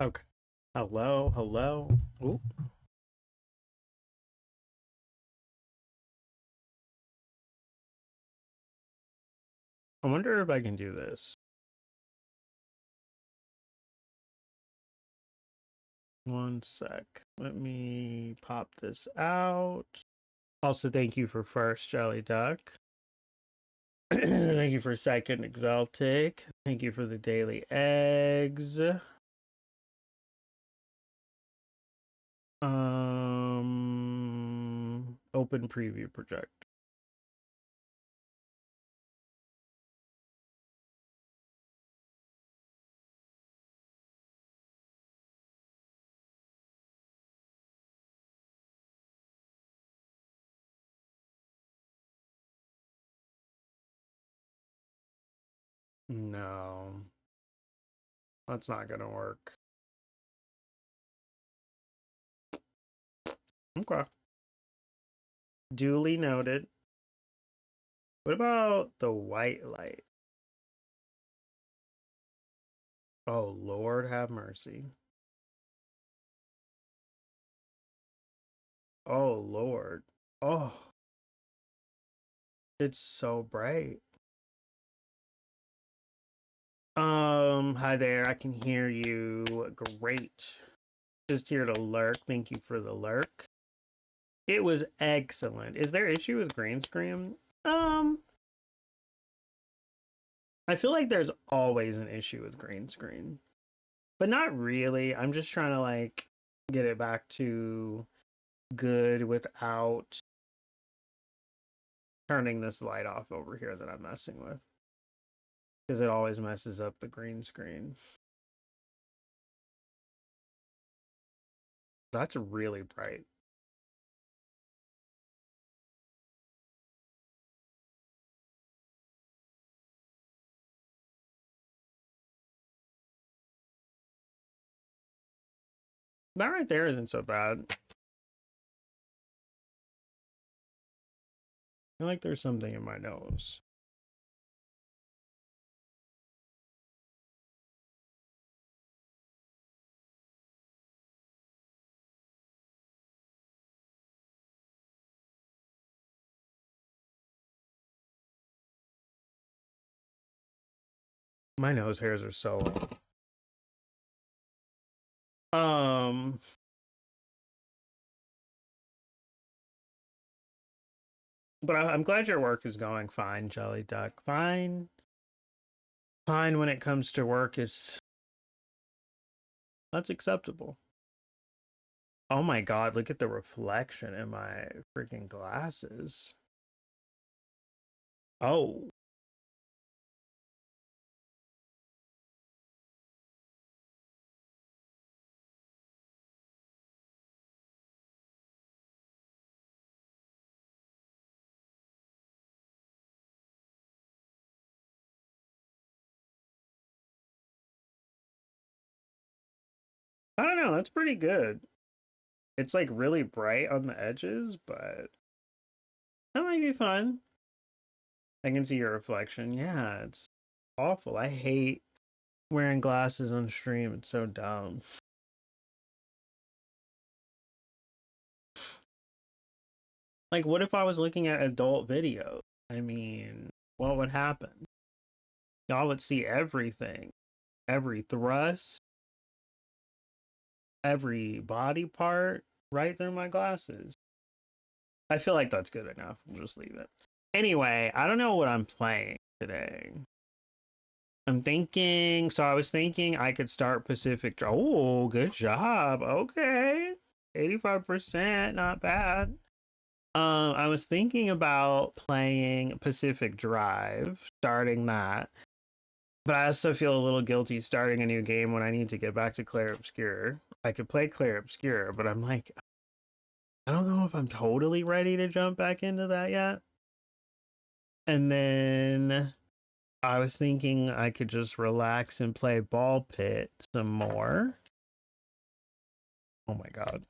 Okay. Hello, hello. Ooh. I wonder if I can do this. One sec. Let me pop this out. Also, thank you for first, Jelly Duck. Thank you for second, Exaltic. Thank you for the daily eggs. Open preview project. No, that's not gonna work. Okay. Duly noted. What about the white light? Oh, Lord have mercy. Oh, Lord. Oh, it's so bright. Hi there. I can hear you. Great. Just here to lurk. Thank you for the lurk. It was excellent. Is there issue with green screen? Um, I feel like there's always an issue with green screen, but not really. I'm just trying to get it back to good without turning this light off over here that I'm messing with because it always messes up the green screen. That's really bright. That right there isn't so bad. I feel like there's something in my nose. My nose hairs are so um but I'm glad your work is going fine, Jelly Duck. Fine. Fine when it comes to work is that's acceptable. Oh my god, look at the reflection in my freaking glasses. Oh, I don't know, that's pretty good. It's like really bright on the edges, but that might be fun. I can see your reflection. Yeah, it's awful. I hate wearing glasses on stream. It's so dumb. Like, what if I was looking at adult videos? I mean, what would happen? Y'all would see everything, every thrust, every body part right through my glasses. I feel like that's good enough. We'll just leave it. Anyway, I don't know what I'm playing today. I was thinking I could start Pacific. Oh, good job. Okay. 85%, not bad. I was thinking about playing Pacific Drive, starting that, but I also feel a little guilty starting a new game when I need to get back to Clair Obscur. I could play Clair Obscur, but I'm like, I don't know if I'm totally ready to jump back into that yet. And then I was thinking I could just relax and play Ball Pit some more. Oh my god.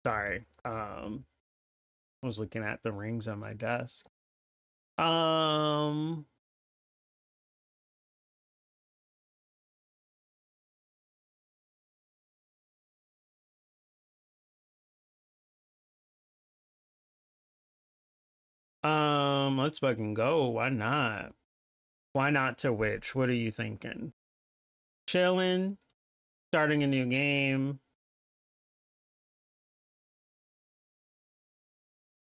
Sorry. I was looking at the rings on my desk. Um let's fucking go. Why not? Why not to which? What are you thinking? Chilling, starting a new game.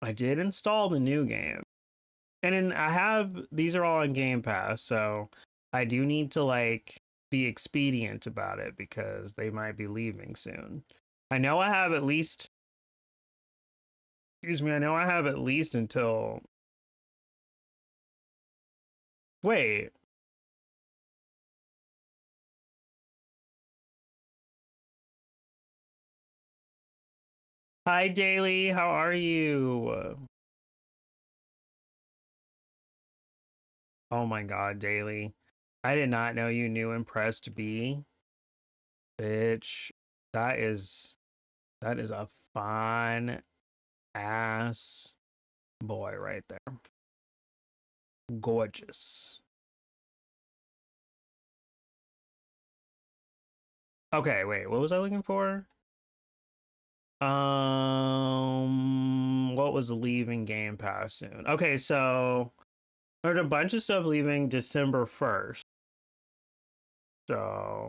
I did install the new game. And then I have these are all on Game Pass, so I do need to like be expedient about it because they might be leaving soon. I know I have at least excuse me, I know I have at least until wait. Hi Daily, how are you? Oh my god, Daily. I did not know you knew Impressed B. Bitch. That is that is a fine ass boy right there. Gorgeous. Okay, wait, what was I looking for? What was leaving Game Pass soon? Okay, so there's a bunch of stuff leaving December 1st. So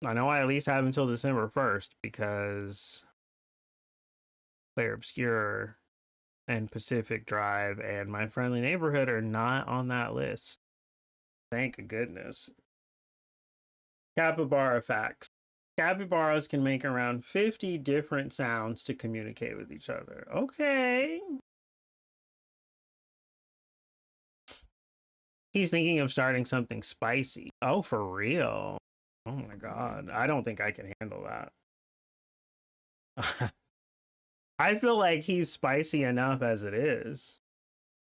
I know I at least have until December 1st because Player Obscure and Pacific Drive and My Friendly Neighborhood are not on that list. Thank goodness. Capybara facts. Capybaras can make around 50 different sounds to communicate with each other. Okay. He's thinking of starting something spicy. Oh, for real? Oh my god. I don't think I can handle that. I feel like he's spicy enough as it is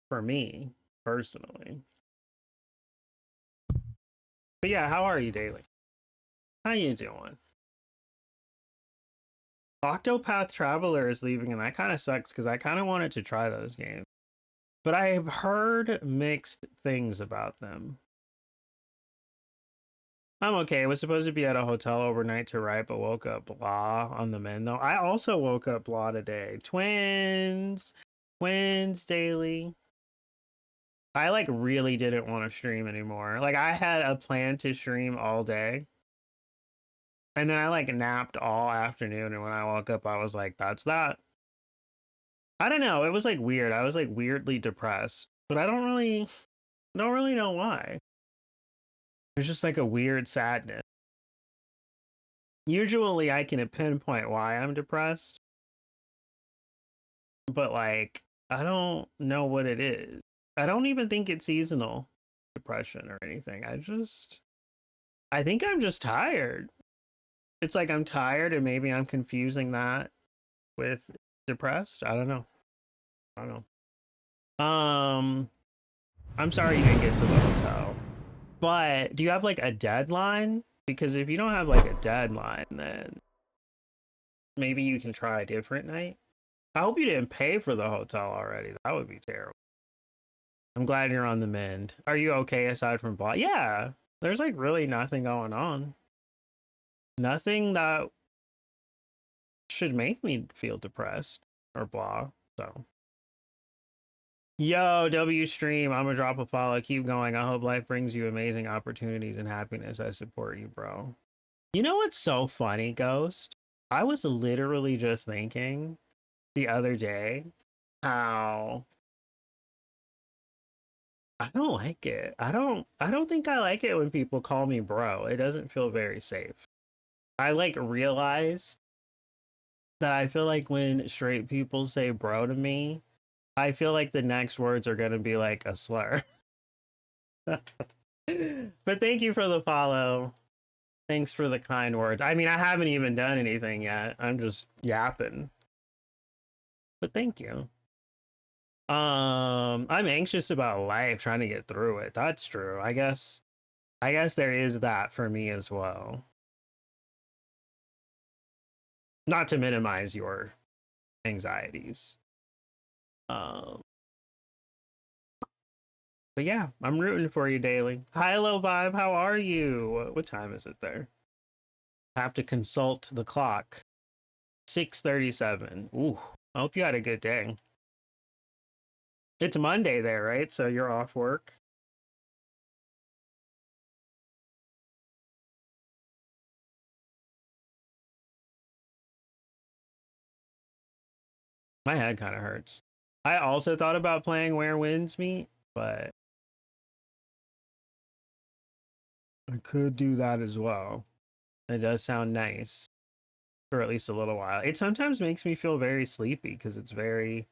for me personally. But yeah, how are you, Daily? How you doing? Octopath Traveler is leaving, and that kind of sucks because I kind of wanted to try those games. But I've heard mixed things about them. I'm okay. I was supposed to be at a hotel overnight to write, but woke up blah on the mend though. I also woke up blah today. Twins. Twins Daily. I like really didn't want to stream anymore. Like I had a plan to stream all day. And then I like napped all afternoon, and when I woke up I was like, that's that. I don't know. It was like weird. I was like weirdly depressed, but I don't really know why. It's just like a weird sadness. Usually I can pinpoint why I'm depressed, but like I don't know what it is. I don't even think it's seasonal depression or anything. I think I'm just tired. It's like I'm tired and maybe I'm confusing that with depressed. I don't know. I don't know. I'm sorry you didn't get to the hotel. But do you have like a deadline? Because if you don't have like a deadline, then maybe you can try a different night. I hope you didn't pay for the hotel already. That would be terrible. I'm glad you're on the mend. Are you okay aside from blah? Yeah, there's like really nothing going on. Nothing that should make me feel depressed or blah. So, yo, W stream, I'm gonna drop a follow. Keep going. I hope life brings you amazing opportunities and happiness. I support you, bro. You know what's so funny, Ghost? I was literally just thinking the other day how I don't like it. I don't think I like it when people call me bro. It doesn't feel very safe. I like realized that I feel like when straight people say bro to me, I feel like the next words are gonna be like a slur. But thank you for the follow. Thanks for the kind words. I mean, I haven't even done anything yet. I'm just yapping. But thank you. I'm anxious about life, trying to get through it. That's true. I guess there is that for me as well. not to minimize your anxieties. Um, but yeah, I'm rooting for you daily. Hi, Low Vibe. How are you? What time is it there? I have to consult the clock. 6:37. Ooh, I hope you had a good day. It's Monday there, right? So you're off work. My head kind of hurts. I also thought about playing Where Winds Meet, but I could do that as well. It does sound nice for at least a little while. It sometimes makes me feel very sleepy because it's very,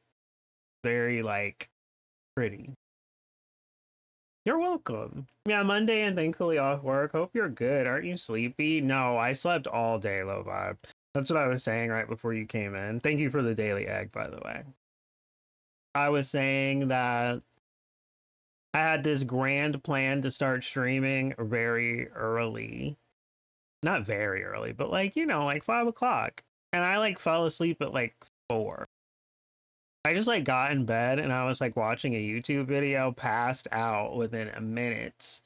very like pretty. You're welcome. Yeah, Monday and thankfully off work. Hope you're good. Aren't you sleepy? No, I slept all day, Low Vibe. That's what I was saying right before you came in. Thank you for the daily egg, by the way. I was saying that I had this grand plan to start streaming very early. Not very early, but like, like 5 o'clock. And I like fell asleep at like 4. I just like got in bed and I was like watching a YouTube video, passed out within a minute.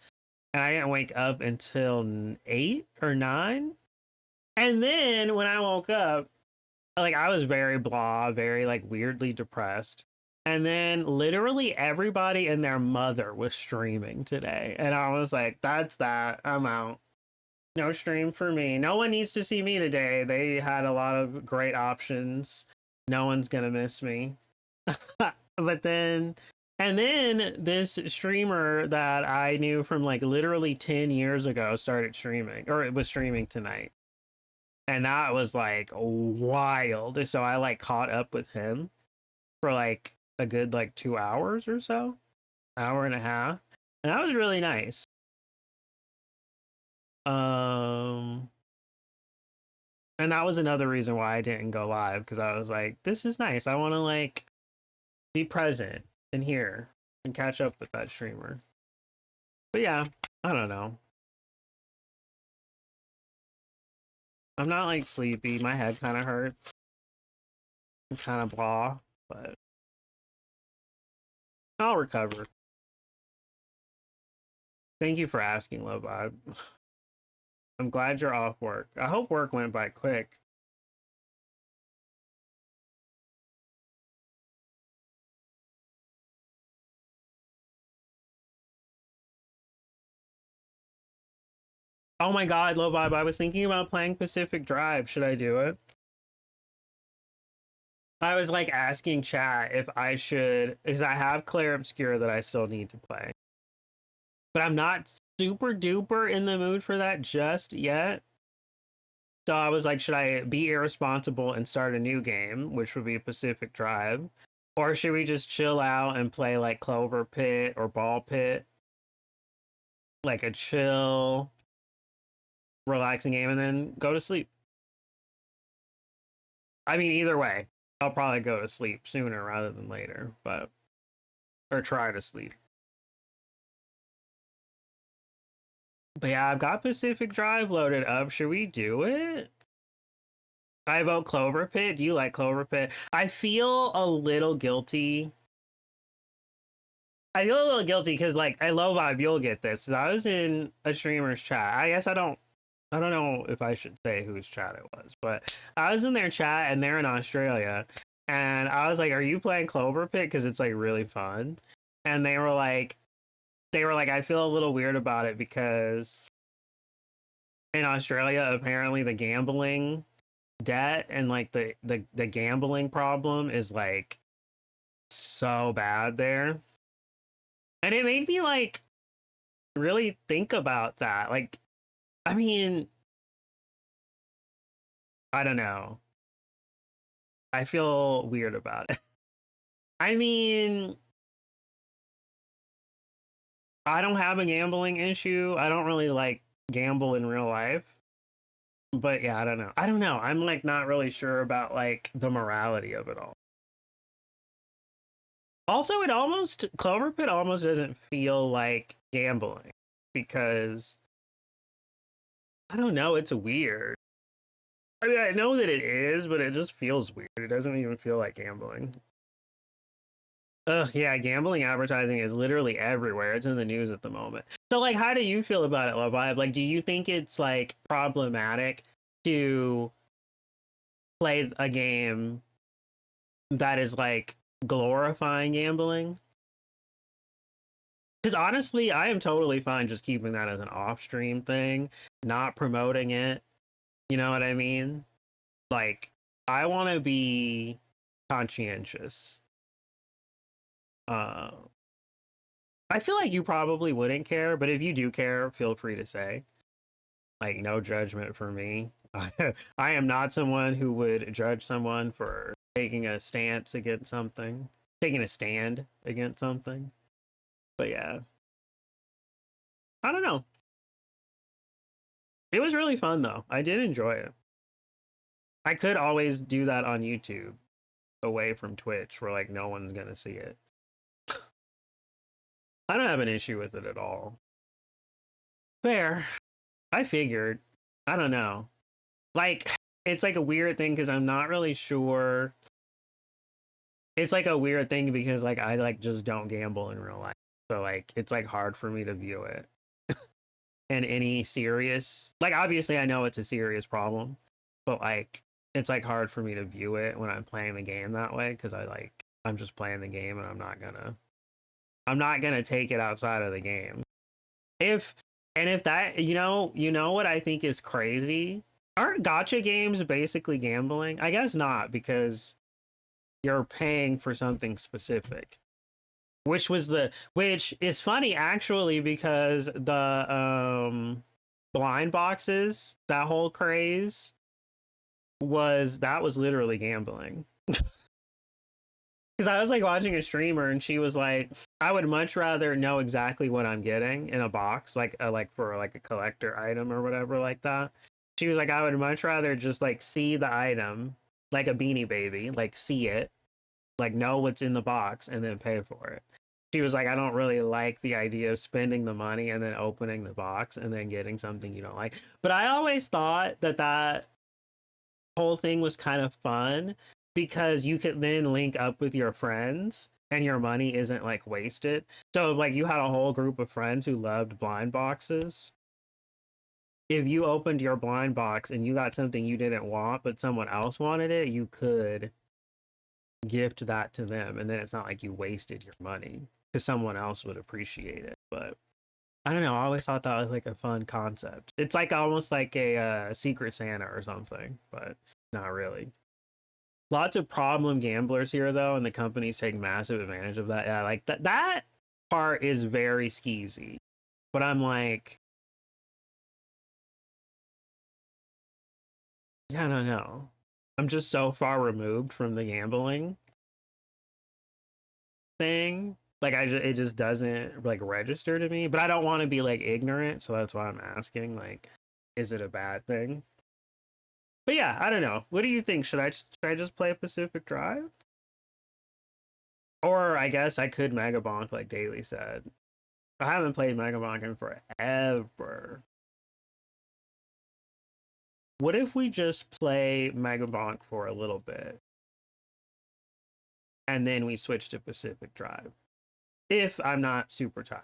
And I didn't wake up until 8 or 9. And then when I woke up, like I was very blah, very like weirdly depressed. And then literally everybody and their mother was streaming today. And I was like, that's that. I'm out. No stream for me. No one needs to see me today. They had a lot of great options. No one's going to miss me. But then, and then this streamer that I knew from like literally 10 years ago started streaming, or it was streaming tonight. And that was like wild. So I like caught up with him for like a good like 2 hours or so, hour and a half. And that was really nice. And that was another reason why I didn't go live, because I was like, this is nice. I want to like be present and here and catch up with that streamer. But yeah, I don't know. I'm not like sleepy. My head kind of hurts. I'm kind of blah, but I'll recover. Thank you for asking, Low Vibe. I'm glad you're off work. I hope work went by quick. Oh my god, Low Vibe, I was thinking about playing Pacific Drive. Should I do it? I was like asking chat if I should, because I have Clair Obscur that I still need to play. But I'm not super duper in the mood for that just yet. So I was like, should I be irresponsible and start a new game, which would be Pacific Drive? Or should we just chill out and play like Clover Pit or Ball Pit? Like a chill, relaxing game and then go to sleep. I mean, either way, I'll probably go to sleep sooner rather than later, but or try to sleep. But yeah, I've got Pacific Drive loaded up. Should we do it? I vote Clover Pit. Do you like Clover Pit? I feel a little guilty. I feel a little guilty because like I Low Vibe, you'll get this. I was in a streamer's chat. I guess I don't know if I should say whose chat it was, but I was in their chat and they're in Australia. And I was like, are you playing Clover Pit? Because it's like really fun. And they were like, I feel a little weird about it because in Australia, apparently the gambling debt and like the gambling problem is like so bad there. And it made me like really think about that. Like, I mean, I don't know. I feel weird about it. I mean, I don't have a gambling issue. I don't really like gamble in real life. But yeah, I don't know. I don't know. I'm like not really sure about like the morality of it all. Also, Clover Pit almost doesn't feel like gambling because I don't know, it's weird. I mean, I know that it is, but it just feels weird. It doesn't even feel like gambling. Ugh, yeah, gambling advertising is literally everywhere. It's in the news at the moment. So, like, how do you feel about it, Lavibe? Like, do you think it's like problematic to play a game that is like glorifying gambling? Because honestly, I am totally fine just keeping that as an off stream thing, not promoting it. You know what I mean? Like, I want to be conscientious. Uh, I feel like you probably wouldn't care, but if you do care, feel free to say. Like, no judgment for me. I am not someone who would judge someone for taking a stance against something, taking a stand against something. But yeah, I don't know. It was really fun though. I did enjoy it. I could always do that on YouTube away from Twitch where like no one's gonna see it. I don't have an issue with it at all. Fair. I figured. I don't know. Like, it's like a weird thing because I'm not really sure. It's like a weird thing because like I like just don't gamble in real life. So like it's like hard for me to view it in any serious, like obviously I know it's a serious problem, but like it's like hard for me to view it when I'm playing the game that way because I'm just playing the game and I'm not gonna take it outside of the game. If if that you know what I think is crazy? Aren't gotcha games basically gambling? I guess not because you're paying for something specific. Which is funny actually because the blind boxes, that whole craze was literally gambling. Because I was like watching a streamer and she was like, I would much rather know exactly what I'm getting in a box, like for like a collector item or whatever like that. She was like, I would much rather just like see the item, like a Beanie Baby, like see it, like know what's in the box and then pay for it. She was like, I don't really like the idea of spending the money and then opening the box and then getting something you don't like. But I always thought that whole thing was kind of fun because you could then link up with your friends and your money isn't like wasted. So like you had a whole group of friends who loved blind boxes. If you opened your blind box and you got something you didn't want but someone else wanted it, you could gift that to them and then it's not like you wasted your money because someone else would appreciate it. But I don't know, I always thought that was like a fun concept. It's like almost like a Secret Santa or something, but not really. Lots of problem gamblers here though, and the companies take massive advantage of that. Yeah, like that part is very skeezy. But I'm like, yeah, I don't know. I'm just so far removed from the gambling thing. Like it just doesn't like register to me. But I don't want to be like ignorant, so that's why I'm asking. Like, is it a bad thing? But yeah, I don't know. What do you think? Should I just play Pacific Drive? Or I guess I could Mega Bonk like Daily said. I haven't played Mega Bonk in forever. What if we just play Mega Bonk for a little bit and then we switch to Pacific Drive? If I'm not super tired,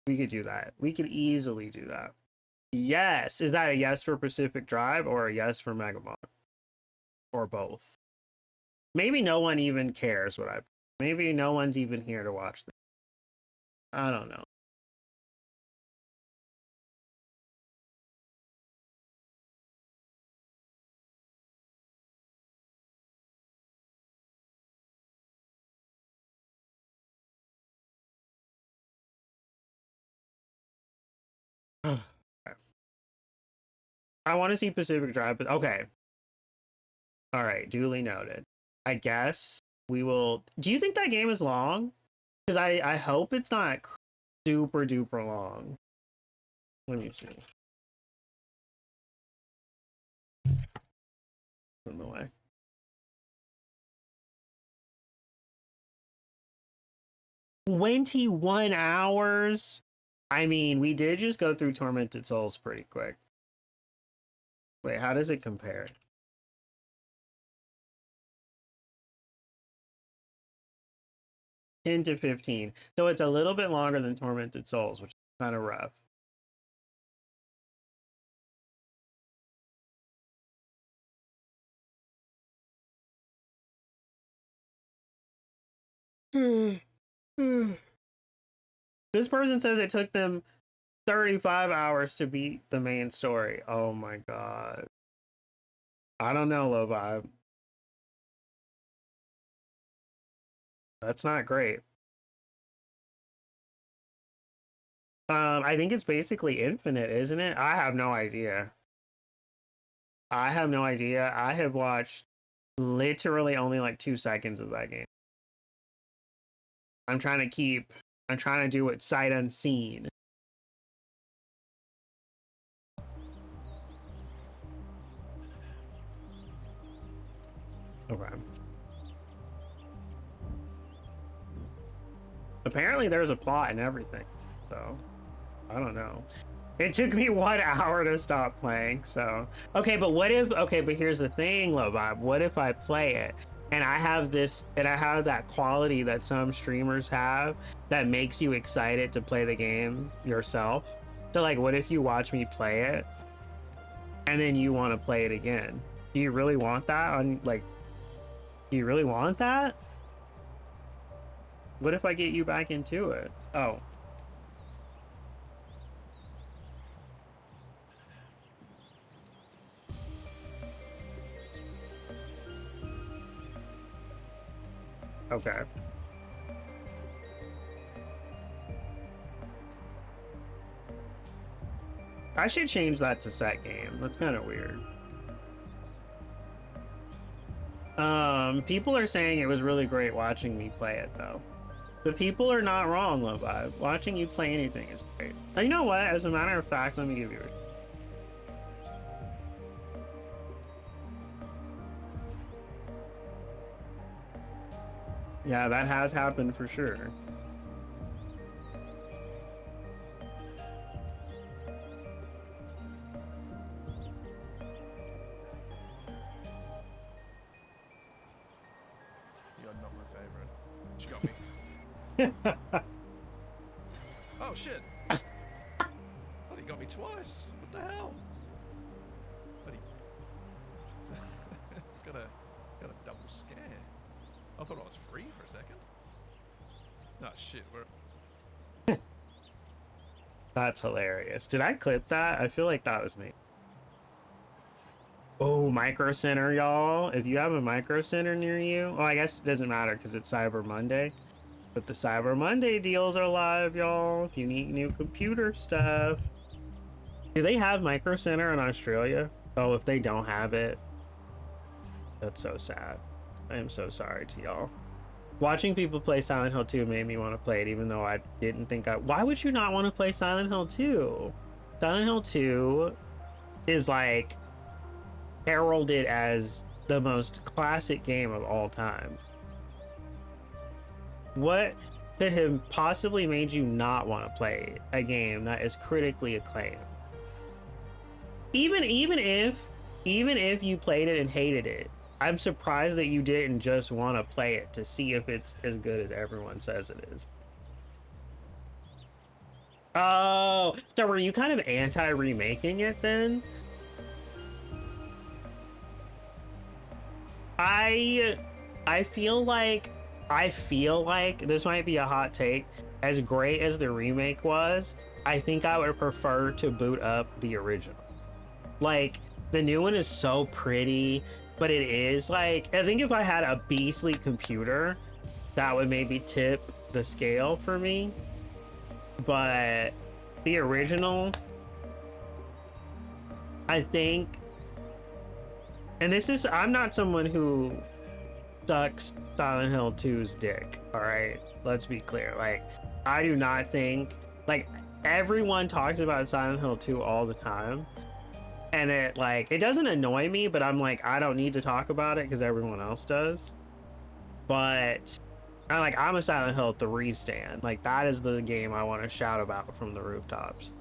we could do that. We could easily do that. Yes. Is that a yes for Pacific Drive or a yes for Mega Bonk? Or both? Maybe no one even cares what I. Maybe no one's even here to watch this. I don't know. I want to see Pacific Drive, but okay. All right, duly noted. I guess we will. Do you think that game is long? Because I hope it's not super duper long. Let me see. In the way. 21 hours. I mean, we did just go through Tormented Souls pretty quick. Wait, how does it compare? Ten to 15. So it's a little bit longer than Tormented Souls, which is kind of rough. This person says it took them 35 hours to beat the main story. Oh my god. I don't know, Low Vibe. That's not great. I think it's basically infinite, isn't it? I have no idea. I have no idea. I have watched literally only like 2 seconds of that game. I'm trying to do it sight unseen. Okay. Apparently there's a plot and everything, so I don't know. It took me 1 hour to stop playing, so okay, but what if but here's the thing, Low Vibe. What if I play it and I have that quality that some streamers have that makes you excited to play the game yourself? So like, what if you watch me play it and then you want to play it again? Do you really want that do you really want that? What if I get you back into it? Oh. Okay. I should change that to set game. That's kind of weird. People are saying it was really great watching me play it though. The people are not wrong, Low Vibe. Watching you play anything is great. You know what? As a matter of fact, let me give you a... Yeah, that has happened for sure. You're not my favorite. She got me. Oh shit! Oh, he got me twice. What the hell? But he got a double scare. I thought I was free for a second. Oh shit! We're... That's hilarious. Did I clip that? I feel like that was me. Oh, Micro Center, y'all. If you have a Micro Center near you, well, I guess it doesn't matter because it's Cyber Monday. But the Cyber Monday deals are live, y'all. If you need new computer stuff. Do they have Micro Center in Australia? Oh, if they don't have it, that's so sad. I am so sorry to y'all. Watching people play Silent Hill 2 made me want to play it, even though I didn't think I... Why would you not want to play Silent Hill 2? Silent Hill 2 is like heralded as the most classic game of all time. What could have possibly made you not want to play a game that is critically acclaimed? Even if you played it and hated it, I'm surprised that you didn't just want to play it to see if it's as good as everyone says it is. Oh, so were you kind of anti-remaking it then? I feel like this might be a hot take. As great as the remake was, I think I would prefer to boot up the original. Like, the new one is so pretty, but it is like, I think if I had a beastly computer, that would maybe tip the scale for me. But the original, I think, and this is, I'm not someone who sucks Silent Hill 2's dick, all right? Let's be clear. Like, I do not think, like, everyone talks about Silent Hill 2 all the time, and it, like, it doesn't annoy me, but I'm like, I don't need to talk about it because everyone else does. But I'm a Silent Hill 3 stan. Like, that is the game I want to shout about from the rooftops.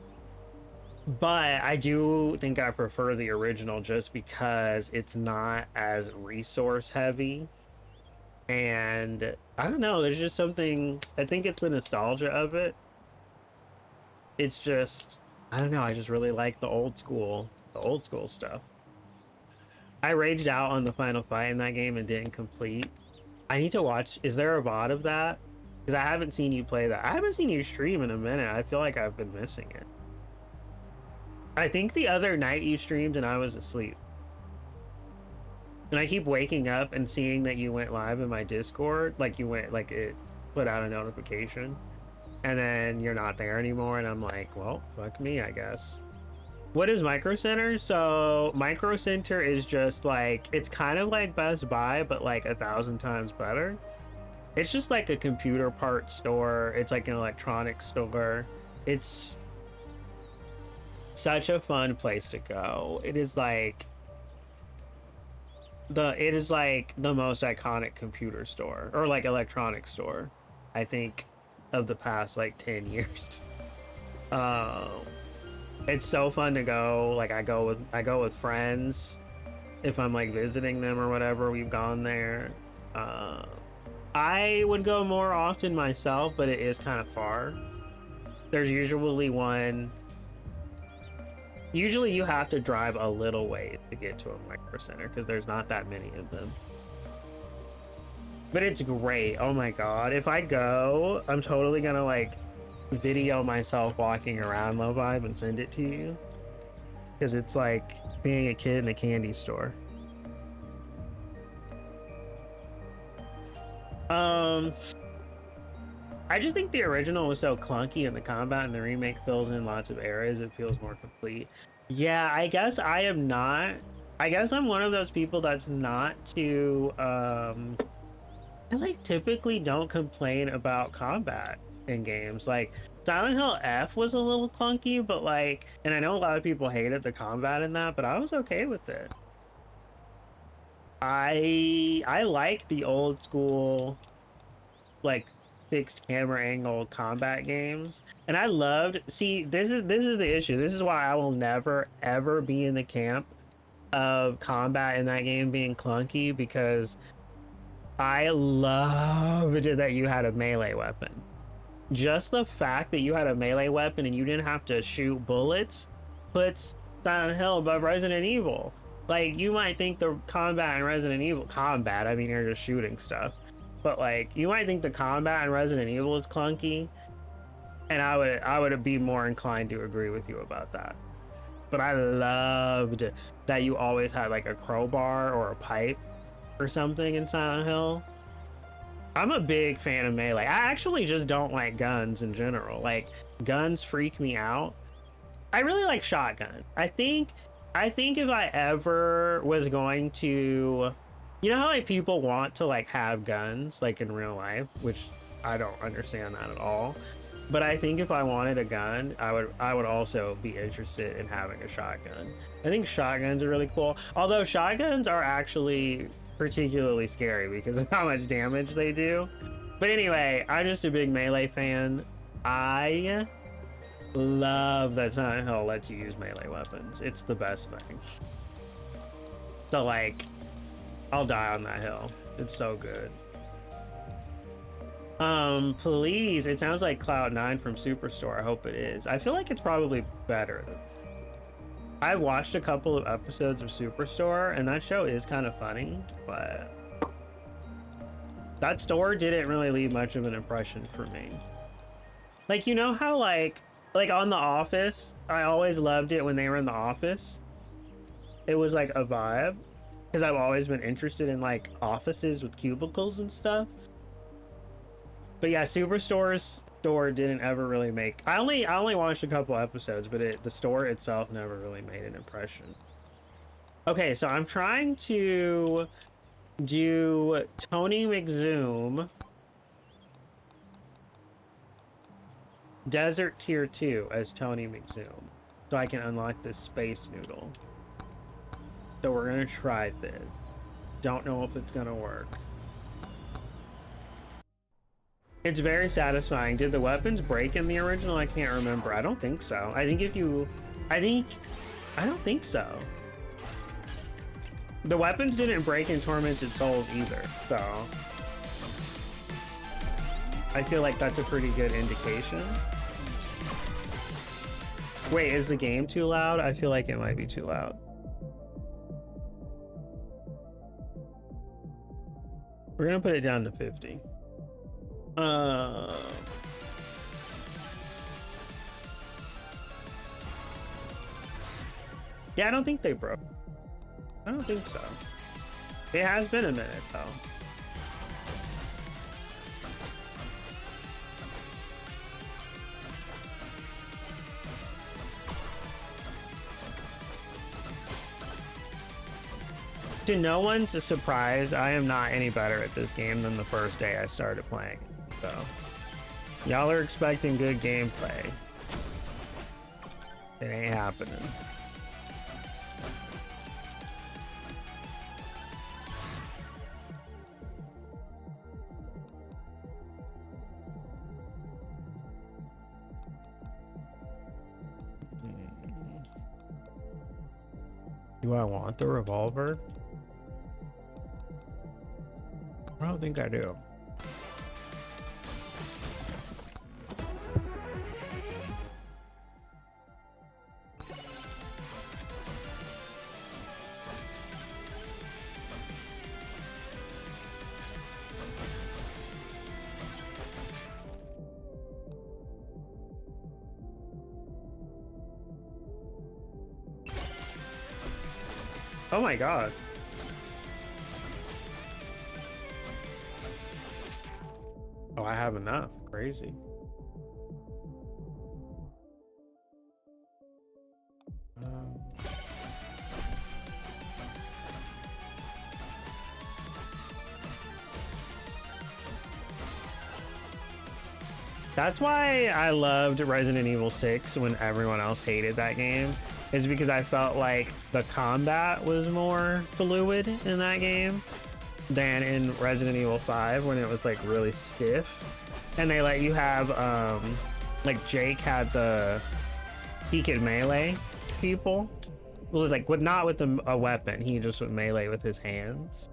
But I do think I prefer the original just because it's not as resource heavy. And I don't know, there's just something, I think it's the nostalgia of it. It's just, I don't know, I just really like the old school stuff. I raged out on the final fight in that game and didn't complete. I need to watch, is there a VOD of that? Because I haven't seen you play that. I haven't seen you stream in a minute. I feel like I've been missing it. I think the other night you streamed and I was asleep. And I keep waking up and seeing that you went live in my Discord. Like you went, like it put out a notification. And then you're not there anymore. And I'm like, well, fuck me, I guess. What is Micro Center? So Micro Center is just like, it's kind of like Best Buy, but like 1,000 times better. It's just like a computer parts store. It's like an electronics store. It's such a fun place to go. It is like the most iconic computer store or like electronics store, I think, of the past like 10 years. It's so fun to go. Like I go with friends if I'm like visiting them or whatever. We've gone there. I would go more often myself, but it is kind of far. There's usually one. Usually you have to drive a little way to get to a Micro Center because there's not that many of them. But it's great. Oh my god. If I go, I'm totally gonna like video myself walking around Low Vibe and send it to you. Because it's like being a kid in a candy store. I just think the original was so clunky and the combat and the remake fills in lots of areas. It feels more complete. Yeah, I guess I am not. I guess I'm one of those people that's not too, I like typically don't complain about combat in games. Like Silent Hill F was a little clunky, but like, and I know a lot of people hated the combat in that, but I was okay with it. I like the old school, like fixed camera angle combat games, and I loved. See, this is the issue. This is why I will never ever be in the camp of combat in that game being clunky, because I loved that you had a melee weapon. Just the fact that you had a melee weapon and you didn't have to shoot bullets puts Silent Hill above Resident Evil. Like, you might think the combat in Resident Evil, combat, I mean, you're just shooting stuff. But like, you might think the combat in Resident Evil is clunky, and I would be more inclined to agree with you about that. But I loved that you always had like a crowbar or a pipe or something in Silent Hill. I'm a big fan of melee. I actually just don't like guns in general. Like, guns freak me out. I really like shotgun. I think if I ever was going to, you know how like people want to like have guns like in real life, which I don't understand that at all. But I think if I wanted a gun, I would also be interested in having a shotgun. I think shotguns are really cool. Although shotguns are actually particularly scary because of how much damage they do. But anyway, I'm just a big melee fan. I love that Silent Hill lets you use melee weapons. It's the best thing. So like, I'll die on that hill. It's so good. Please, it sounds like Cloud9 from Superstore. I hope it is. I feel like it's probably better. I watched a couple of episodes of Superstore, and that show is kind of funny, but that store didn't really leave much of an impression for me. Like, you know how like on The Office, I always loved it when they were in The Office. It was like a vibe, because I've always been interested in like offices with cubicles and stuff. But yeah, Superstore's store didn't ever really make. I only watched a couple episodes, but the store itself never really made an impression. Okay, so I'm trying to do Tony McZoom Desert Tier 2 as Tony McZoom, so I can unlock this Space Noodle. So we're gonna try this. Don't know if it's gonna work. It's very satisfying. Did the weapons break in the original? I can't remember. I don't think so. I think if you I don't think so. The weapons didn't break in Tormented Souls either, so I feel like that's a pretty good indication. Wait, is the game too loud? I feel like it might be too loud. We're gonna put it down to 50. Yeah, I don't think they broke. I don't think so. It has been a minute though. To no one's surprise, I am not any better at this game than the first day I started playing. So, y'all are expecting good gameplay. It ain't happening. Do I want the revolver? I don't think I do. Oh my god. Oh, I have enough. Crazy. That's why I loved Resident Evil 6 when everyone else hated that game, is because I felt like the combat was more fluid in that game than in Resident Evil 5 when it was like really stiff. And they let you have like Jake had he could melee people, well, like not with a weapon, he just would melee with his hands.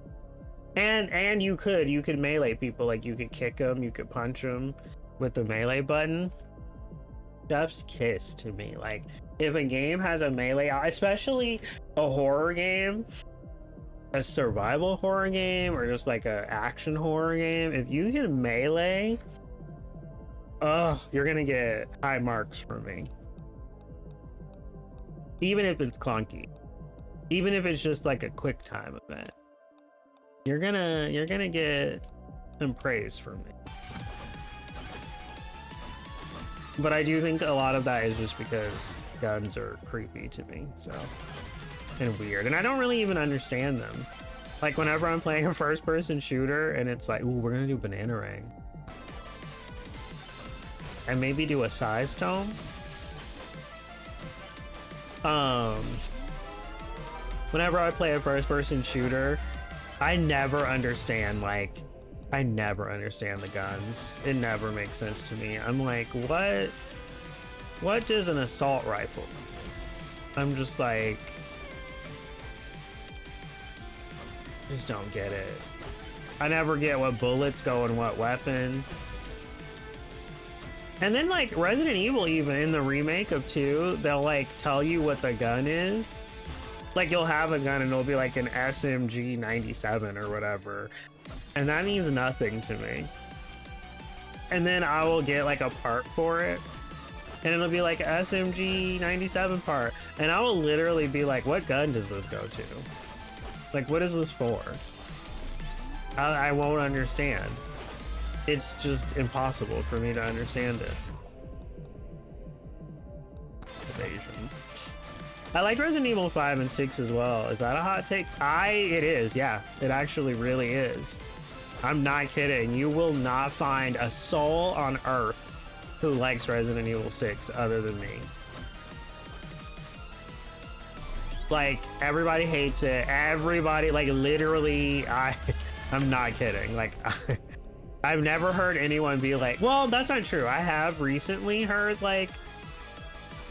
And you could melee people, like you could kick them, you could punch them with the melee button. Chef's kiss to me. Like, if a game has a melee, especially a horror game, a survival horror game, or just like a action horror game, if you can melee, you're gonna get high marks from me. Even if it's clunky, even if it's just like a quick time event, you're gonna get some praise from me. But I do think a lot of that is just because guns are creepy to me, so, and weird, and I don't really even understand them. Like, whenever I'm playing a first-person shooter and it's like, ooh, we're gonna do Bananarang, and maybe do a size tome. Whenever I play a first-person shooter, I never understand the guns. It never makes sense to me. I'm like, what does an assault rifle do? I'm just like, just don't get it. I never get what bullets go in what weapon. And then like Resident Evil, even in the remake of 2, they'll like tell you what the gun is. Like, you'll have a gun and it'll be like an SMG 97 or whatever, and that means nothing to me. And then I will get like a part for it and it'll be like SMG 97 part, and I will literally be like, what gun does this go to? Like, what is this for? I won't understand. It's just impossible for me to understand it. Evasion. I like Resident Evil 5 and 6 as well. Is that a hot take? It is, yeah. It actually really is. I'm not kidding. You will not find a soul on Earth who likes Resident Evil 6 other than me. Like, everybody hates it. Everybody, like, literally, I'm not kidding. Like, I've never heard anyone be like, well, that's not true. I have recently heard, like,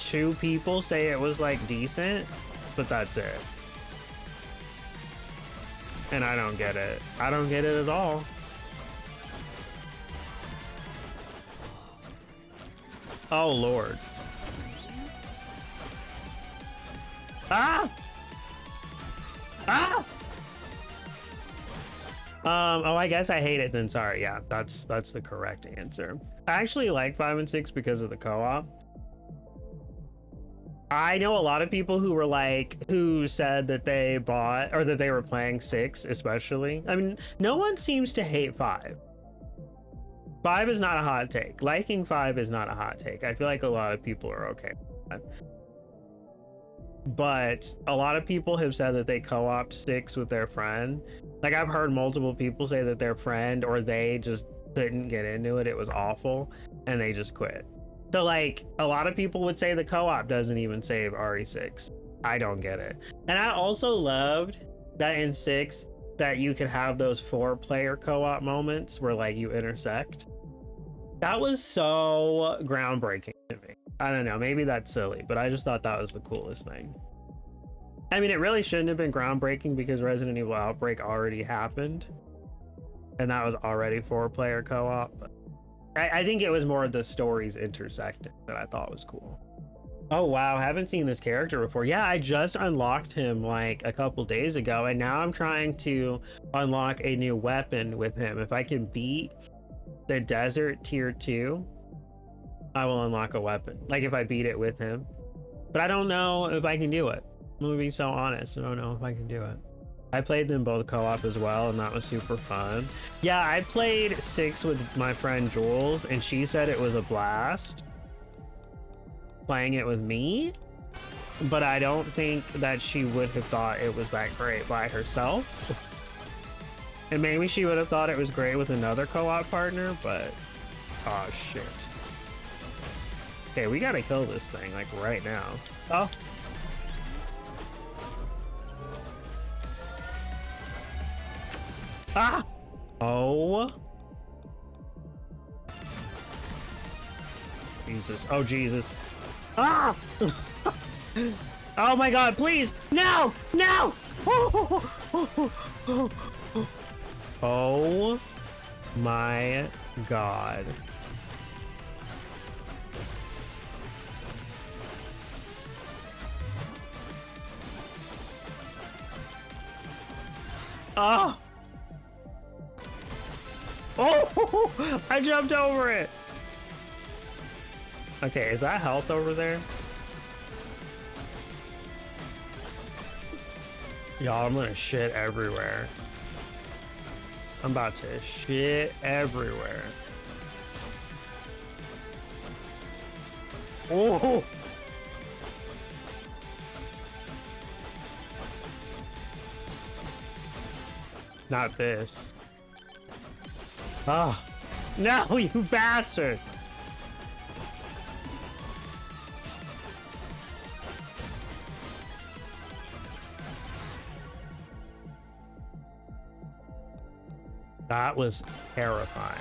2 people say it was like decent, but that's it. And I don't get it. I don't get it at all. Oh, Lord. Ah! Ah! Oh, I guess I hate it then. Sorry. Yeah, that's the correct answer. I actually like 5 and 6 because of the co-op. I know a lot of people who were like, who said that they bought or that they were playing 6, especially. I mean, no one seems to hate 5. 5 is not a hot take. Liking 5 is not a hot take. I feel like a lot of people are okay with that. But a lot of people have said that they co-opt 6 with their friend. Like, I've heard multiple people say that their friend or they just couldn't get into it. It was awful and they just quit. So like a lot of people would say the co-op doesn't even save RE6. I don't get it. And I also loved that in 6 that you could have those 4-player co-op moments where like you intersect. That was so groundbreaking to me. I don't know, maybe that's silly, but I just thought that was the coolest thing. I mean, it really shouldn't have been groundbreaking because Resident Evil Outbreak already happened. And that was already 4-player co-op. But I think it was more the stories intersecting that I thought was cool. Oh, wow. Haven't seen this character before. Yeah, I just unlocked him like a couple days ago. And now I'm trying to unlock a new weapon with him. If I can beat the desert tier 2, I will unlock a weapon. Like if I beat it with him. But I don't know if I can do it. I'm gonna be so honest. I don't know if I can do it. I played them both co-op as well, and that was super fun. Yeah, I played 6 with my friend Jules, and she said it was a blast playing it with me, but I don't think that she would have thought it was that great by herself. And maybe she would have thought it was great with another co-op partner, but oh shit. Okay, we gotta kill this thing like right now. Oh. Ah! Oh. Jesus. Oh, Jesus. Ah! Oh my God, please! No! No! Oh my God. Ah! Oh! I jumped over it! Okay, is that health over there? Y'all, I'm gonna shit everywhere. I'm about to shit everywhere. Oh! Not this. Oh, no, you bastard! That was terrifying.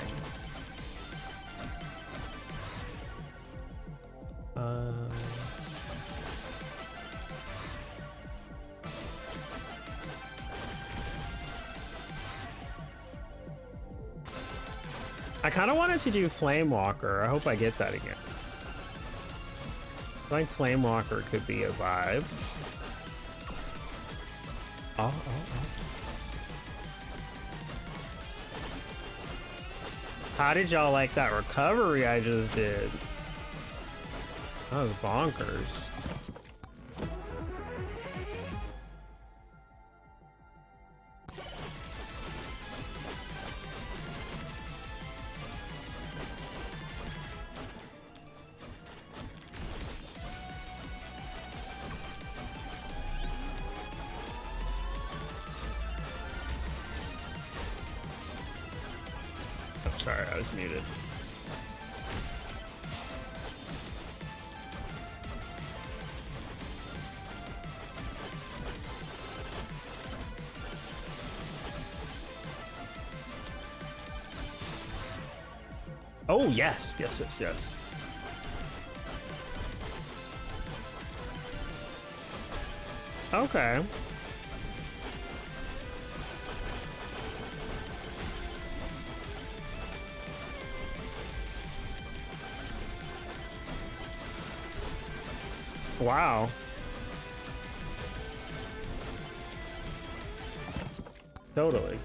I kind of wanted to do Flame Walker. I hope I get that again. I think Flame Walker could be a vibe. Oh. How did y'all like that recovery I just did? That was bonkers. Sorry, I was muted. Oh, yes. Yes. Okay. Wow. Totally.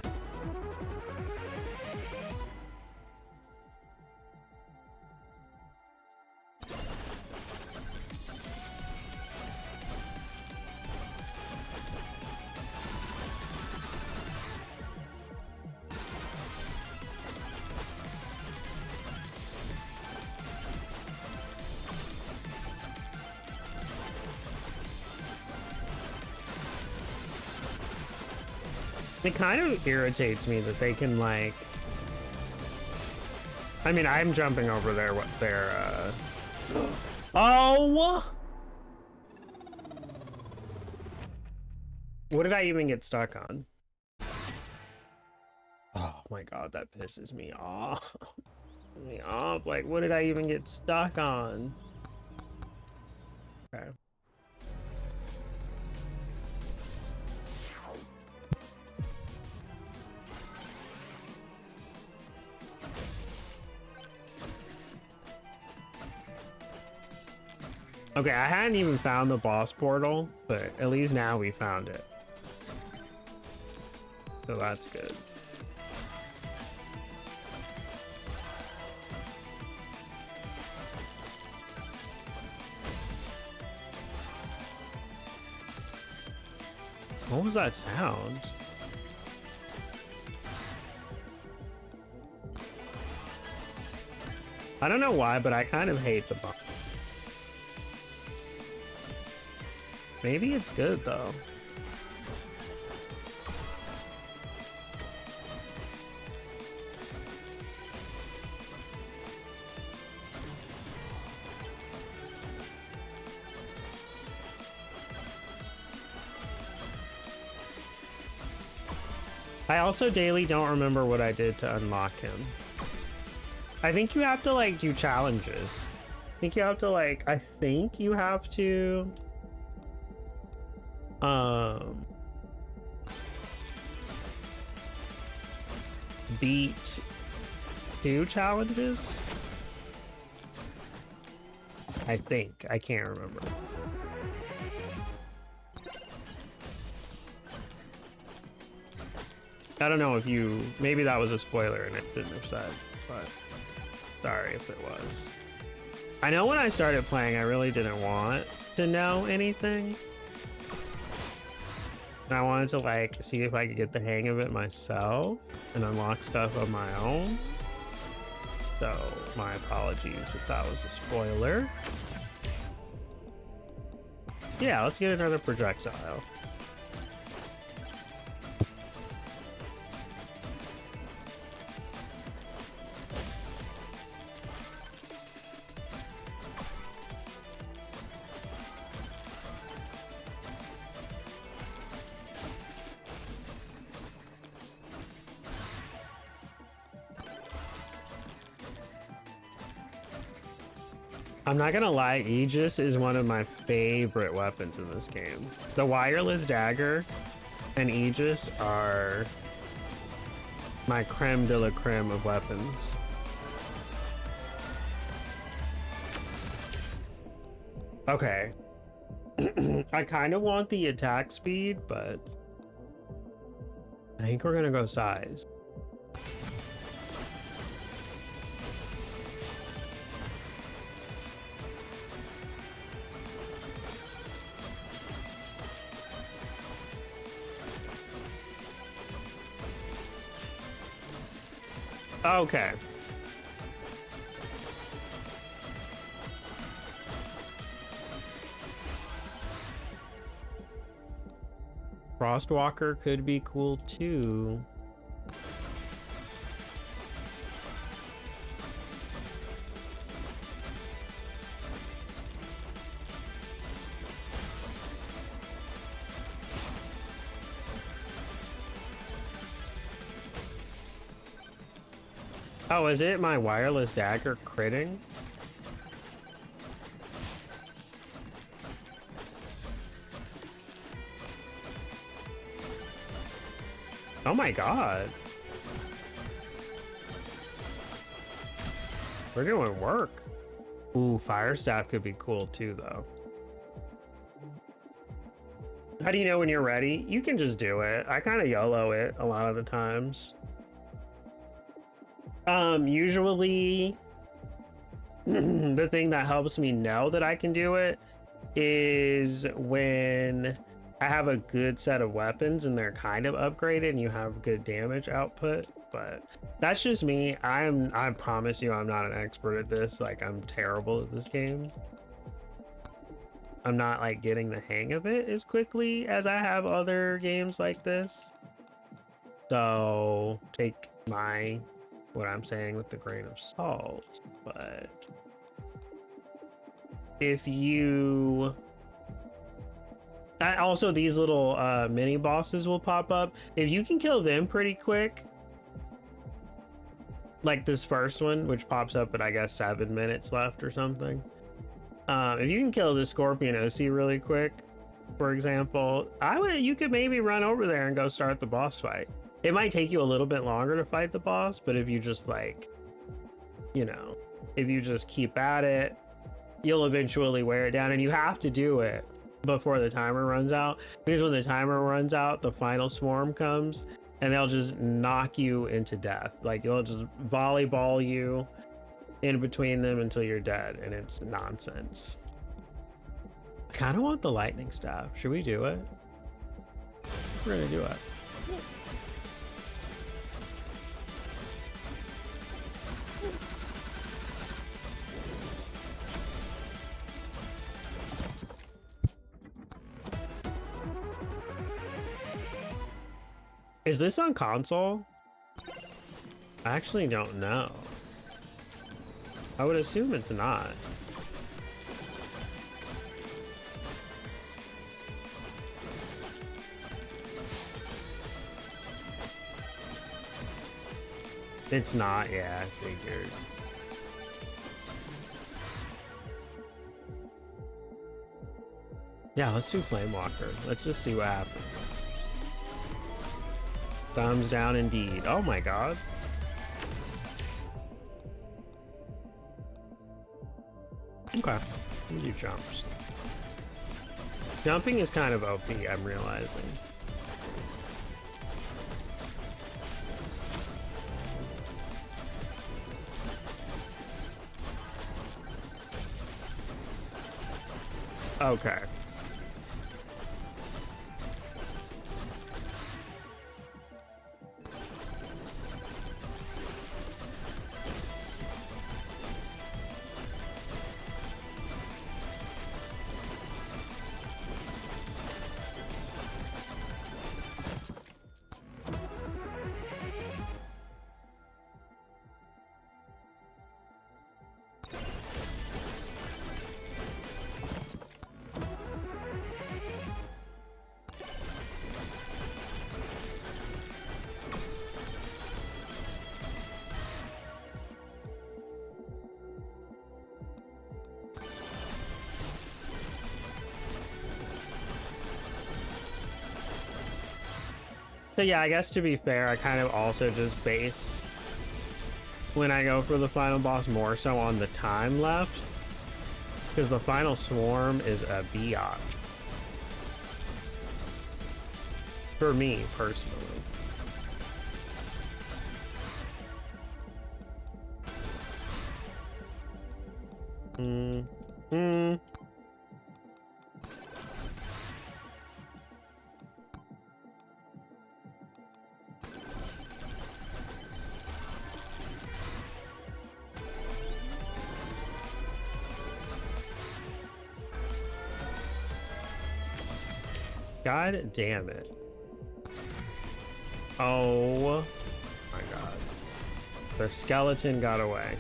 It kind of irritates me that they can, like, I mean, I'm jumping over there, what their, oh! What did I even get stuck on? Oh my god, that pisses me off. Me off. Like, what did I even get stuck on? Okay. Okay, I hadn't even found the boss portal, but at least now we found it. So that's good. What was that sound? I don't know why, but I kind of hate the boss. Maybe it's good though. I also daily don't remember what I did to unlock him. I think you have to like do challenges. I think you have to beat 2 challenges. I think. I can't remember. I don't know if you... Maybe that was a spoiler and it shouldn't have said, but sorry if it was. I know when I started playing, I really didn't want to know anything. And I wanted to like see if I could get the hang of it myself and unlock stuff of my own. So my apologies if that was a spoiler. Yeah, let's get another projectile. I'm not gonna lie, Aegis is one of my favorite weapons in this game. The wireless dagger and Aegis are my creme de la creme of weapons. Okay. I kind of want the attack speed, but I think we're gonna go size. Okay. Frostwalker could be cool too. Oh, is it my wireless dagger critting? Oh my god. We're doing work. Ooh, fire staff could be cool too, though. How do you know when you're ready? You can just do it. I kind of YOLO it a lot of the times. Usually the thing that helps me know that I can do it is when I have a good set of weapons and they're kind of upgraded and you have good damage output. But that's just me. I promise you I'm not an expert at this. Like, I'm terrible at this game. I'm not like getting the hang of it as quickly as I have other games like this. So take what I'm saying with a grain of salt. But if you also, these little mini bosses will pop up. If you can kill them pretty quick, like this first one, which pops up at I guess 7 minutes left or something. If you can kill the Scorpion OC really quick, for example, you could maybe run over there and go start the boss fight. It might take you a little bit longer to fight the boss, but if you just like, you know, if you just keep at it, you'll eventually wear it down. And you have to do it before the timer runs out, because when the timer runs out, the final swarm comes and they'll just knock you into death. Like, they'll just volleyball you in between them until you're dead, and it's nonsense. I kind of want the lightning staff. Should we do it? We're gonna do it. Is this on console? I actually don't know. I would assume it's not. It's not, yeah, I figured. Yeah, let's do Flamewalker. Let's just see what happens. Thumbs down indeed. Oh my god. Okay, we do jumps. Jumping is kind of OP, I'm realizing. Okay. So yeah, I guess to be fair, I kind of also just base when I go for the final boss more so on the time left, because the final swarm is a biatch for me personally. God damn it. Oh my god. The skeleton got away.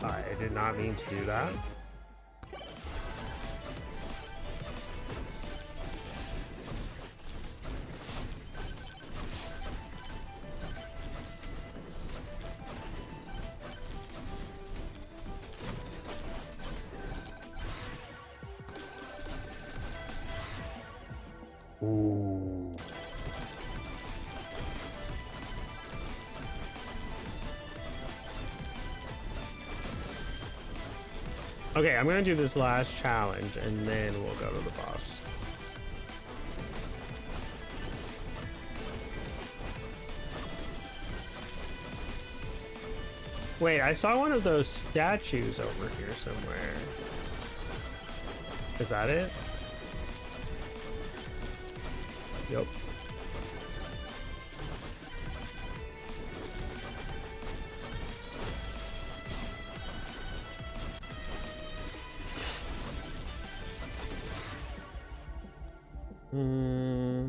I did not mean to do that. Ooh. Okay, I'm gonna do this last challenge and then we'll go to the boss. Wait, I saw one of those statues over here somewhere. Is that it? Yep. Hmm.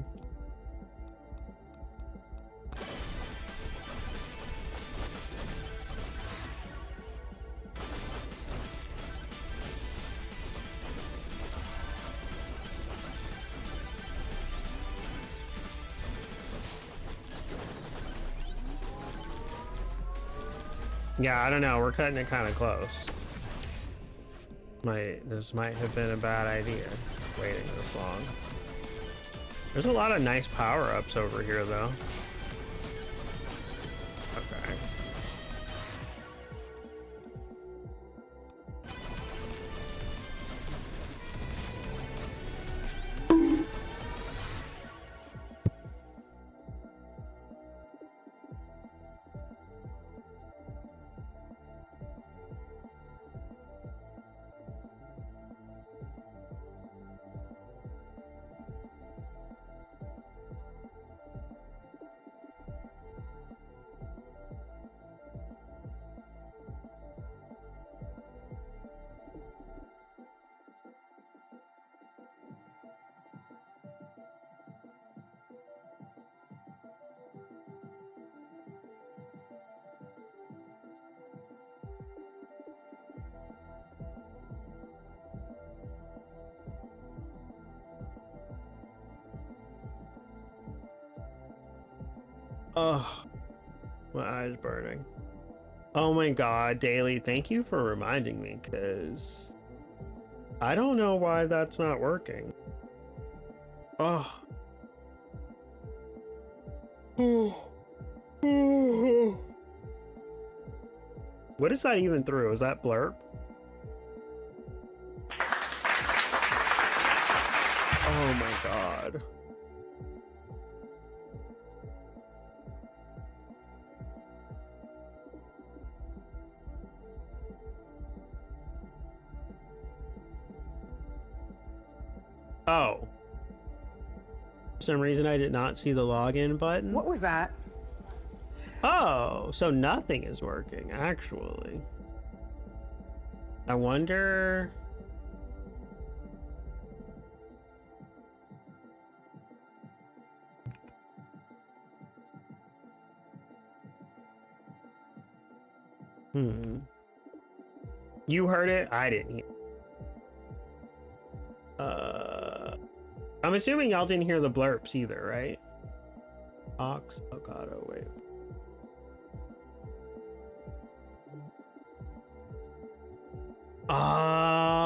Yeah, I don't know. We're cutting it kind of close. This might have been a bad idea, waiting this long. There's a lot of nice power-ups over here, though. Okay. Oh, my eye's burning. Oh my god, Daily, thank you for reminding me, because I don't know why that's not working. Oh. What is that even through? Is that blurb? Oh my god. Oh. For some reason I did not see the login button. What was that? Oh, so nothing is working, actually. I wonder... You heard it? I didn't hear. I'm assuming y'all didn't hear the blurps either, right? Ox, avocado, wait. Oh.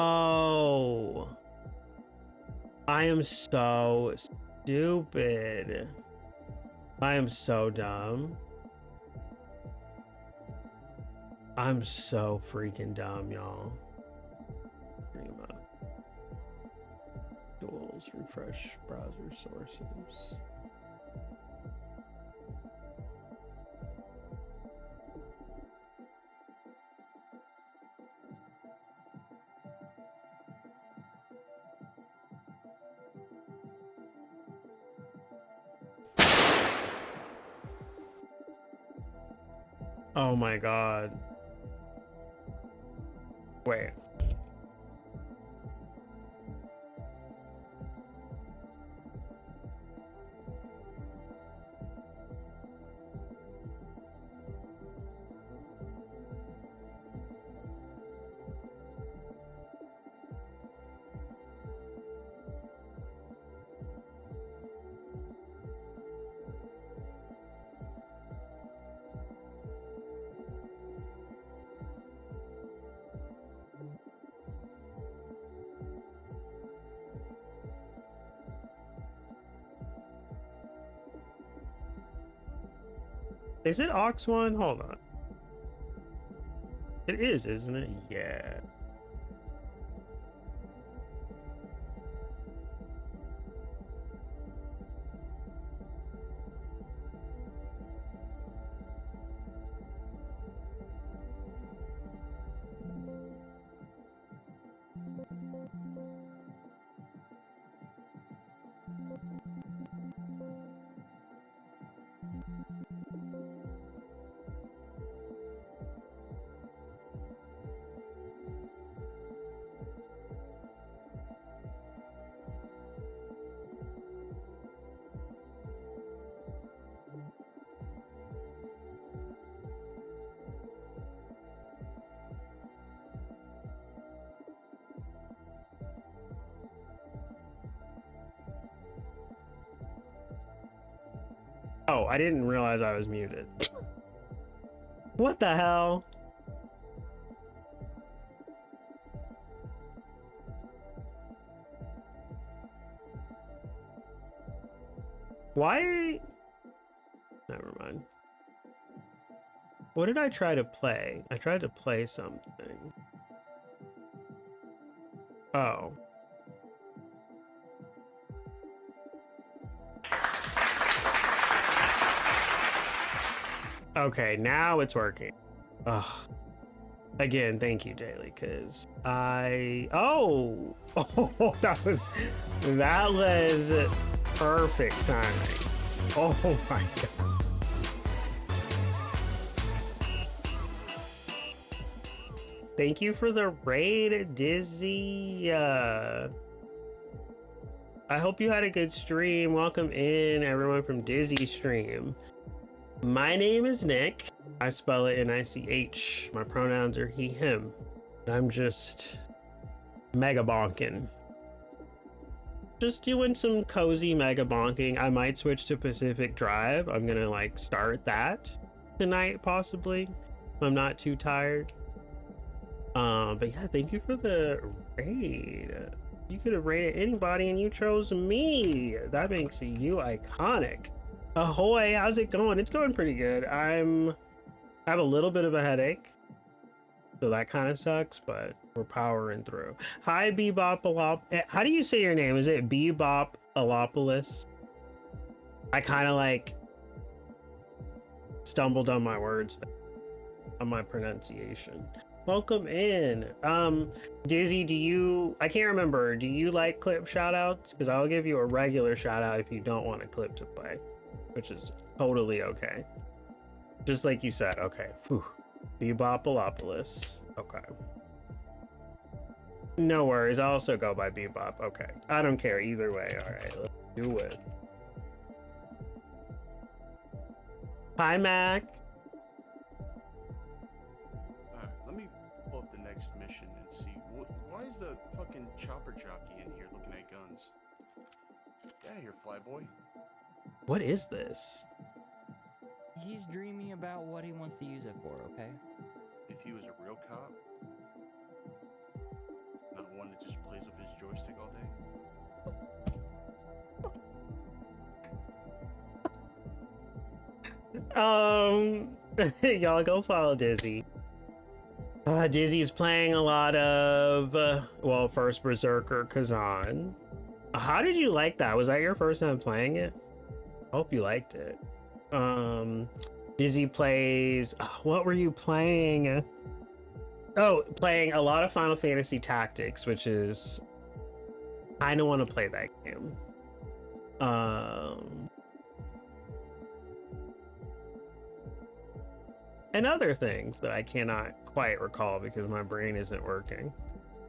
I am so stupid. I am so dumb. I'm so freaking dumb, y'all. Tools, refresh browser sources. Oh my god. Wait. Is it Ox One? Hold on. It is, isn't it? Yeah. Oh, I didn't realize I was muted. What the hell? Why? Never mind. What did I try to play? I tried to play something. Oh. Okay, now it's working. Ugh. Again, thank you, Daily, because oh, that was perfect timing. Oh my god. Thank you for the raid, Dizzy. I hope you had a good stream. Welcome in, everyone from Dizzy Stream. My name is Nick. I spell it N-I-C-H. My pronouns are he, him. I'm just mega bonking. Just doing some cozy mega bonking. I might switch to Pacific Drive. I'm gonna like start that tonight, possibly. If I'm not too tired. But yeah, thank you for the raid. You could have raided anybody and you chose me. That makes you iconic. Ahoy, how's it going? It's going pretty good. I have a little bit of a headache, so that kind of sucks, but we're powering through. Hi, Bebop. How do you say your name? Is it Bebop Alopolis? I kind of like stumbled on my words there, on my pronunciation. Welcome in. Dizzy, I can't remember, do you like clip shout outs? Because I'll give you a regular shout out if you don't want a clip to play, which is totally okay. Just like you said, okay. Whew. Bebopolopolis. Okay. No worries, I also go by Bebop. Okay. I don't care either way. Alright, let's do it. Hi, Mac. Alright, let me pull up the next mission and see. Why is the fucking chopper jockey in here looking at guns? Get out of here, flyboy. What is this? He's dreaming about what he wants to use it for, okay? If he was a real cop, not one that just plays with his joystick all day. Y'all go follow Dizzy. Dizzy is playing a lot of, well, first Berserker Kazan. How did you like that? Was that your first time playing it? I hope you liked it. Dizzy plays, what were you playing? Oh, playing a lot of Final Fantasy Tactics, which is, I kind of want to play that game. And other things that I cannot quite recall because my brain isn't working.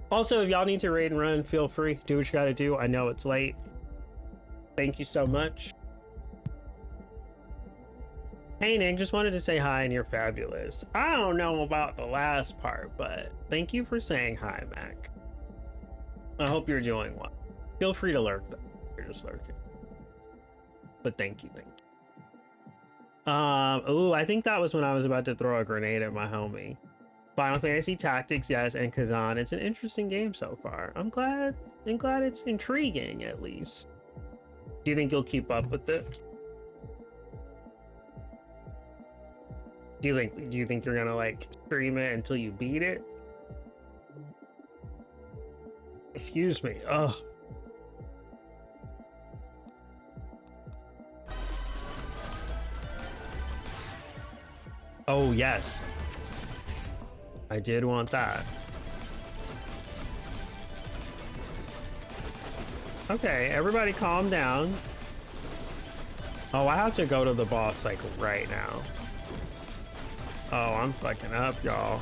Also, if y'all need to raid and run, feel free. Do what you gotta do. I know it's late. Thank you so much. Hey, Nick, just wanted to say hi and you're fabulous. I don't know about the last part, but thank you for saying hi, Mac. I hope you're doing well. Feel free to lurk, though. You're just lurking. But thank you. Oh, I think that was when I was about to throw a grenade at my homie. Final Fantasy Tactics, yes, and Kazan. It's an interesting game so far. I'm glad it's intriguing, at least. Do you think you'll keep up with it? Do you think you're gonna like stream it until you beat it? Excuse me. Ugh. Oh yes. I did want that. Okay, everybody calm down. Oh, I have to go to the boss like right now. Oh, I'm fucking up, y'all.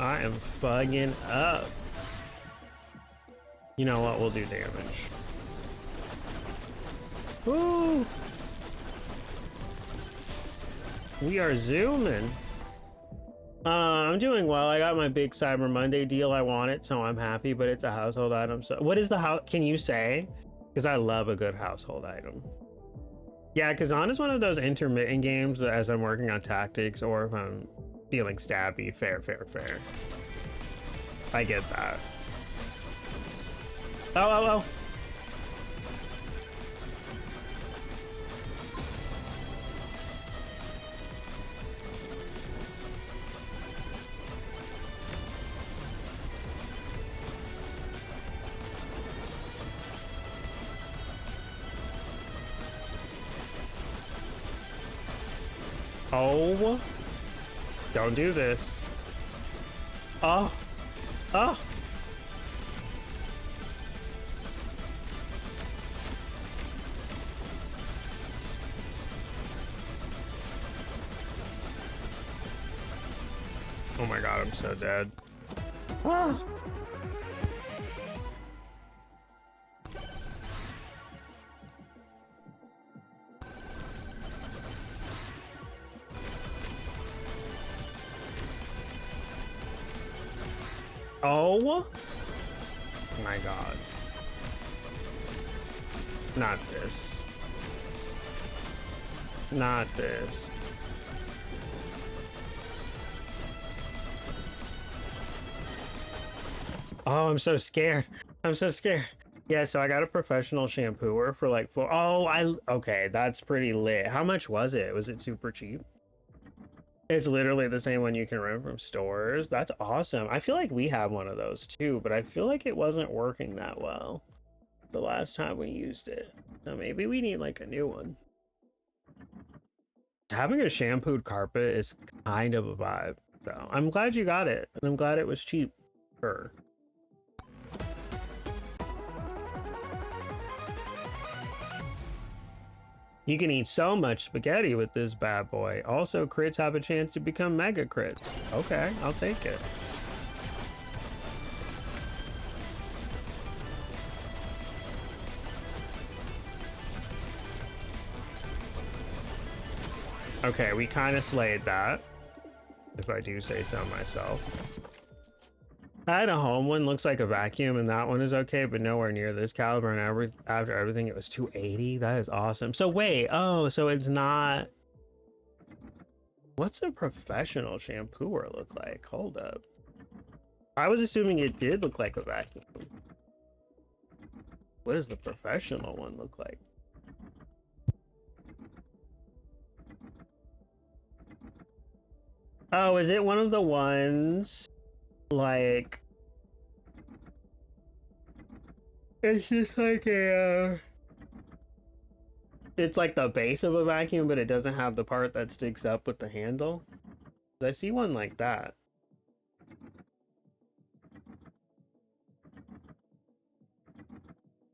I am fucking up. You know what? We'll do damage. Woo! We are zooming. I'm doing well. I got my big Cyber Monday deal. I want it, so I'm happy, but it's a household item. So what is the house? Can you say? Because I love a good household item. Yeah, Kazan is one of those intermittent games that as I'm working on tactics or if I'm feeling stabby, fair. I get that. Oh. Oh, don't do this. Oh. Oh my god, I'm so dead. Ah. Oh my god. Not this. Not this. Oh, I'm so scared. I'm so scared. Yeah, so I got a professional shampooer for like floor. Oh, okay, that's pretty lit. How much was it? Was it super cheap? It's literally the same one you can rent from stores. That's awesome. I feel like we have one of those too, but I feel like it wasn't working that well the last time we used it. So maybe we need like a new one. Having a shampooed carpet is kind of a vibe. So I'm glad you got it, and I'm glad it was cheap. Sure. You can eat so much spaghetti with this bad boy. Also, crits have a chance to become mega crits. Okay, I'll take it. Okay, we kind of slayed that, if I do say so myself. I had a home one, looks like a vacuum, and that one is okay, but nowhere near this caliber. And after everything, it was 280. That is awesome. So wait, oh, so it's not. What's a professional shampooer look like? Hold up. I was assuming it did look like a vacuum. What does the professional one look like? Oh, is it one of the ones like it's just like a it's like the base of a vacuum, but it doesn't have the part that sticks up with the handle? I see one like that.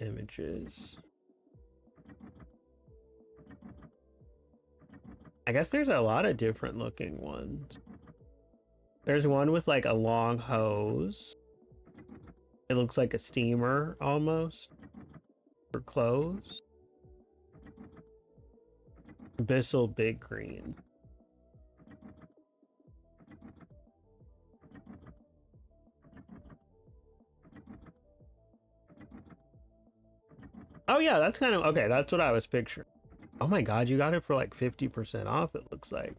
Images. I guess there's a lot of different looking ones. There's one with like a long hose. It looks like a steamer almost for clothes. Bissell Big Green. Oh yeah, that's kind of okay. That's what I was picturing. Oh my god, you got it for like 50% off, it looks like.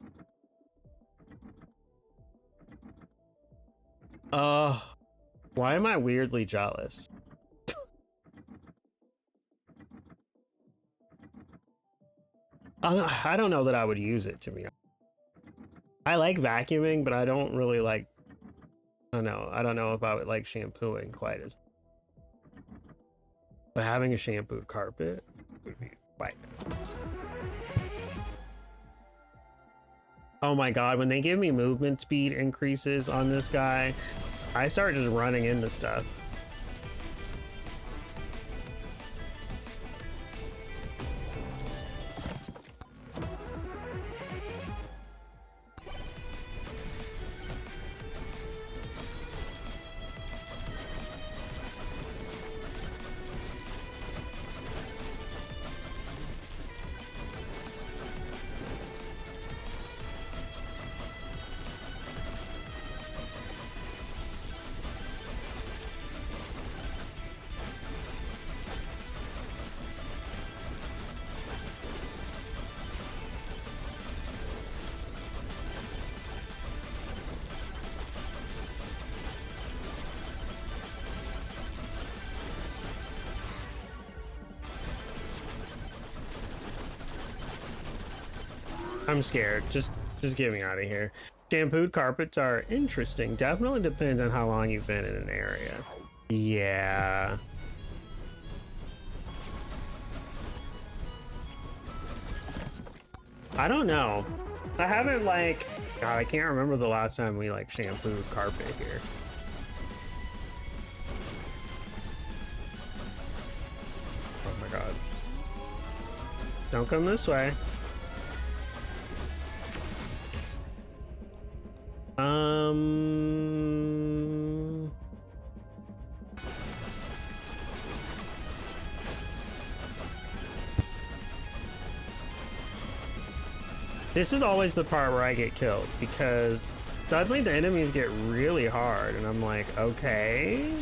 Why am I weirdly jealous? I don't know that I would use it, to be honest. I like vacuuming, but I don't really like, I don't know if I would like shampooing quite as. But having a shampooed carpet would be quite nice. Oh my god, when they give me movement speed increases on this guy, I start just running into stuff. I'm scared. Just get me out of here. Shampooed carpets are interesting. Definitely depends on how long you've been in an area. Yeah. I don't know. I haven't like, God, I can't remember the last time we like shampooed carpet here. Oh my God. Don't come this way. This is always the part where I get killed because suddenly the enemies get really hard and I'm like, okay,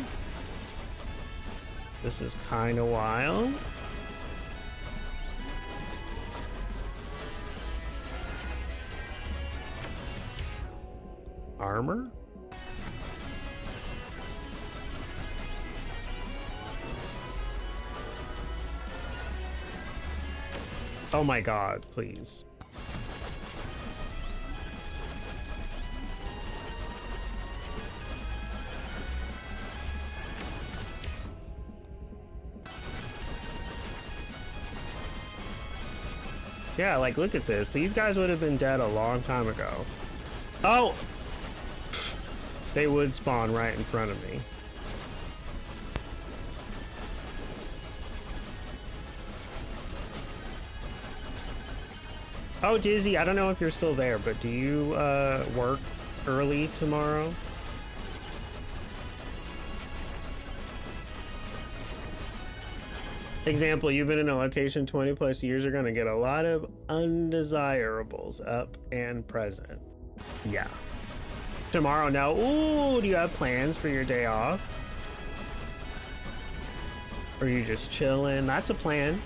this is kind of wild. Armor? Oh my God, please. Yeah, like look at this. These guys would have been dead a long time ago. Oh! They would spawn right in front of me. Oh, Dizzy, I don't know if you're still there, but do you work early tomorrow? Example, you've been in a location 20 plus years, you're gonna get a lot of undesirables up and present. Yeah. Tomorrow, no. Ooh, do you have plans for your day off? Or are you just chilling? That's a plan.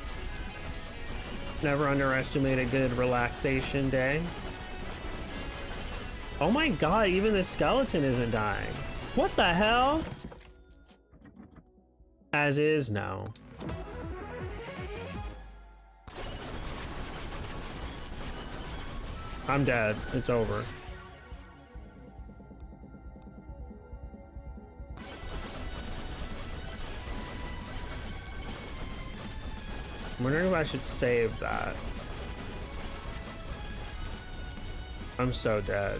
Never underestimate a good relaxation day. Oh my God, even the skeleton isn't dying. What the hell? As is, no. I'm dead. It's over. I'm wondering if I should save that. I'm so dead.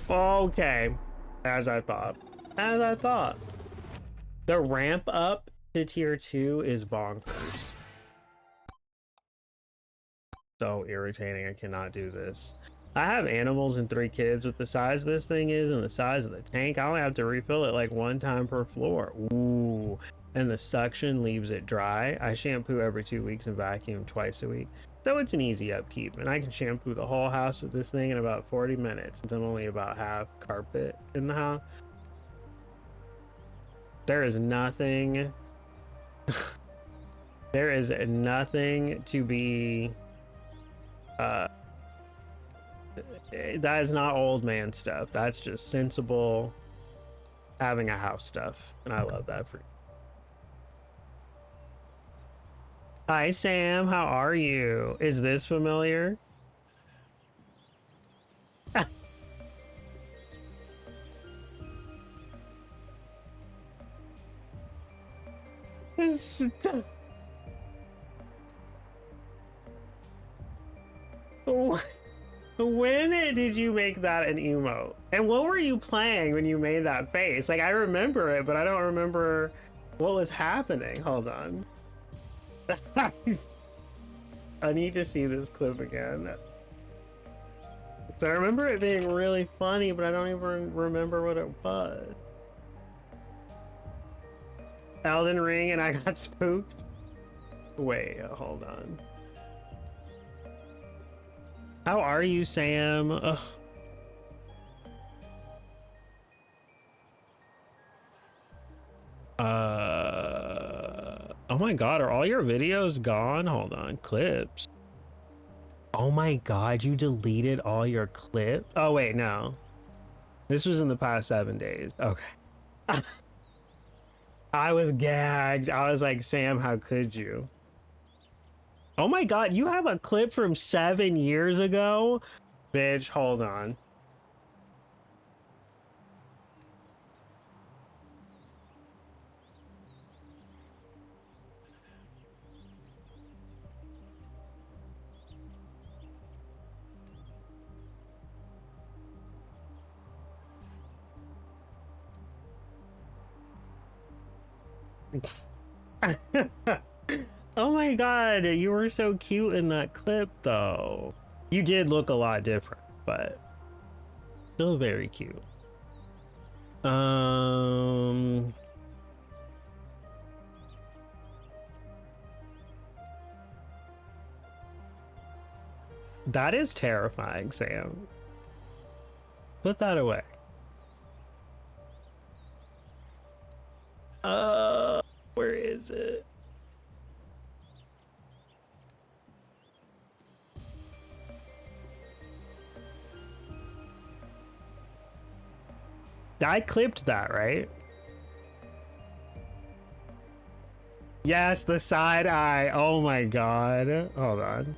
Okay. As I thought. As I thought. The ramp up to tier 2 is bonkers. So irritating. I cannot do this. I have animals and 3 kids. With the size this thing is and the size of the tank, I only have to refill it like 1 time per floor. Ooh. And the suction leaves it dry. I shampoo every 2 weeks and vacuum twice a week. So it's an easy upkeep. And I can shampoo the whole house with this thing in about 40 minutes since I'm only about half carpet in the house. There is nothing. There is nothing to be. That is not old man stuff. That's just sensible having a house stuff. And I love that for you. Hi, Sam. How are you? Is this familiar? When did you make that an emote? And what were you playing when you made that face? Like, I remember it, but I don't remember what was happening. Hold on. I need to see this clip again. So I remember it being really funny, but I don't even remember what it was. Elden Ring and I got spooked. Wait, hold on. How are you, Sam? Ugh. Oh my god, are all your videos gone? Hold on, clips. Oh my god, you deleted all your clips? Oh wait, no. This was in the past 7 days. Okay. I was gagged. I was like, Sam, how could you? Oh my god, you have a clip from 7 years ago? Bitch, hold on. Oh my god, you were so cute in that clip though. You did look a lot different, but still very cute. That is terrifying, Sam. Put that away. Where is it? I clipped that, right? Yes, the side eye. Oh my god. Hold on.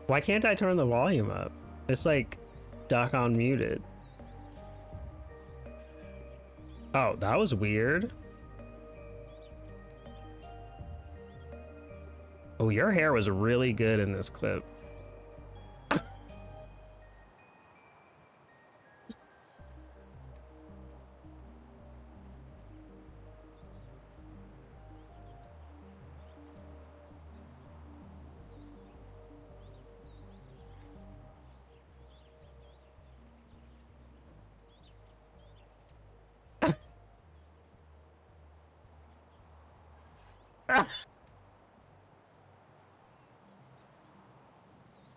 Why can't I turn the volume up? It's like stuck on muted. Oh, that was weird. Oh, your hair was really good in this clip.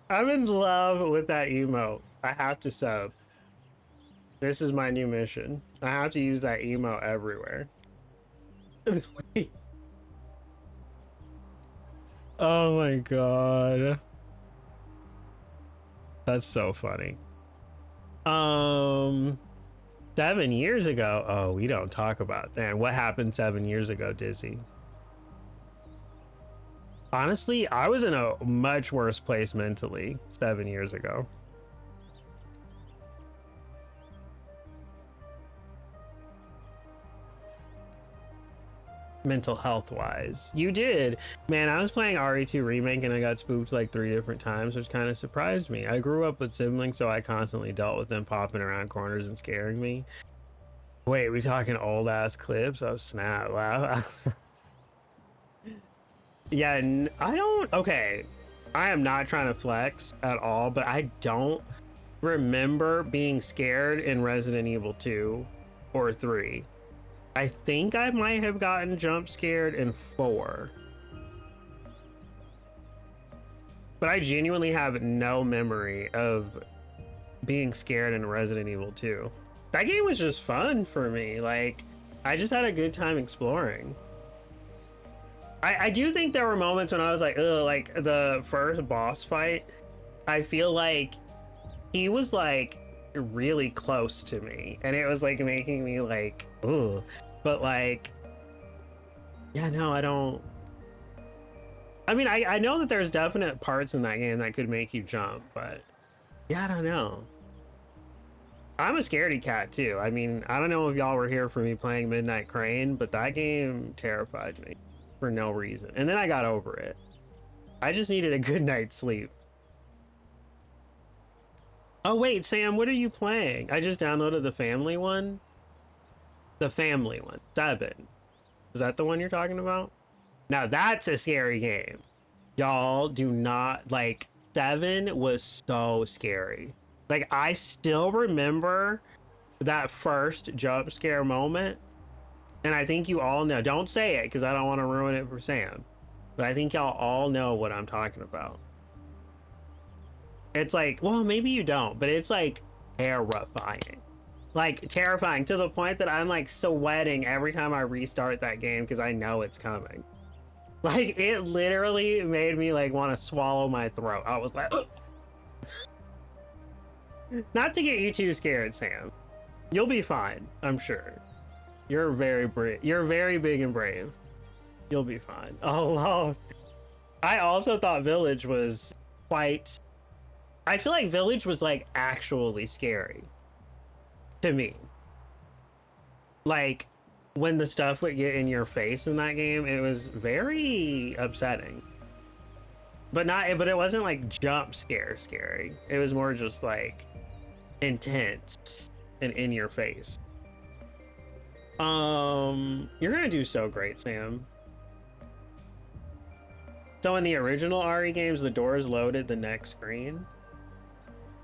I'm in love with that emote. I have to sub. This is my new mission. I have to use that emote everywhere. Oh my god. That's so funny. 7 years ago. Oh, we don't talk about that. What happened 7 years ago, Dizzy? Honestly, I was in a much worse place mentally 7 years ago. Mental health wise. You did. Man, I was playing RE2 Remake and I got spooked like 3 different times, which kind of surprised me. I grew up with siblings, so I constantly dealt with them popping around corners and scaring me. Wait, we talking old ass clips? Oh snap. Wow. Yeah, I don't. Okay, I am not trying to flex at all, but I don't remember being scared in Resident Evil 2 or 3. I think I might have gotten jump scared in 4. But I genuinely have no memory of being scared in Resident Evil 2. That game was just fun for me. Like, I just had a good time exploring. I do think there were moments when I was like, ugh, like the first boss fight, I feel like he was like really close to me and it was like making me like, ugh. But like, yeah, no, I don't. I mean, I know that there's definite parts in that game that could make you jump, but yeah, I don't know. I'm a scaredy cat too. I mean, I don't know if y'all were here for me playing Midnight Crane, but that game terrified me for no reason. And then I got over it. I just needed a good night's sleep. Oh wait, Sam, what are you playing? I just downloaded the family one. The family one, 7. Is that the one you're talking about? Now that's a scary game. Y'all do not like 7 was so scary. Like I still remember that first jump scare moment. And I think you all know, don't say it because I don't want to ruin it for Sam. But I think y'all all know what I'm talking about. It's like, well, maybe you don't, but it's like terrifying. Like terrifying to the point that I'm like sweating every time I restart that game because I know it's coming. Like it literally made me like want to swallow my throat. I was like, ugh. Not to get you too scared, Sam. You'll be fine, I'm sure. You're very brave. You're very big and brave. You'll be fine. Oh, Lord. I also thought Village was quite... I feel like Village was like actually scary to me. Like when the stuff would get in your face in that game, it was very upsetting. But it wasn't like jump scare scary. It was more just like intense and in your face. You're gonna do so great, Sam. So in the original RE games, the doors loaded the next screen.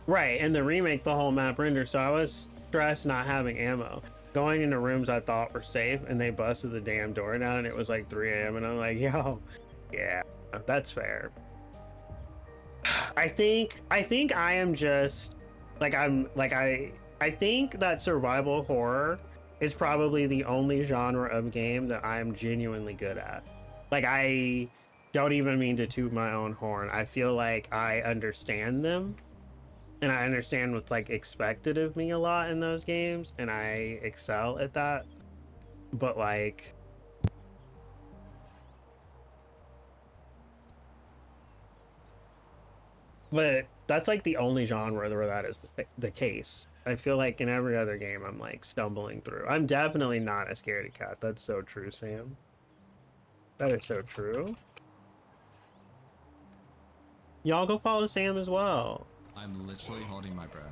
Right, in the remake, the whole map rendered, so I was stressed not having ammo. Going into rooms I thought were safe, and they busted the damn door down, and it was like 3 a.m. and I'm like, yo, yeah, that's fair. I think I am just like I think that survival horror is probably the only genre of game that I'm genuinely good at. Like I don't even mean to toot my own horn. I feel like I understand them and I understand what's like expected of me a lot in those games and I excel at that. But like that's like the only genre where that is the case. I feel like in every other game I'm like stumbling through. I'm definitely not a scaredy cat. That's so true, Sam. That is so true. Y'all go follow Sam as well. I'm literally holding my breath.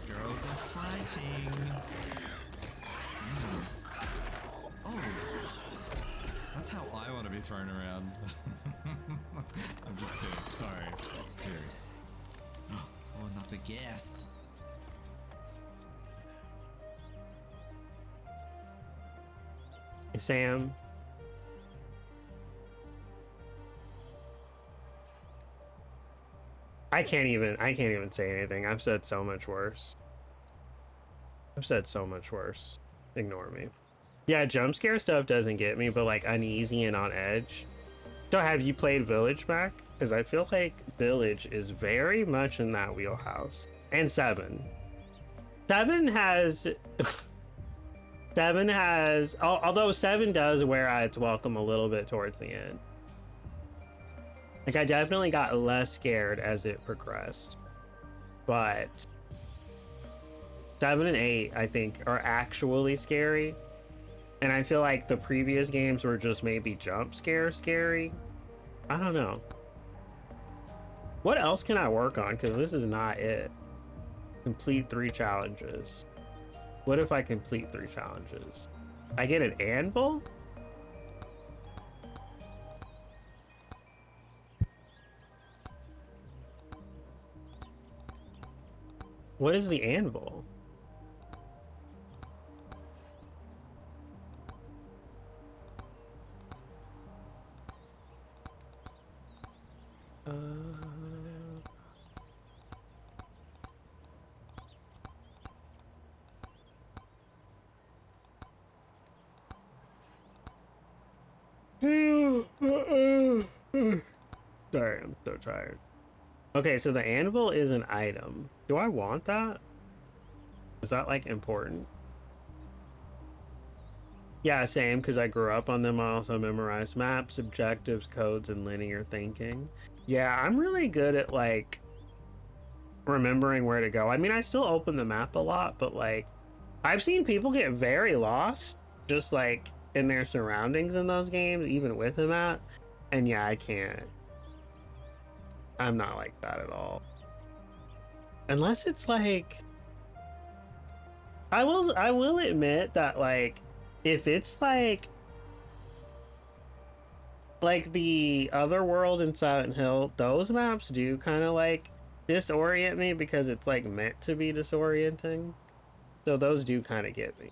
Girls are fighting. Damn. Oh, that's how I want to be thrown around. I'm just kidding. Sorry. Serious. Oh, not the gas. Sam. I can't even say anything. I've said so much worse. Ignore me. Yeah, jump scare stuff doesn't get me, but like uneasy and on edge. So have you played Village back? Because I feel like Village is very much in that wheelhouse. And 7. 7 has... 7 has... Although 7 does wear out its welcome a little bit towards the end. Like, I definitely got less scared as it progressed. But 7 and 8, I think, are actually scary. And I feel like the previous games were just maybe jump scare scary. I don't know. What else can I work on? Because this is not it. Complete 3 challenges. What if I complete 3 challenges? I get an anvil? What is the anvil? so tired. Okay, so the anvil is an item. Do I want that? Is that like important? Yeah, same, because I grew up on them. I also memorized maps, objectives, codes, and linear thinking. Yeah, I'm really good at like remembering where to go. I mean, I still open the map a lot, but like I've seen people get very lost just like in their surroundings in those games, even with a map. And yeah, I can't. I'm not like that at all. Unless it's like I will admit that like if it's like the other world in Silent Hill, those maps do kind of like disorient me because it's like meant to be disorienting. So those do kind of get me.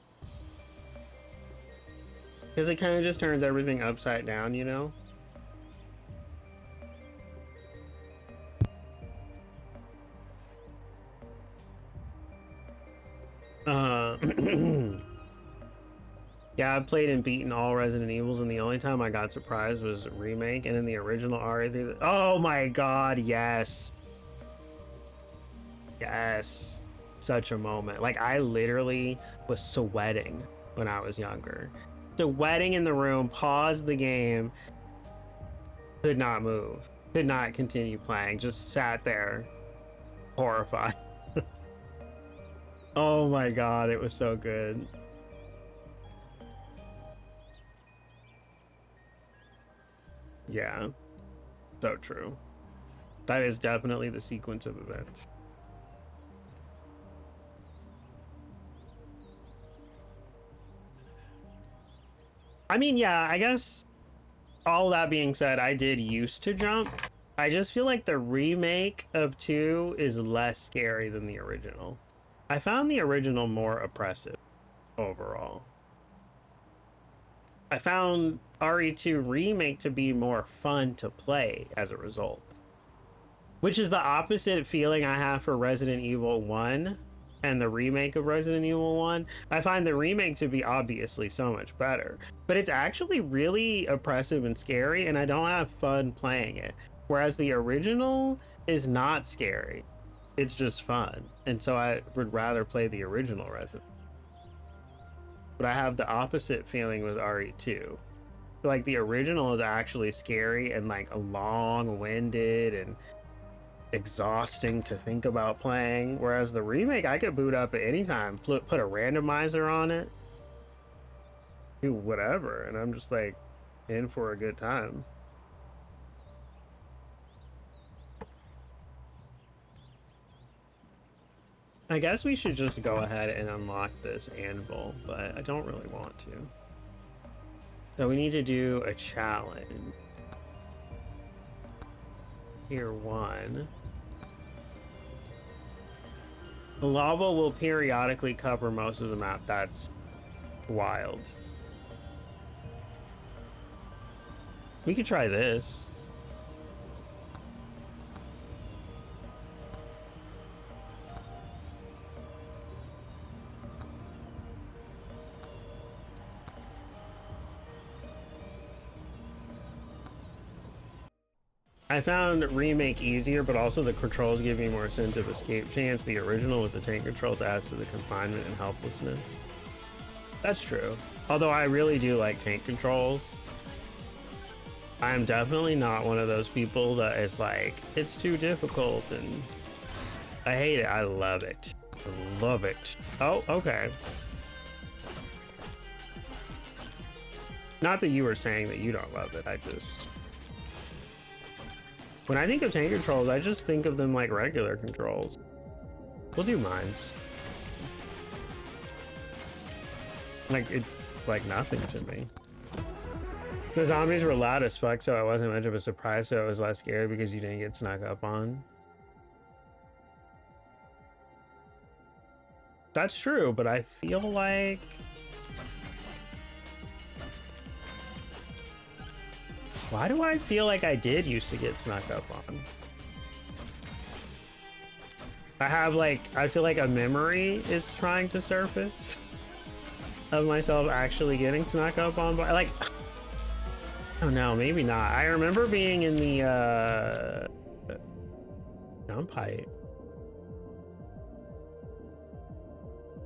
Because it kind of just turns everything upside down, you know? Yeah, I've played and beaten all Resident Evils, and the only time I got surprised was remake, and in the original RE3. Oh my god, yes. Yes. Such a moment. Like, I literally was sweating when I was younger. Sweating in the room, paused the game, could not move, could not continue playing, just sat there, horrified. Oh my god, it was so good. Yeah, so true. That is definitely the sequence of events. I mean, yeah, I guess all that being said, I did used to jump. I just feel like the remake of 2 is less scary than the original. I found the original more oppressive overall. I found RE2 Remake to be more fun to play as a result. Which is the opposite feeling I have for Resident Evil 1 and the remake of Resident Evil 1. I find the remake to be obviously so much better. But it's actually really oppressive and scary, and I don't have fun playing it. Whereas the original is not scary. It's just fun. And so I would rather play the original Resident. But I have the opposite feeling with RE2. Like the original is actually scary and like long-winded and exhausting to think about playing, whereas the remake I could boot up at any time, put a randomizer on it, do whatever, and I'm just like in for a good time. I guess we should just go ahead and unlock this anvil, but I don't really want to. So we need to do a challenge. Tier 1. The lava will periodically cover most of the map. That's wild. We could try this. I found remake easier, but also the controls give me more sense of escape chance. The original with the tank controls adds to the confinement and helplessness. That's true. Although I really do like tank controls. I'm definitely not one of those people that is like, it's too difficult and I hate it. I love it. I love it. Oh, okay. Not that you were saying that you don't love it. I just... When I think of tank controls, I just think of them like regular controls. We'll do mines. Like, it, like nothing to me. The zombies were loud as fuck, so it wasn't much of a surprise, so it was less scary because you didn't get snuck up on. That's true, but I feel like... Why do I feel like I did used to get snuck up on? I have like, I feel like a memory is trying to surface of myself actually getting snuck up on by, like, I don't know, maybe not. I remember being in the Jump height.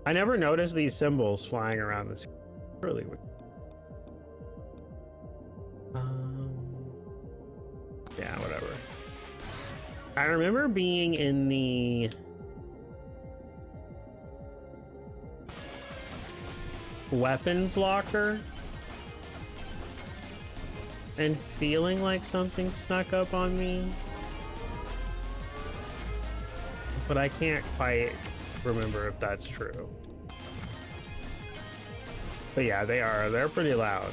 I never noticed these symbols flying around this. Really weird. Yeah, whatever. I remember being in the weapons locker and feeling like something snuck up on me, but I can't quite remember if that's true. But yeah, they're pretty loud.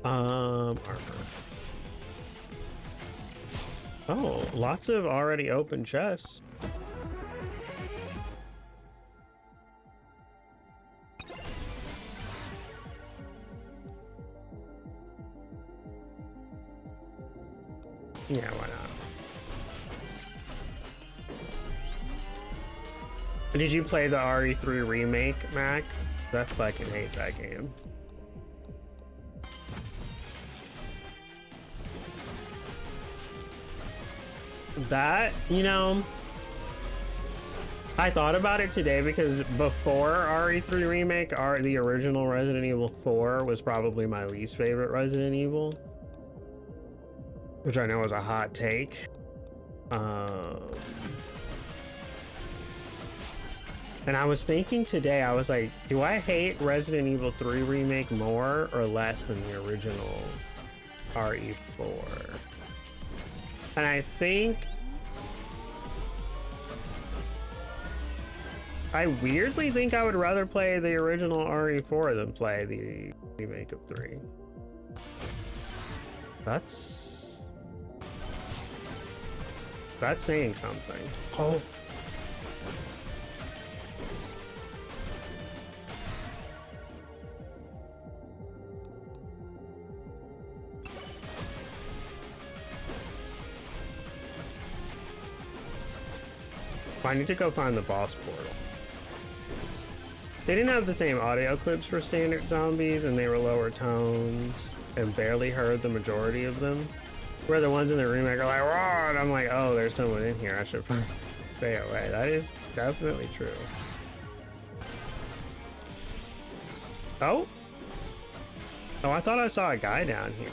Armor. Oh, lots of already open chests. Yeah, why not? Did you play the RE3 remake, Mac? I fucking hate that game. That, you know, I thought about it today because before RE3 remake, the original Resident Evil 4 was probably my least favorite Resident Evil, which I know is a hot take. And I was thinking today, I was like, do I hate Resident Evil 3 remake more or less than the original RE4? And I think I weirdly think I would rather play the original RE4 than play the remake of 3. That's saying something. Oh. I need to go find the boss portal. They didn't have the same audio clips for standard zombies, and they were lower tones and barely heard the majority of them. Where the ones in the remake are like, "Raw," and I'm like, oh, there's someone in here. I should stay away. That is definitely true. Oh, I thought I saw a guy down here.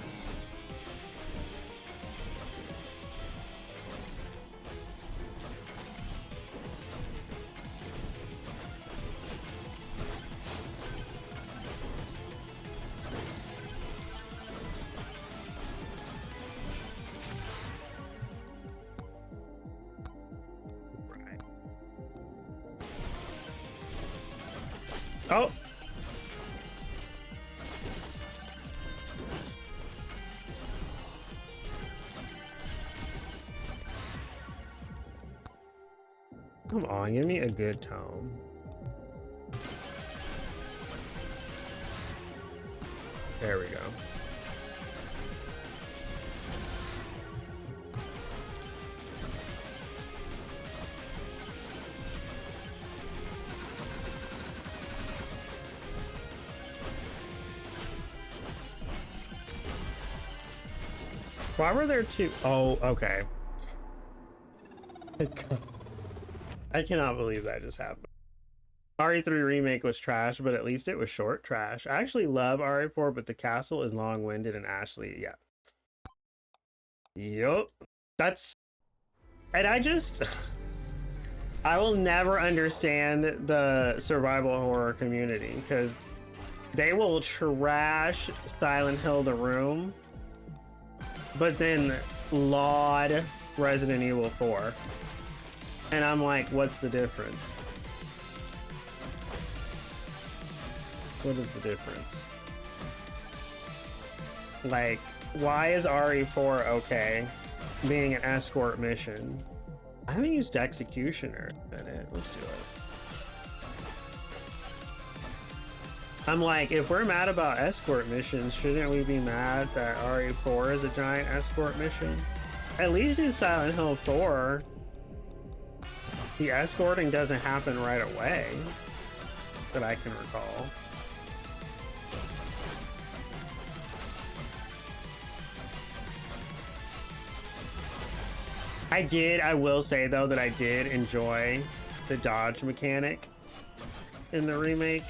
Oh. Come on, give me a good tone. There we go. Why were there two? Oh, okay. I cannot believe that just happened. RE3 remake was trash, but at least it was short trash. I actually love RE4, but the castle is long-winded and Ashley, yeah. Yup. That's... And I will never understand the survival horror community, because they will trash Silent Hill The Room, but then laud Resident Evil 4. And I'm like, what's the difference? What is the difference? Like, why is RE4 okay being an escort mission? I haven't used Executioner in it. Let's do it. I'm like, if we're mad about escort missions, shouldn't we be mad that RE4 is a giant escort mission? At least in Silent Hill 4, the escorting doesn't happen right away, that I can recall. I will say though that I did enjoy the dodge mechanic in the remake.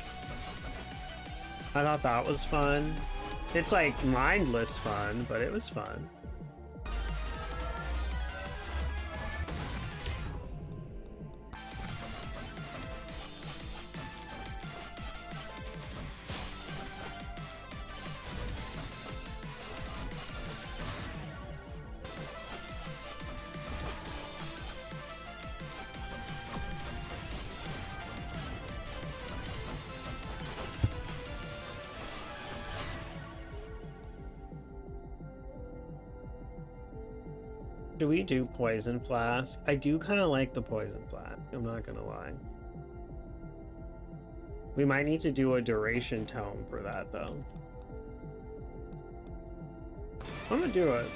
I thought that was fun. It's like mindless fun, but it was fun. Do we do Poison Flask? I do kind of like the Poison Flask, I'm not gonna lie. We might need to do a duration tome for that though. I'm gonna do it.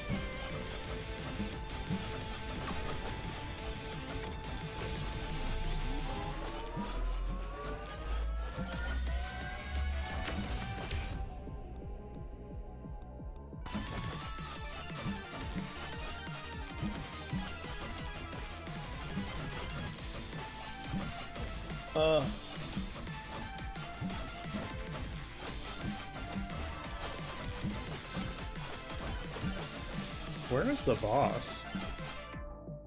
Where's the boss?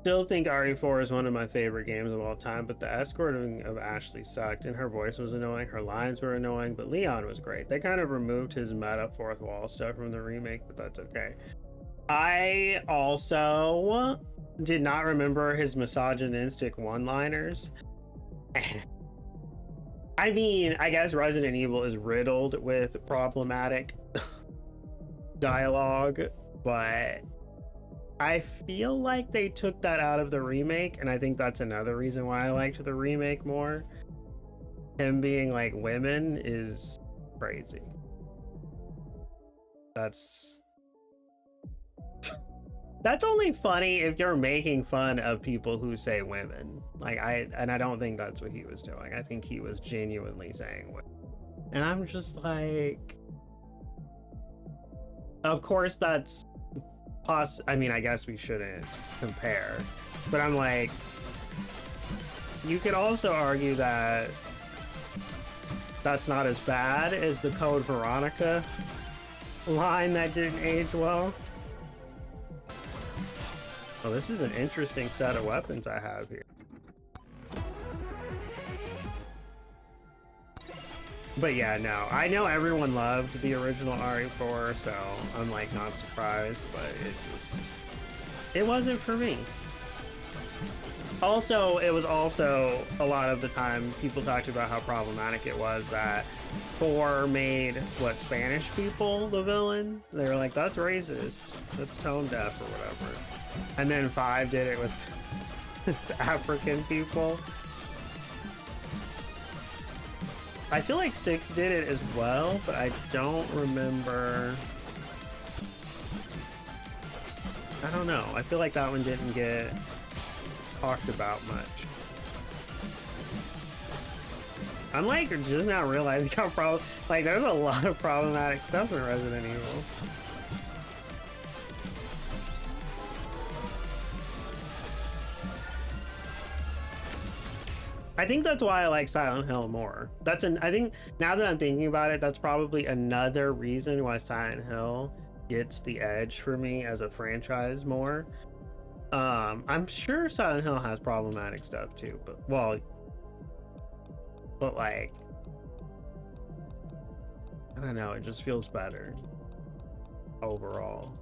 Still think RE4 is one of my favorite games of all time, but the escorting of Ashley sucked, and her voice was annoying, her lines were annoying, but Leon was great. They kind of removed his meta fourth wall stuff from the remake, but that's okay. I also did not remember his misogynistic one-liners. I mean, I guess Resident Evil is riddled with problematic dialogue, but I feel like they took that out of the remake, and I think that's another reason why I liked the remake more. Him being like women is crazy. That's only funny if you're making fun of people who say women. Like I don't think that's what he was doing. I think he was genuinely saying women. And I'm just like, of course that's I mean, I guess we shouldn't compare, but I'm like, you could also argue that that's not as bad as the Code Veronica line that didn't age well. Oh, this is an interesting set of weapons I have here. But yeah, no, I know everyone loved the original RE4, so I'm like not surprised, but it wasn't for me. Also, it was also a lot of the time people talked about how problematic it was that 4 made Spanish people the villain. They were like, that's racist, that's tone deaf or whatever. And then 5 did it with African people. I feel like 6 did it as well, but I don't remember. I don't know. I feel like that one didn't get talked about much. I'm like just now realizing how like there's a lot of problematic stuff in Resident Evil. I think that's why I like Silent Hill more. I think now that I'm thinking about it, that's probably another reason why Silent Hill gets the edge for me as a franchise more. I'm sure Silent Hill has problematic stuff too, but like, I don't know, it just feels better overall.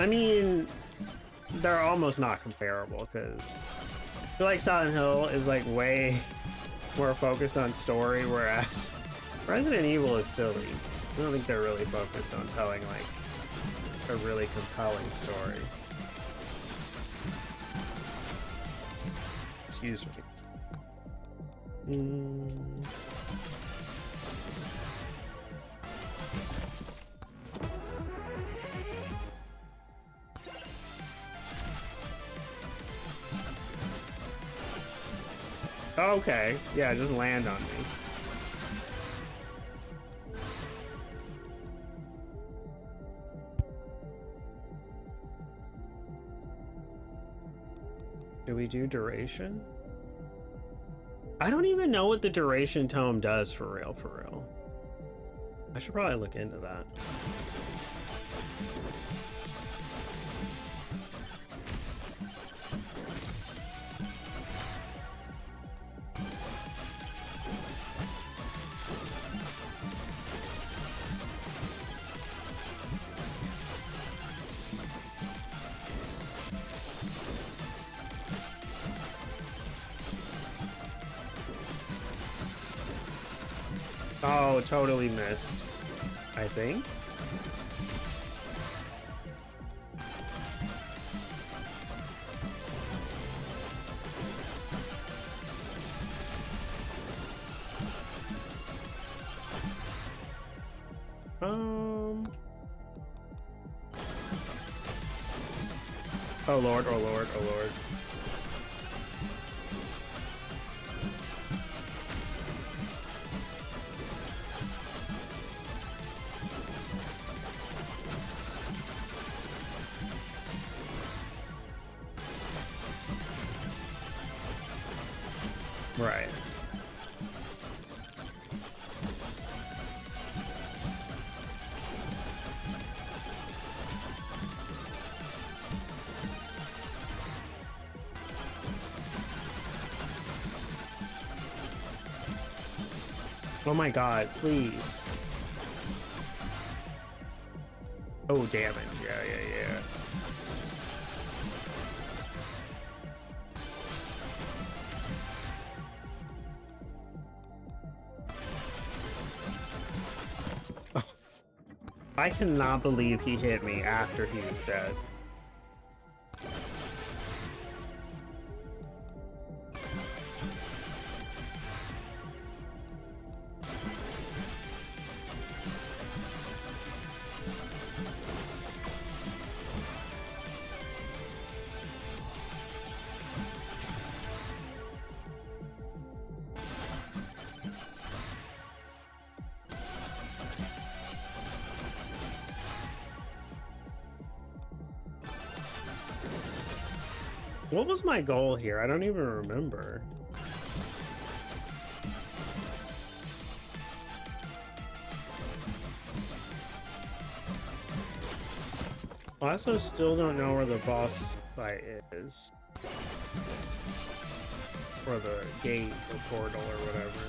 I mean, they're almost not comparable because I feel like Silent Hill is like way more focused on story, whereas Resident Evil is silly. I don't think they're really focused on telling like a really compelling story. Excuse me. Okay, yeah, just land on me. we do duration? I don't even know what the duration tome does for real, for real. I should probably look into that. Oh, totally missed. I think. Oh Lord, oh Lord, oh Lord. Right. Oh my god, please. Oh, damage. Yeah, yeah, yeah. I cannot believe he hit me after he was dead. What was my goal here? I don't even remember. I also still don't know where the boss fight is. Or the gate or portal or whatever.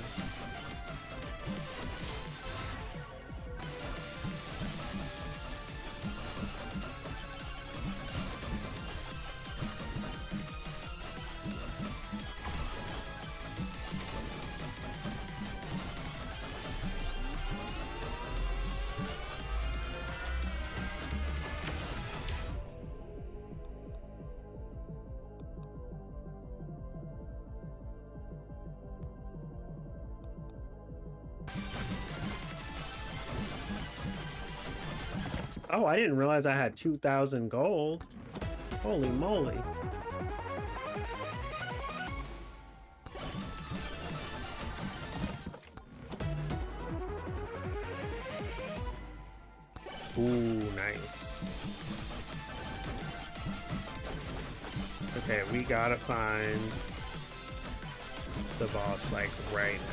Oh, I didn't realize I had 2,000 gold. Holy moly. Ooh, nice. Okay, we gotta find the boss, like, right now.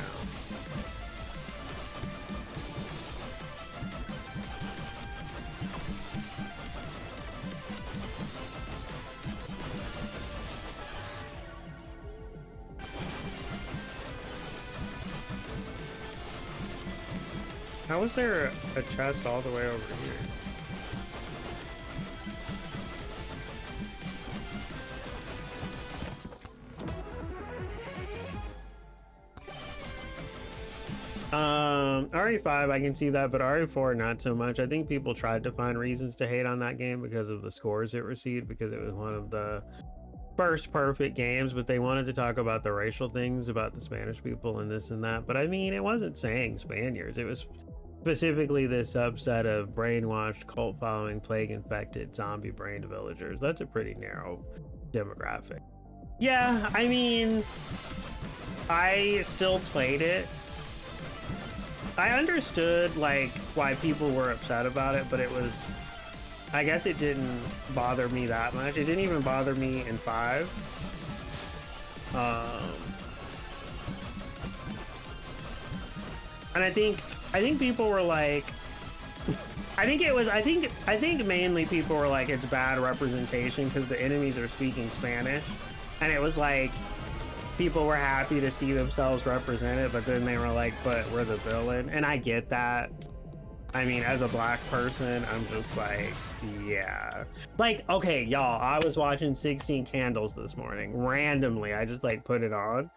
How is there a chest all the way over here? RE5, I can see that, but RE4, not so much. I think people tried to find reasons to hate on that game because of the scores it received, because it was one of the first perfect games, but they wanted to talk about the racial things about the Spanish people and this and that. But I mean, it wasn't saying Spaniards. It was specifically this subset of brainwashed, cult following, plague infected, zombie brained villagers. That's a pretty narrow demographic. Yeah, I mean, I still played it. I understood like why people were upset about it, but it was, I guess it didn't bother me that much. It didn't even bother me in 5. And I think people were like, I think mainly people were like, it's bad representation because the enemies are speaking Spanish, and it was like people were happy to see themselves represented, but then they were like, but we're the villain. And I get that. I mean, as a black person, I'm just like, yeah. Like, okay, y'all, I was watching 16 Candles this morning. Randomly, I just like put it on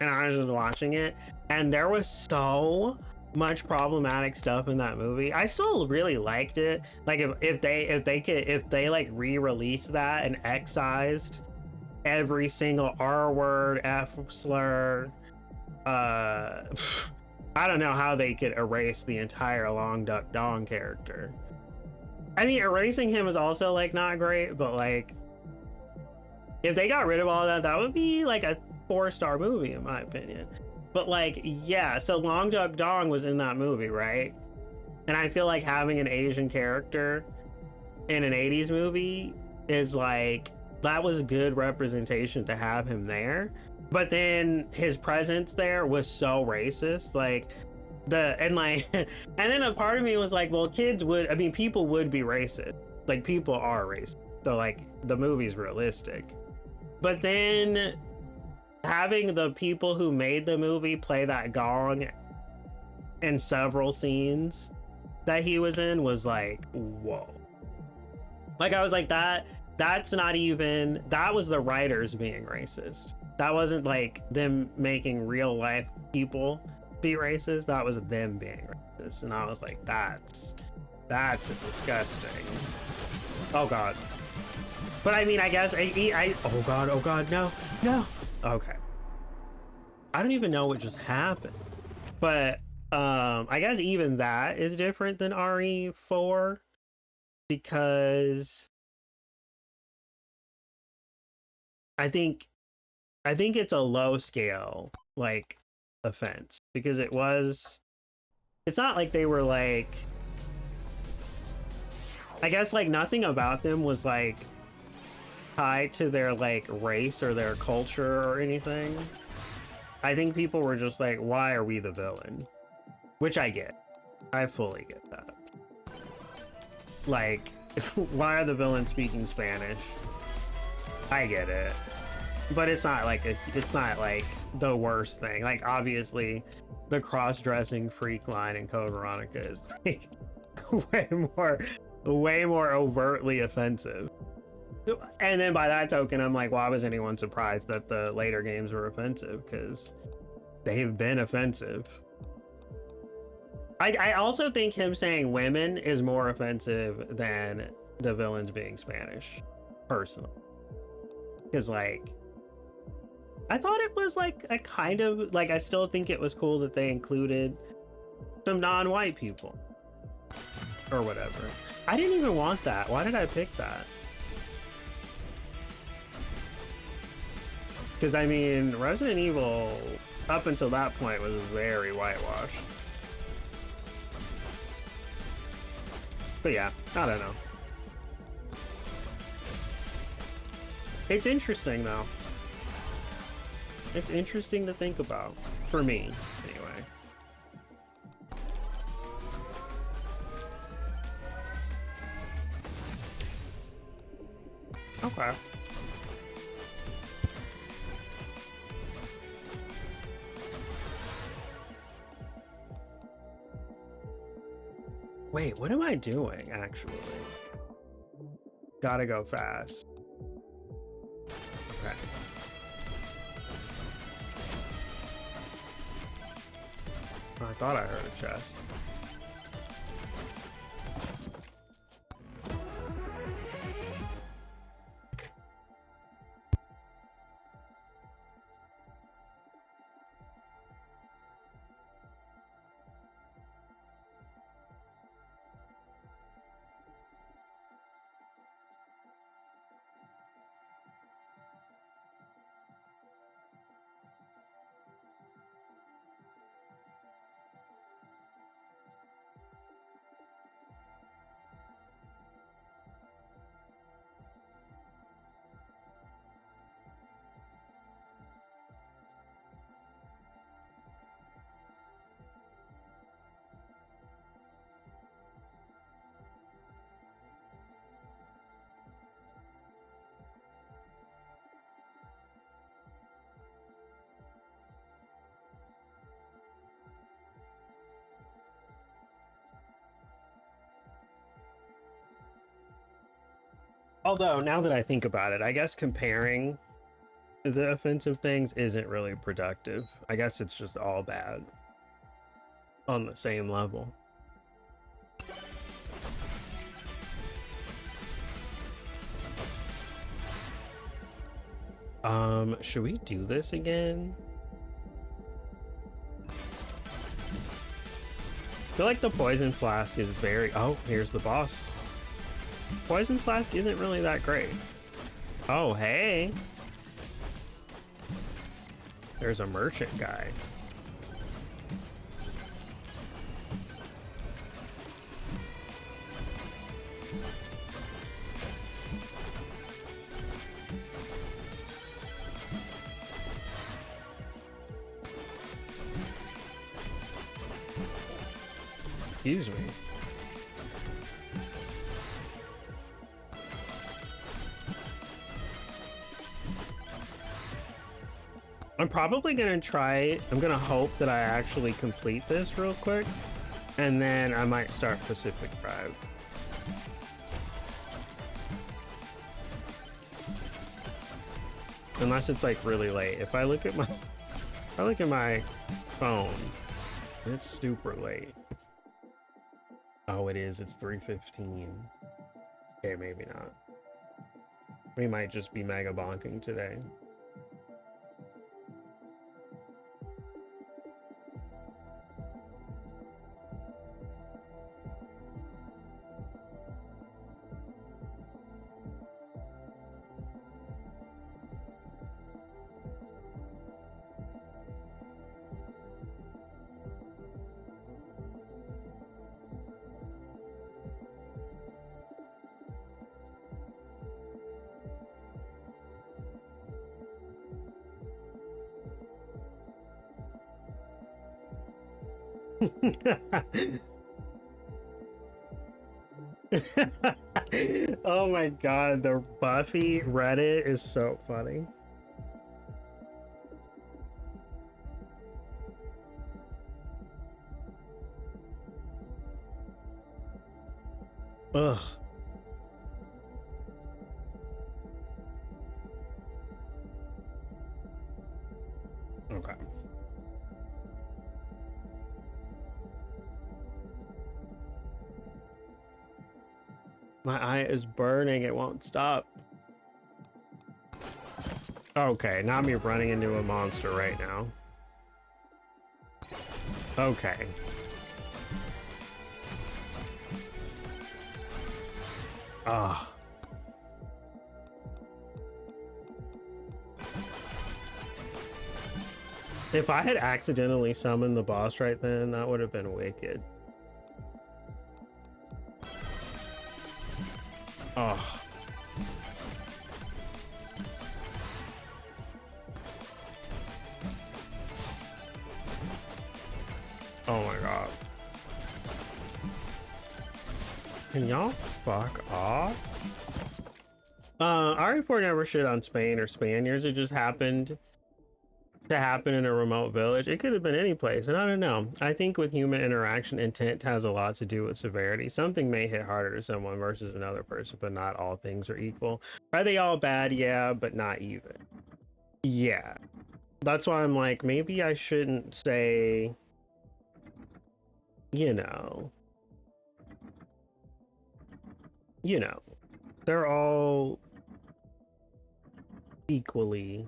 and I was just watching it. And there was so much problematic stuff in that movie. I still really liked it. Like if they like re-released that and excised every single R word, F slur, I don't know how they could erase the entire Long Duck Dong character. I mean, erasing him is also like not great, but like if they got rid of all that, that would be like a 4-star movie in my opinion. But like, yeah, so Long Duck Dong was in that movie, right? And I feel like having an Asian character in an 80s movie is like, that was good representation to have him there. But then his presence there was so racist, like and then a part of me was like, well, people would be racist, like people are racist, so like the movie's realistic. But then having the people who made the movie play that gong in several scenes that he was in was like, whoa. Like I was like, that's not even, that was the writers being racist. That wasn't like them making real life people be racist. That was them being racist. And I was like, that's disgusting. Oh God. But I mean, I guess oh God, no. Okay. I don't even know what just happened. But I guess even that is different than RE4 because I think it's a low scale like offense because it's not like they were like, I guess like nothing about them was like tied to their like race or their culture or anything. I think people were just like, why are we the villain? Which I get. I fully get that. Like, why are the villains speaking Spanish? I get it. But it's not like the worst thing. Like obviously the cross-dressing freak line in Code Veronica is like way more overtly offensive. And then by that token, I'm like, why was anyone surprised that the later games were offensive? Because they've been offensive. I also think him saying women is more offensive than the villains being Spanish, personally. Because like, I thought it was like a kind of like, I still think it was cool that they included some non-white people or whatever. I didn't even want that. Why did I pick that? Because I mean, Resident Evil up until that point was very whitewashed. But yeah, I don't know. It's interesting though. It's interesting to think about, for me, anyway. Okay. Wait, what am I doing, actually? Gotta go fast. Okay. I thought I heard a chest. Although now that I think about it, I guess comparing the offensive things isn't really productive. I guess it's just all bad on the same level. Should we do this again? I feel like the poison flask is very... Oh, here's the boss. Poison flask isn't really that great. Oh, hey. There's a merchant guy. Excuse me. I'm probably gonna try, I'm gonna hope that I actually complete this real quick, and then I might start Pacific Drive. Unless it's like really late. If I look at my phone, it's super late. Oh, it is. It's 3:15. Okay, maybe not. We might just be mega bonking today. Oh my god, the Buffy Reddit is so funny. Ugh. Okay. My eye is burning, it won't stop. Okay, now I'm running into a monster right now. Okay. Ah. If I had accidentally summoned the boss right then, that would have been wicked. Oh. Oh my god. Can y'all fuck off? RE4 never shit on Spain or Spaniards. It just happened to happen in a remote village. It could have been any place, and I don't know. I think with human interaction, intent has a lot to do with severity. Something may hit harder to someone versus another person, but not all things are equal. Are they all bad? Yeah, but not even. Yeah. That's why I'm like, maybe I shouldn't say, you know, they're all equally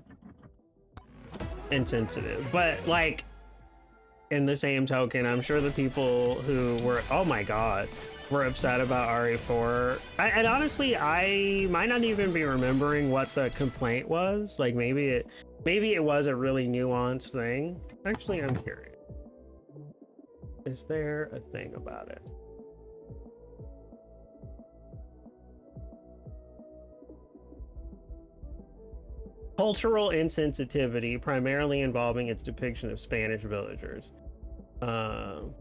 insensitive, but like in the same token, I'm sure the people who were, oh my god, were upset about RE4, and honestly, I might not even be remembering what the complaint was. Like maybe it was a really nuanced thing. Actually, I'm curious. Is there a thing about it? Cultural insensitivity, primarily involving its depiction of Spanish villagers. But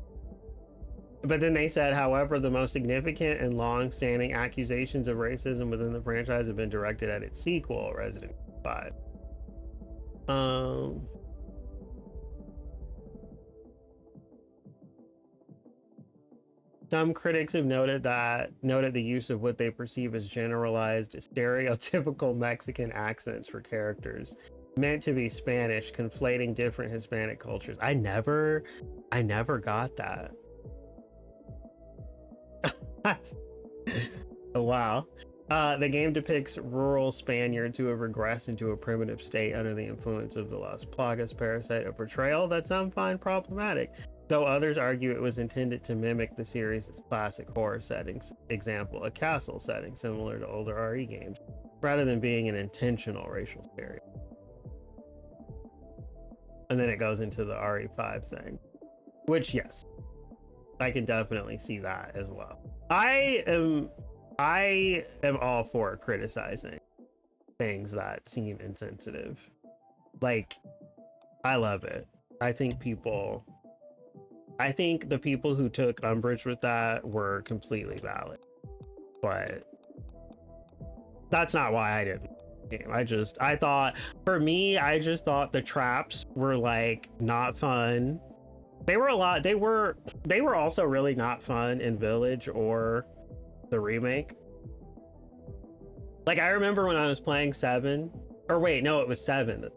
then they said, however, the most significant and long-standing accusations of racism within the franchise have been directed at its sequel, Resident Evil 5. Some critics have noted the use of what they perceive as generalized stereotypical Mexican accents for characters meant to be Spanish, conflating different Hispanic cultures. I never got that. Oh, wow. The game depicts rural Spaniards who have regressed into a primitive state under the influence of the Las Plagas parasite, a portrayal that some find problematic, though others argue it was intended to mimic the series' classic horror settings, example, a castle setting similar to older RE games, rather than being an intentional racial stereotype. And then it goes into the RE5 thing, which, yes, I can definitely see that as well. I am all for criticizing things that seem insensitive. Like, I love it. I think the people who took umbrage with that were completely valid, but that's not why I didn't game. I just thought the traps were like not fun. They were also really not fun in Village or the remake. Like, I remember when I was playing 7, or wait, no, it was 7.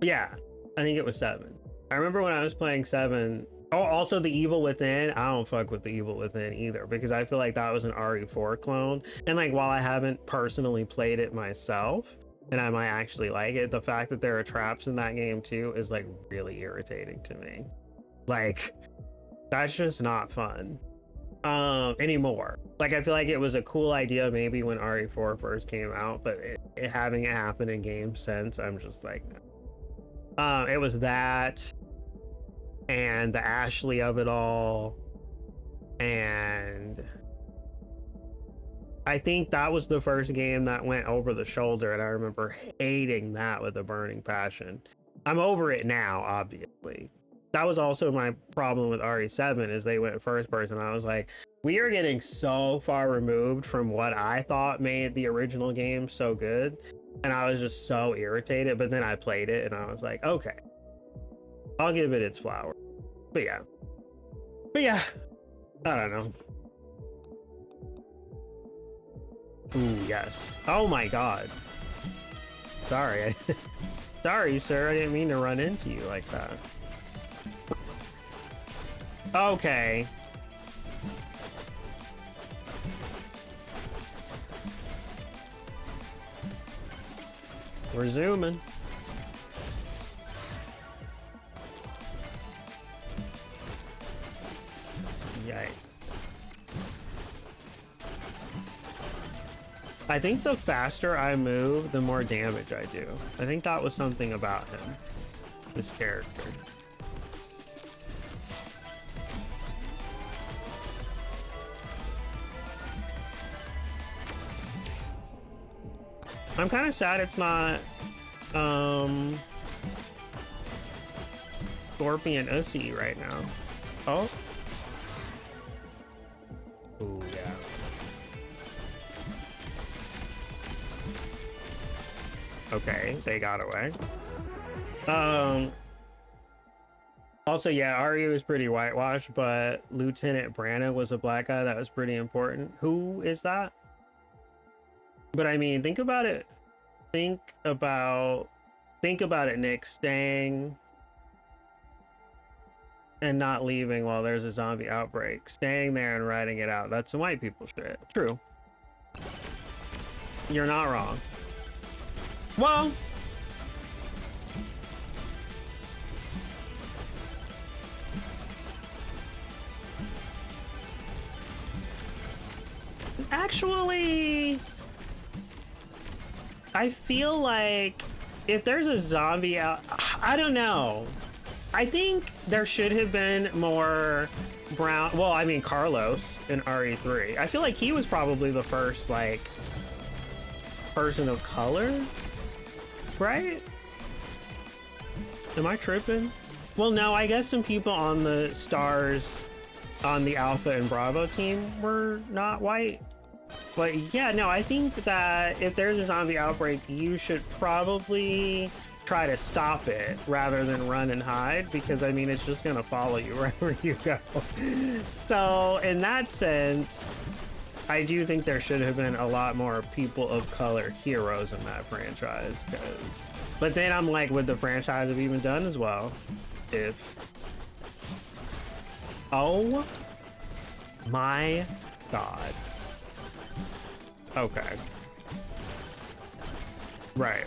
Yeah, I think it was 7. I remember when I was playing 7. Oh, also the Evil Within. I don't fuck with the Evil Within either, because I feel like that was an RE4 clone. And like, while I haven't personally played it myself, and I might actually like it, the fact that there are traps in that game too is like really irritating to me. Like, that's just not fun anymore. Like, I feel like it was a cool idea maybe when RE4 first came out, but it having it happen in games since, I'm just like, no. It was that, and the Ashley of it all, and I think that was the first game that went over the shoulder, and I remember hating that with a burning passion. I'm over it now, obviously. That was also my problem with RE7, is they went first person. I was like, we are getting so far removed from what I thought made the original game so good, and I was just so irritated. But then I played it and I was like, okay, I'll give it its flowers. But yeah, I don't know. Ooh, yes. Oh my god. Sorry. Sorry, sir. I didn't mean to run into you like that. Okay. We're zooming. Yikes. I think the faster I move, the more damage I do. I think that was something about him, this character. I'm kind of sad it's not Scorpion Ussy right now. Oh. Ooh, yeah. Okay, they got away. Also, yeah, Arya was pretty whitewashed, but Lieutenant Branna was a black guy. That was pretty important. Who is that? But I mean, think about it. Think about it, Nick. Staying and not leaving while there's a zombie outbreak. Staying there and writing it out. That's some white people shit. True. You're not wrong. Well, actually, I feel like if there's a zombie out, I don't know. I think there should have been more brown. Well, I mean, Carlos in RE3. I feel like he was probably the first, like, person of color, right? Am I tripping? Well, no, I guess some people on the Stars, on the Alpha and Bravo team were not white. But yeah, no, I think that if there's a zombie outbreak, you should probably try to stop it rather than run and hide, because I mean it's just gonna follow you wherever you go. So in that sense, I do think there should have been a lot more people of color heroes in that franchise. But then I'm like, would the franchise have even done as well if? Oh my God. Okay. Right.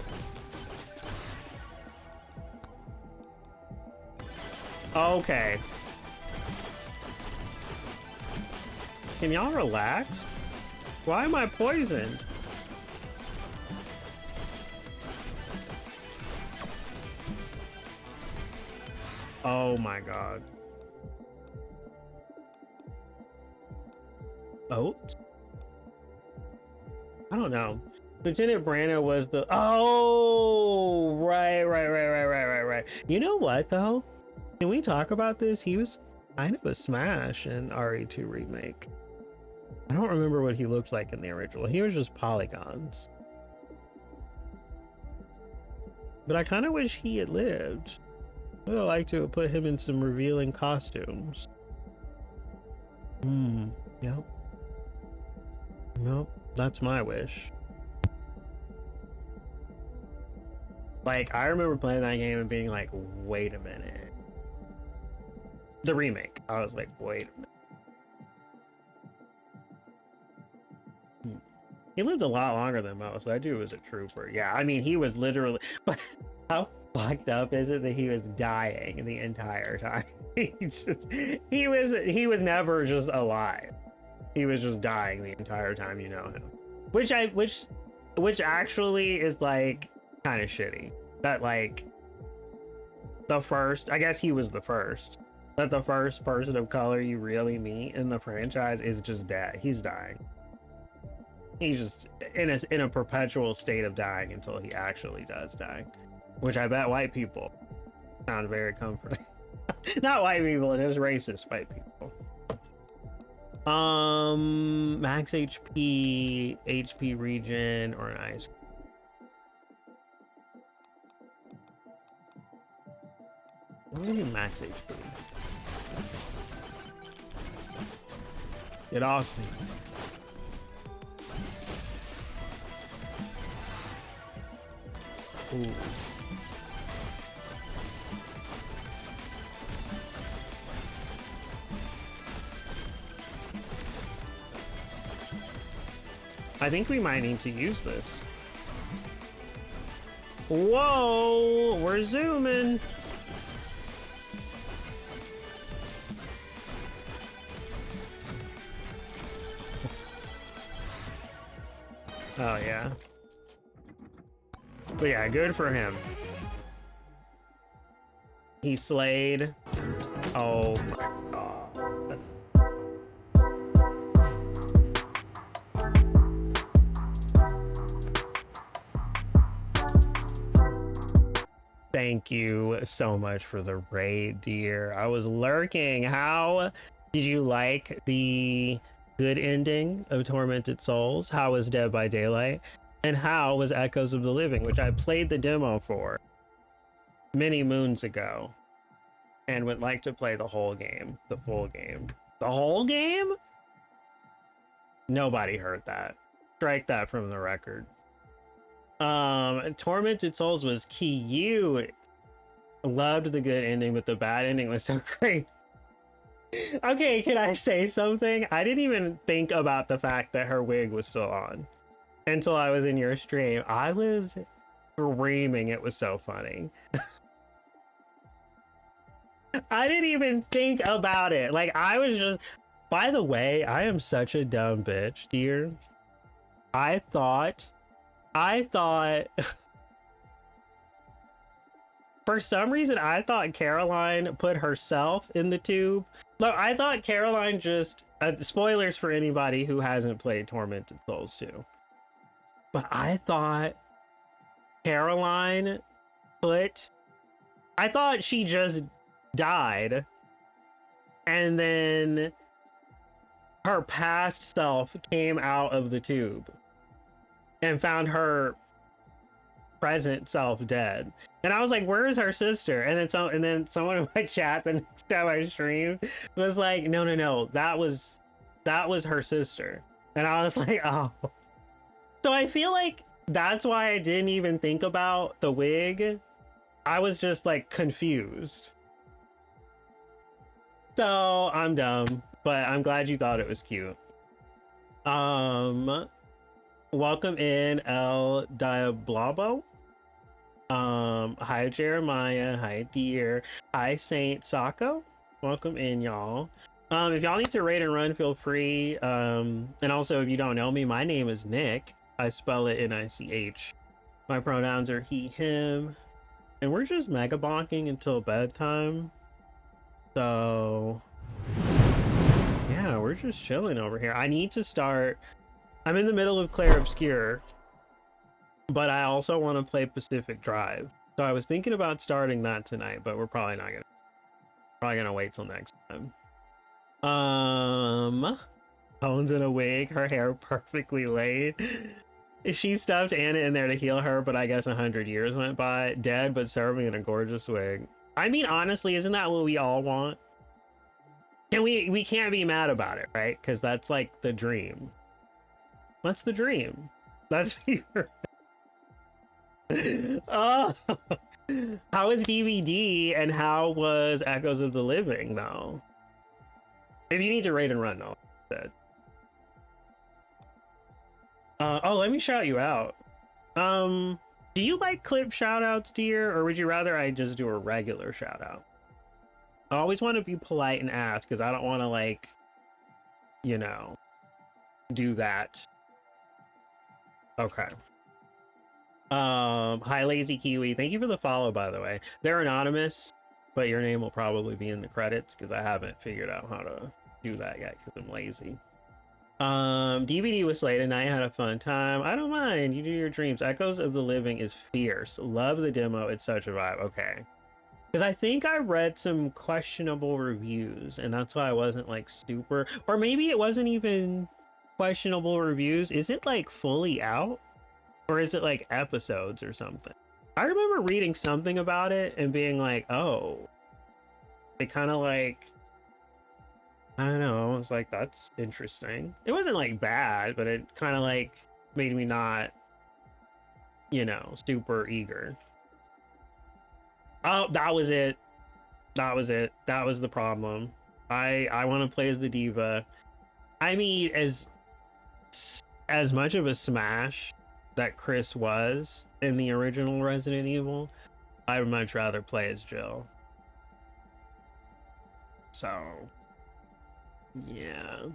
Okay. Can y'all relax? Why am I poisoned? Oh my God. Oh. I don't know. Lieutenant Brando was the... Oh, right. You know what, though? Can we talk about this? He was kind of a smash in RE2 Remake. I don't remember what he looked like in the original. He was just polygons. But I kind of wish he had lived. I would like to have put him in some revealing costumes. Yep. Nope, that's my wish. Like, I remember playing that game and being like, wait a minute. The remake. I was like, wait a minute. He lived a lot longer than most. That dude was a trooper. Yeah, I mean, he was literally... But how fucked up is it that he was dying the entire time? He was never just alive. He was just dying the entire time you know him. Which actually is like kind of shitty. That like the first, I guess he was the first, that the first person of color you really meet in the franchise is just dead. He's dying. He's just in a perpetual state of dying until he actually does die. Which I bet white people found very comforting. Not white people, it is racist white people. Max HP regen, or an ice. What do you mean max HP? Get off me. Ooh. I think we might need to use this. Whoa, we're zooming. Oh yeah. But yeah, good for him. He slayed. Oh my God. Thank you so much for the raid, dear. I was lurking. How did you like the good ending of Tormented Souls? How was Dead by Daylight? And how was Echoes of the Living, which I played the demo for many moons ago and would like to play the whole game, the full game. The whole game? Nobody heard that. Strike that from the record. Tormented Souls was cute. Loved the good ending, but the bad ending was so great. Okay, can I say something? I didn't even think about the fact that her wig was still on until I was in your stream. I was screaming. It was so funny. I didn't even think about it. Like, I was just... By the way, I am such a dumb bitch, dear. I thought for some reason I thought Caroline put herself in the tube. Look, I thought Caroline just spoilers for anybody who hasn't played Tormented Souls 2, but I thought Caroline I thought she just died and then her past self came out of the tube and found her present self dead. And I was like, where is her sister? And then someone in my chat the next time I streamed was like, no, that was her sister. And I was like, oh. So I feel like that's why I didn't even think about the wig. I was just like confused. So I'm dumb, but I'm glad you thought it was cute. Welcome in El Diablobo. Hi Jeremiah, hi Dear, hi Saint Sako. Welcome in, y'all. If y'all need to raid and run, feel free. And also, if you don't know me, my name is Nick. I spell it N-I-C-H. My pronouns are he, him, and we're just mega bonking until bedtime. So yeah, we're just chilling over here. I need to start. I'm in the middle of Clair Obscure, but I also want to play Pacific Drive. So I was thinking about starting that tonight, but we're probably gonna wait till next time. Bones in a wig, her hair perfectly laid. She stuffed Anna in there to heal her, but I guess 100 years went by. Dead, but serving in a gorgeous wig. I mean, honestly, isn't that what we all want? And we can't be mad about it, right? Because that's like the dream. What's the dream? That's oh, how was DVD and how was Echoes of the Living though? If you need to raid and run though, oh, let me shout you out. Do you like clip shout outs, dear, or would you rather I just do a regular shout out? I always want to be polite and ask because I don't want to, like, you know, do that. Okay. Hi Lazy Kiwi, thank you for the follow, by the way. They're anonymous, but your name will probably be in the credits because I haven't figured out how to do that yet because I'm lazy. DVD was late and I had a fun time. I don't mind, you do your dreams. Echoes of the Living is fierce. Love the demo, it's such a vibe. Okay, because I think I read some questionable reviews and that's why I wasn't like super, or maybe it wasn't even questionable reviews. Is it like fully out or is it like episodes or something? I remember reading something about it and being like, oh, they kind of like, I don't know, I was like, that's interesting. It wasn't like bad, but it kind of like made me not, you know, super eager. Oh, that was it. That was the problem. I want to play as the diva. I mean, as much of a smash that Chris was in the original Resident Evil, I would much rather play as Jill. So yeah.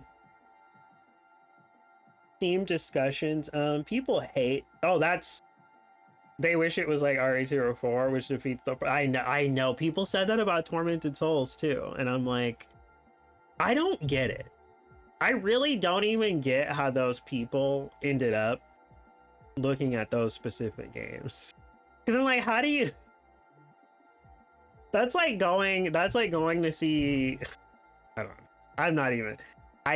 Team discussions. People hate. Oh, that's. They wish it was like RE204, which defeats the. I know. People said that about Tormented Souls too, and I'm like, I don't get it. I really don't even get how those people ended up looking at those specific games. Because I'm like, how do you? That's like going to see. I don't know. I'm not even. I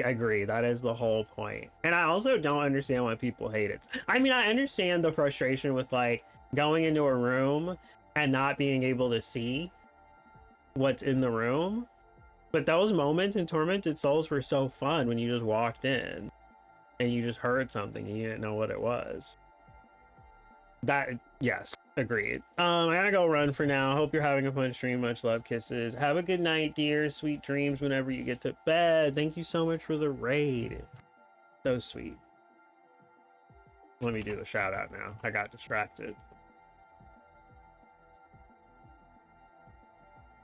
agree. That is the whole point. And I also don't understand why people hate it. I mean, I understand the frustration with like going into a room and not being able to see what's in the room. But those moments in Tormented Souls were so fun when you just walked in and you just heard something and you didn't know what it was. That, yes, agreed. I gotta go run for now. Hope you're having a fun stream. Much love, kisses. Have a good night, dear. Sweet dreams whenever you get to bed. Thank you so much for the raid. So sweet. Let me do the shout out now. I got distracted.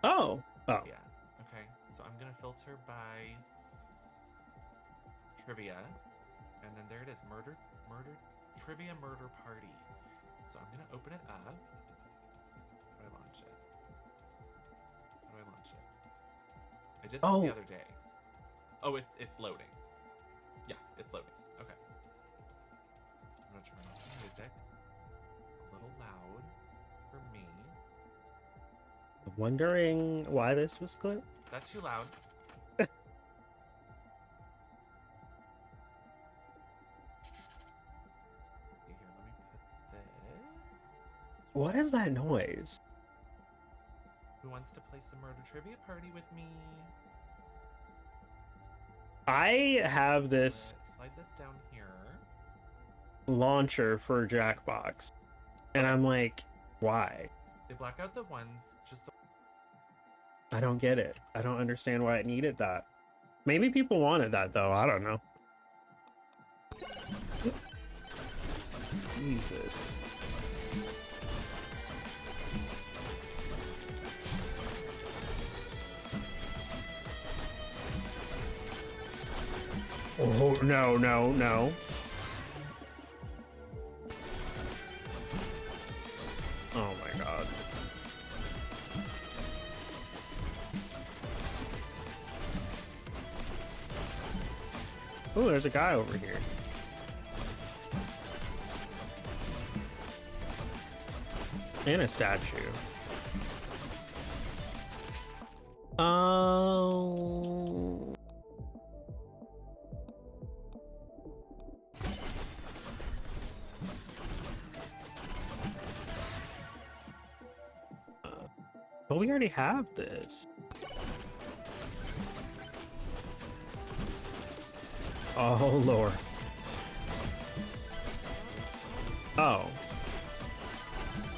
Oh. Yeah. Okay. So I'm gonna filter by trivia, and then there it is. Murder party. So I'm gonna open it up. How do I launch it? I did this the other day. Oh, it's loading. Yeah, it's loading. Okay. I'm gonna turn off the music. A little loud for me. Wondering why this was clipped? That's too loud. Here, let me put this. What is that noise? Who wants to play some murder trivia party with me? I have this Slide this down here. launcher for Jackbox, and I'm like, why? They black out the ones, just the I don't get it. I don't understand why it needed that. Maybe people wanted that though. I don't know. Jesus. Oh, no, no, no. Oh my god. Oh, there's a guy over here. And a statue. Oh. But we already have this. Oh, Lord. Oh.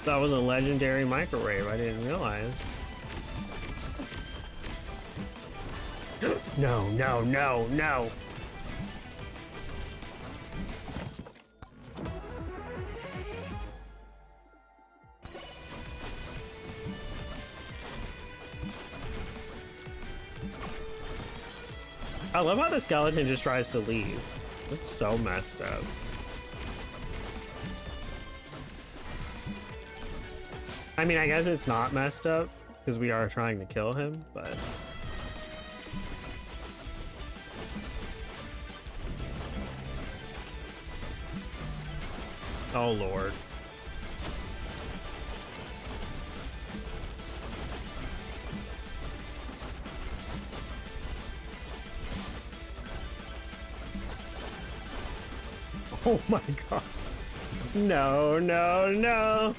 That was a legendary microwave. I didn't realize. No, no, no, no. I love how the skeleton just tries to leave. It's so messed up. I mean, I guess it's not messed up because we are trying to kill him, but... Oh, Lord. Oh my god. No, no, no.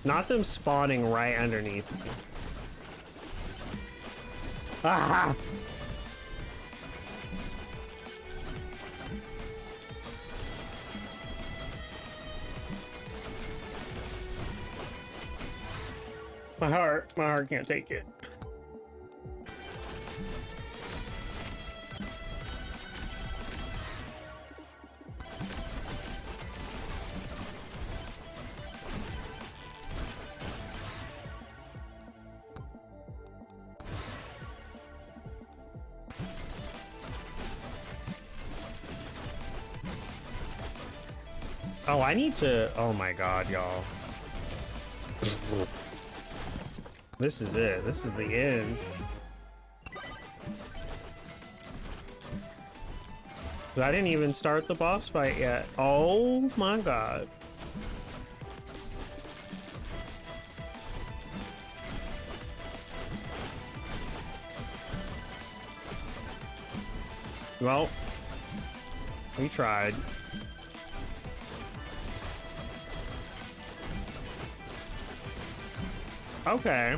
Not them spawning right underneath me. Ah! My heart can't take it. Oh, I need to... Oh my god, y'all. This is it. This is the end. I didn't even start the boss fight yet. Oh my god. Well, we tried. Okay.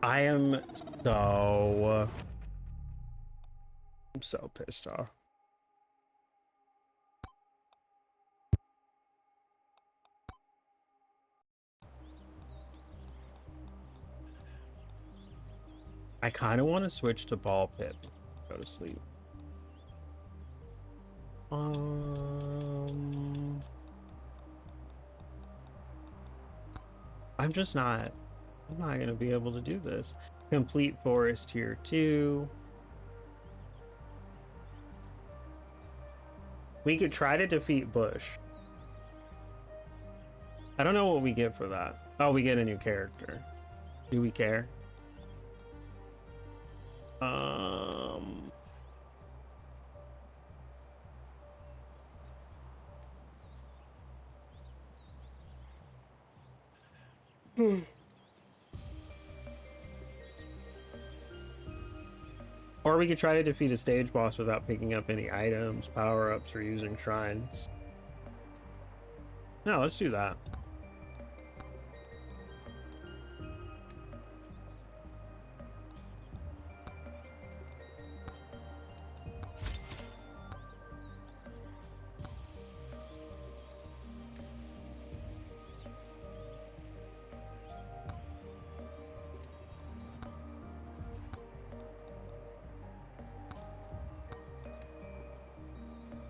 I am so... I'm so pissed off. I kind of want to switch to ball pit. Go to sleep. I'm just not... I'm not gonna be able to do this. Complete forest tier 2. We could try to defeat Bush. I don't know what we get for that. Oh, we get a new character. Do we care? Or we could try to defeat a stage boss without picking up any items, power-ups, or using shrines. No, let's do that.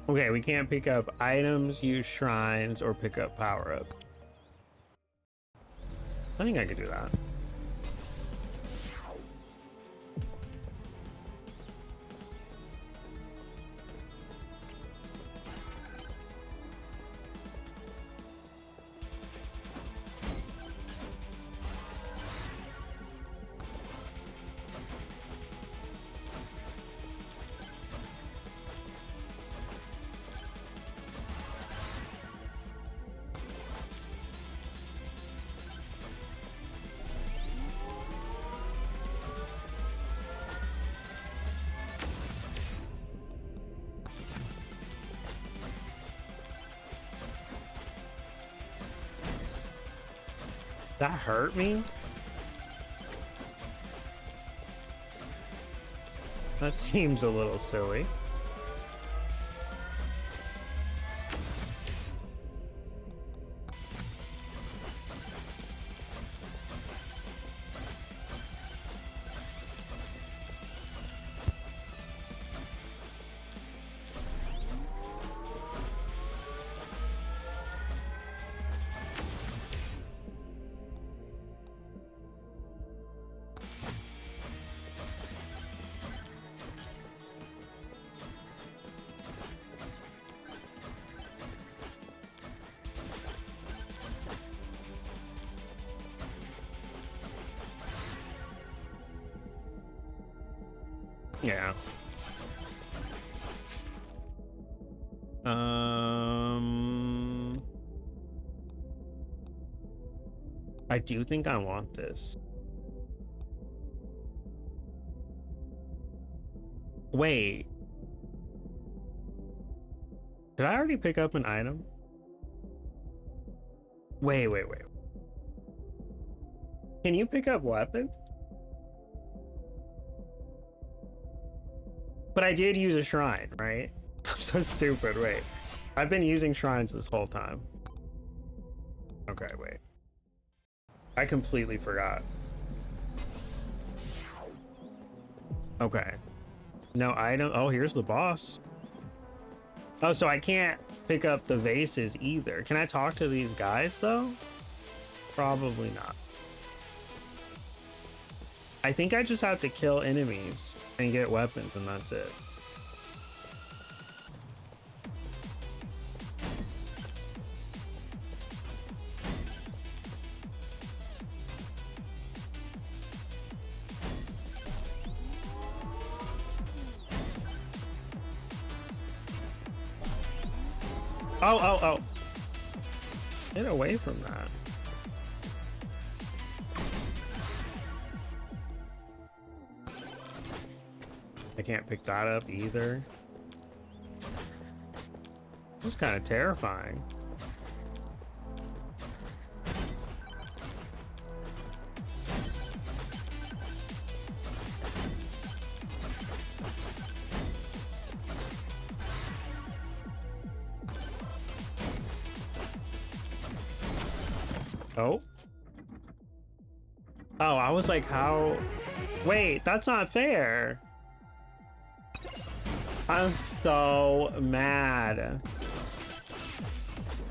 Okay, we can't pick up items, use shrines, or pick up power-up. I think I could do that. That hurt me? That seems a little silly. Yeah. I do think I want this. Wait. Did I already pick up an item? Wait. Can you pick up weapons? But I did use a shrine, right? I'm so stupid. Wait. I've been using shrines this whole time. Okay, wait. I completely forgot. Okay. No item. Oh, here's the boss. Oh, so I can't pick up the vases either. Can I talk to these guys, though? Probably not. I think I just have to kill enemies and get weapons, and that's it. Oh. Get away from that. I can't pick that up either. This is kind of terrifying. Oh. Oh, I was like, how? Wait, that's not fair. I'm so mad.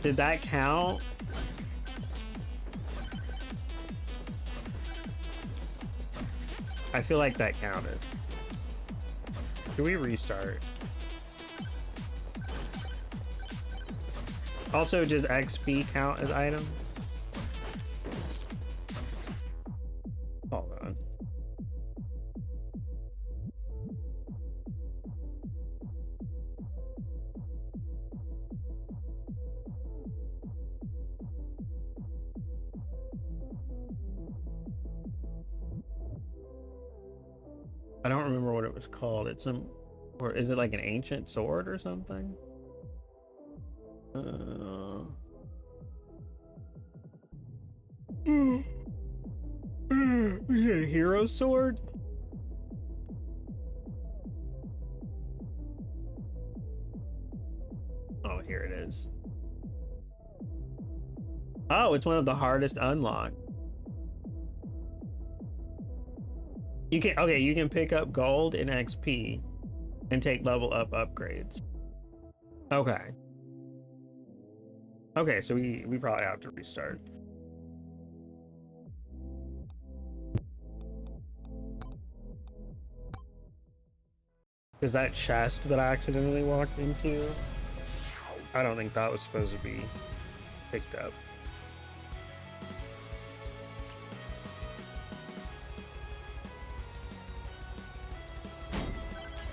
Did that count? I feel like that counted. Do we restart? Also, does XP count as item? I don't remember what it was called. It's some, or is it like an ancient sword or something? Is it a hero sword? Oh, here it is. Oh, it's one of the hardest unlock. You can, okay, you can pick up gold and XP and take level up upgrades. Okay. Okay, so we probably have to restart. Is that chest that I accidentally walked into? I don't think that was supposed to be picked up.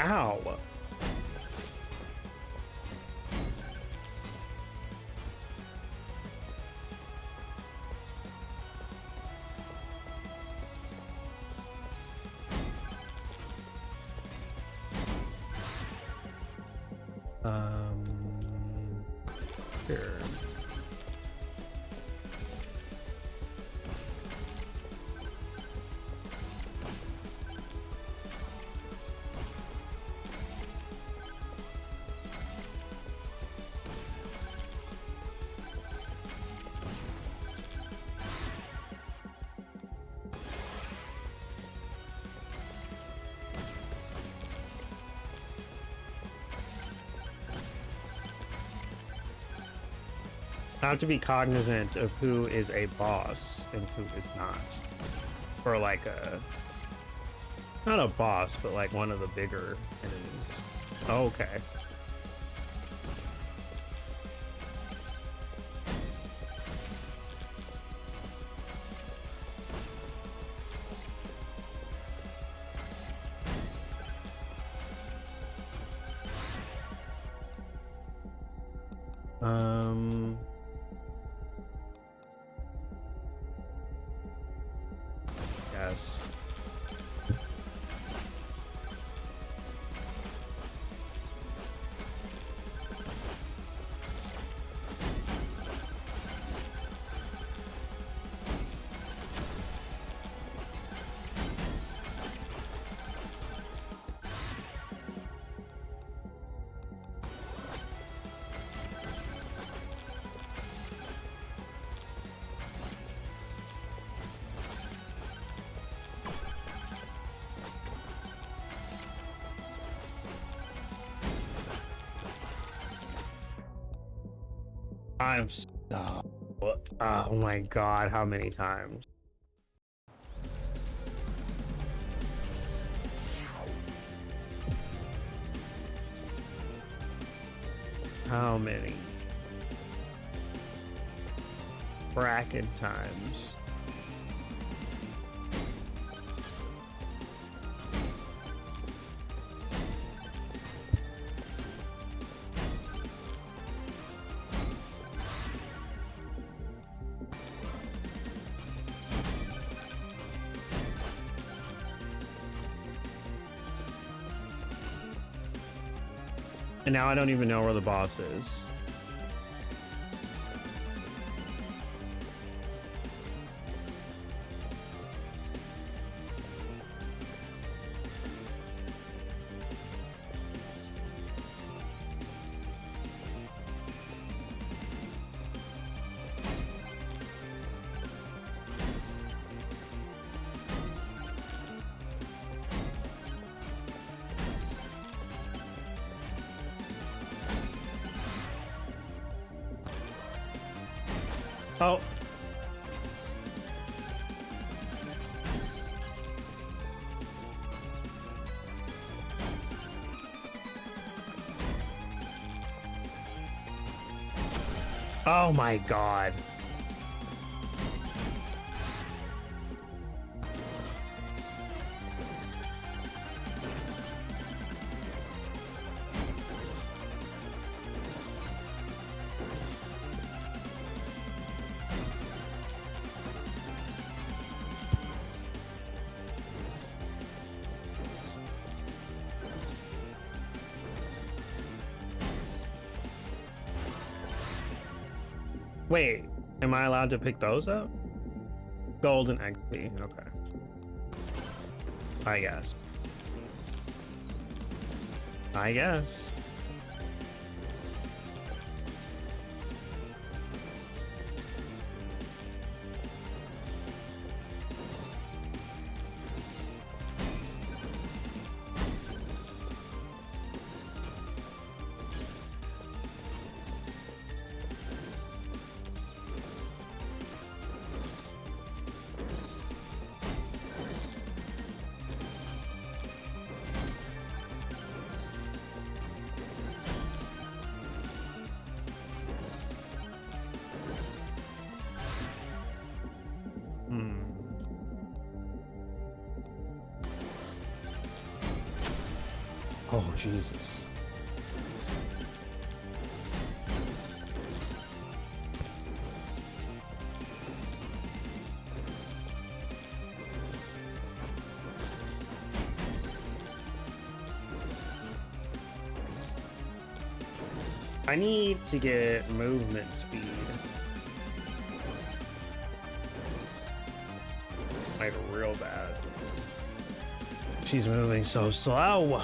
Ow. Here. Not to be cognizant of who is a boss and who is not. Or like a, not a boss, but like one of the bigger enemies. Okay. Yes. I'm so, oh my god, how many times? How many? Bracket times. And now I don't even know where the boss is. Oh. Oh my god. Wait, am I allowed to pick those up? Golden XP, okay. I guess. I guess. Oh, Jesus. I need to get movement speed. Like real bad. She's moving so slow.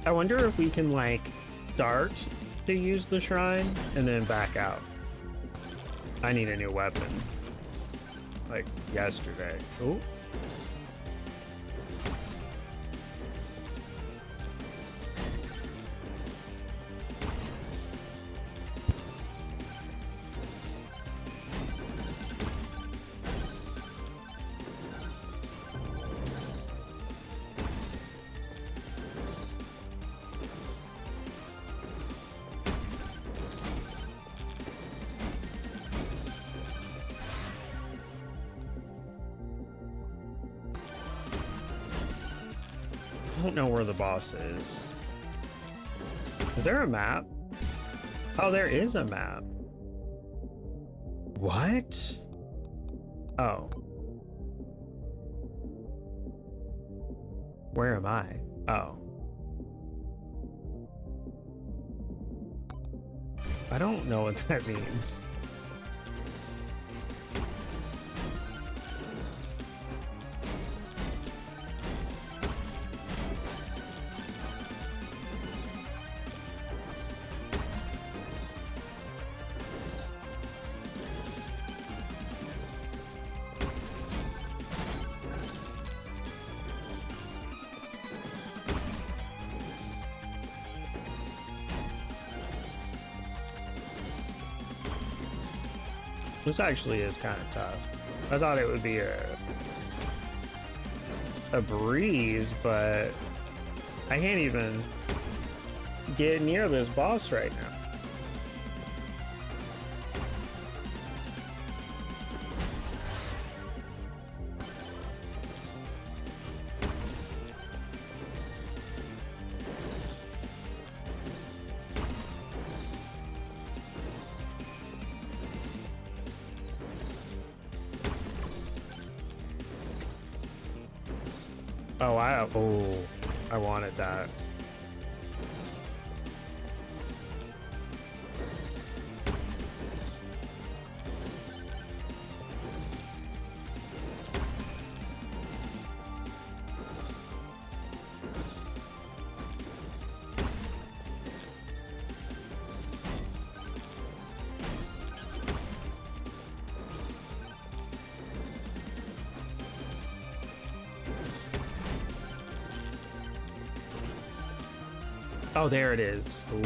I wonder if we can like start to use the shrine and then back out. I need a new weapon. Like yesterday. Oh. I don't know where the boss is. Is there a map? Oh, there is a map. What? Oh. Where am I? Oh. I don't know what that means. This actually is kind of tough. I thought it would be a breeze, but I can't even get near this boss right now. Oh, I wanted that. Oh, there it is. Ooh.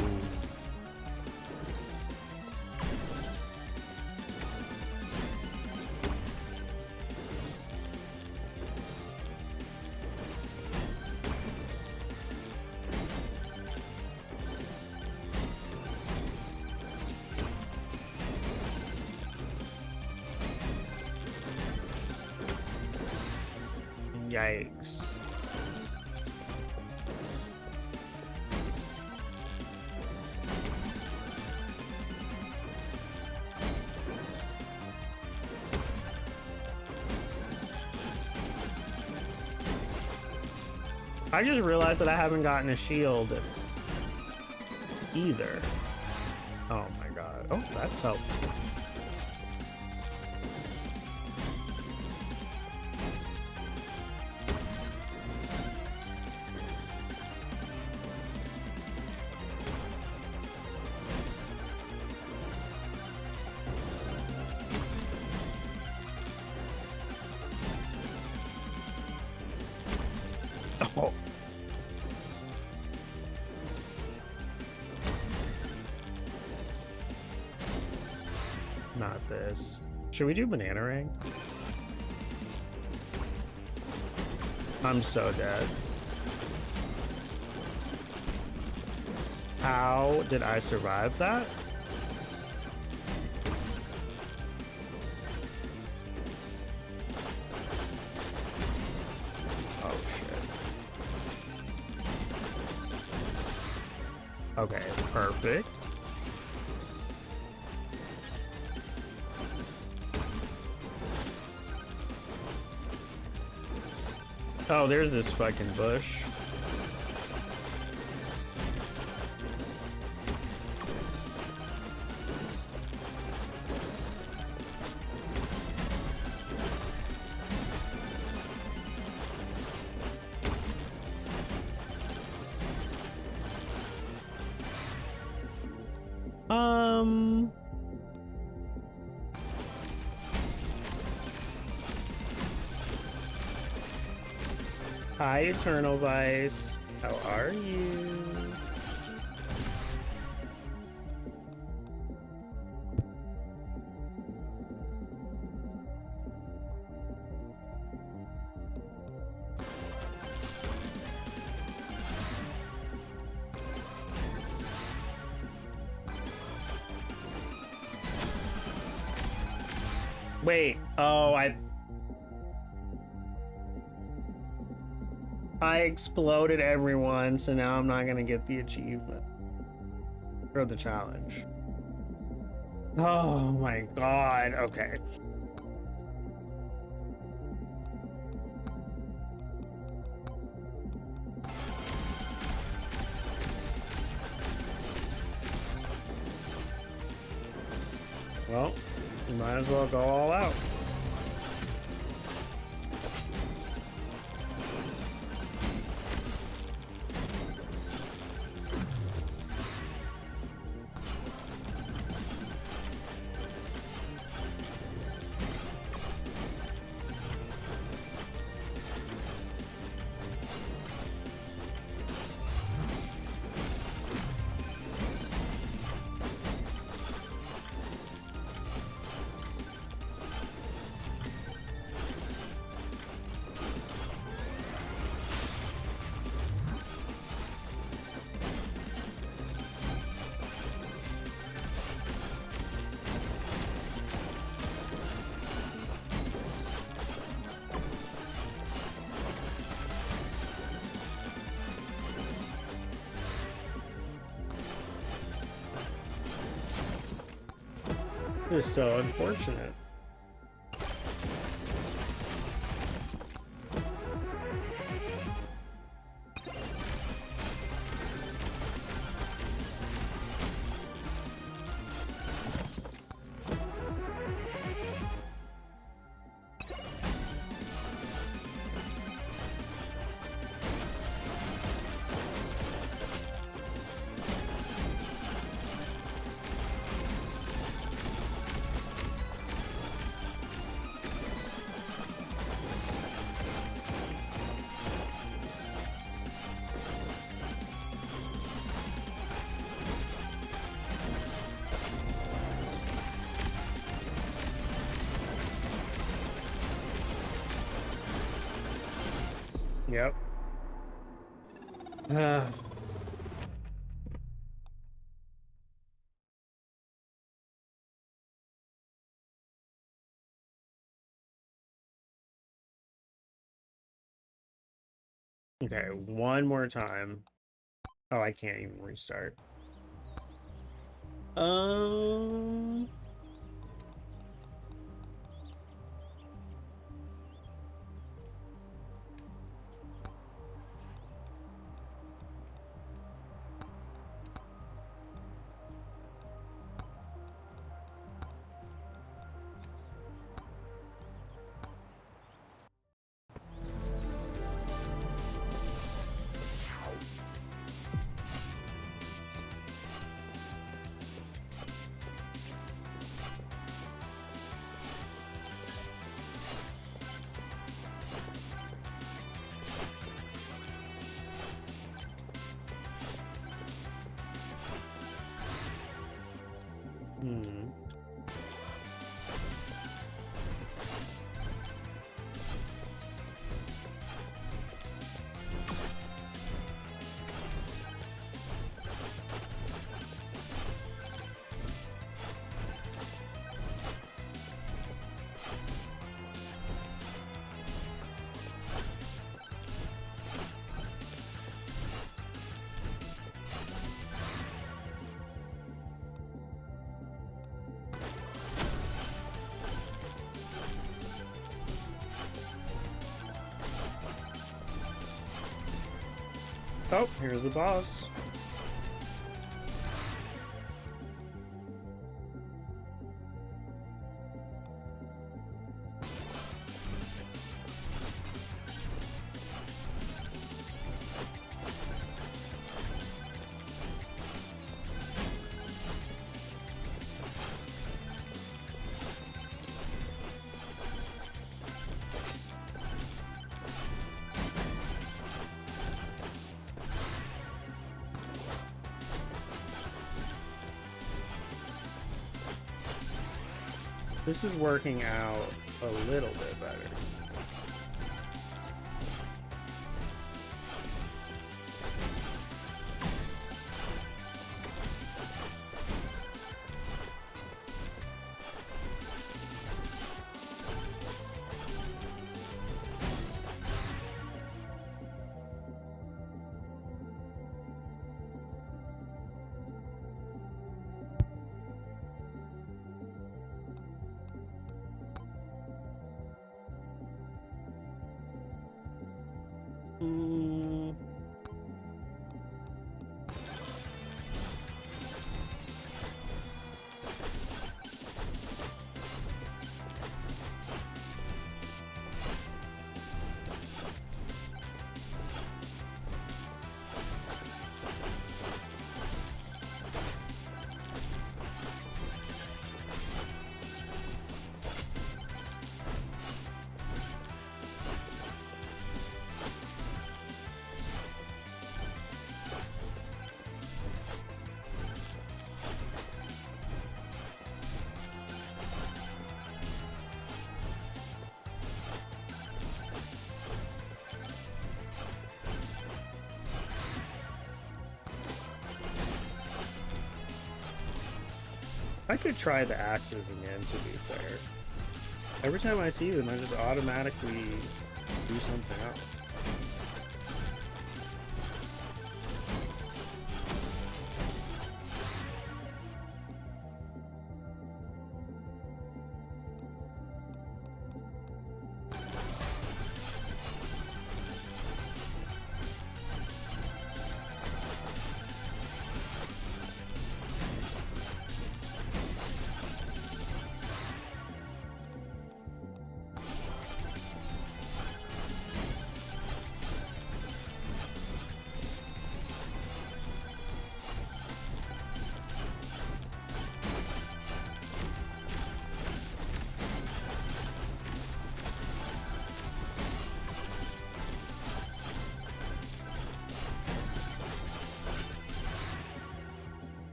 Yikes. I just realized that I haven't gotten a shield either. Oh my god. Oh, that's helpful. Oh. Not this. Should we do banana ring? I'm so dead. How did I survive that? Oh shit. Okay, perfect. Oh, there's this fucking bush. Hi, Eternal Vice. How are you? Wait, oh, I exploded everyone, so now I'm not gonna get the achievement or the challenge. Oh my god, okay. Well, you might as well go all out. This is so unfortunate. Yep. Okay, one more time. Oh, I can't even restart. Um. Hmm. Oh, here's the boss. This is working out a little bit better. Mm. I could try the axes again, to be fair. Every time I see them, I just automatically do something else.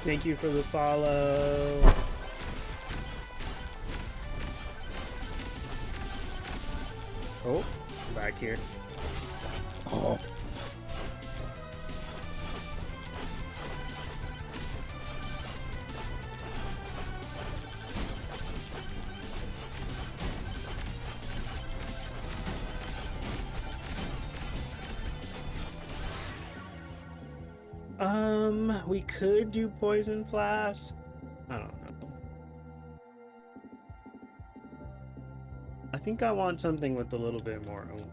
Thank you for the follow. Oh, back here. Oh. We could do poison flask. I don't know. I think I want something with a little bit more oomph.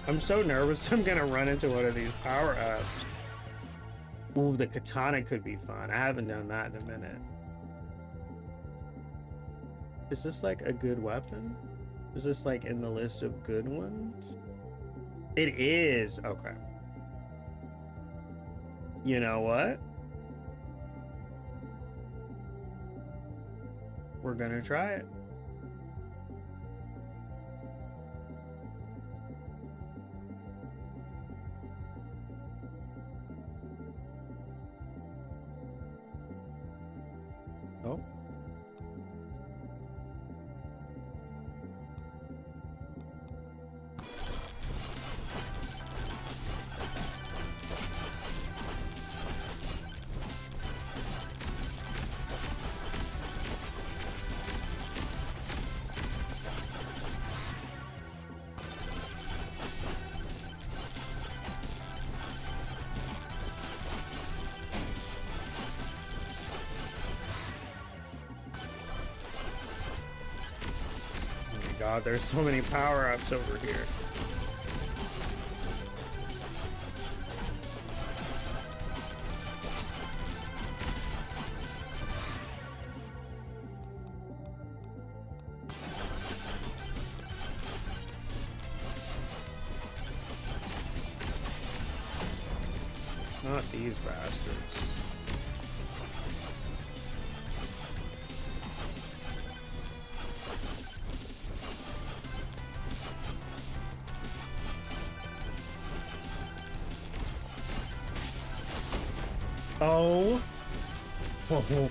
I'm so nervous I'm gonna run into one of these power-ups. Ooh, the katana could be fun. I haven't done that in a minute. Is this like a good weapon? Is this like in the list of good ones? It is. Okay. You know what? We're gonna try it. Oh. God, there's so many power-ups over here. Not these bastards. Oh. Oh.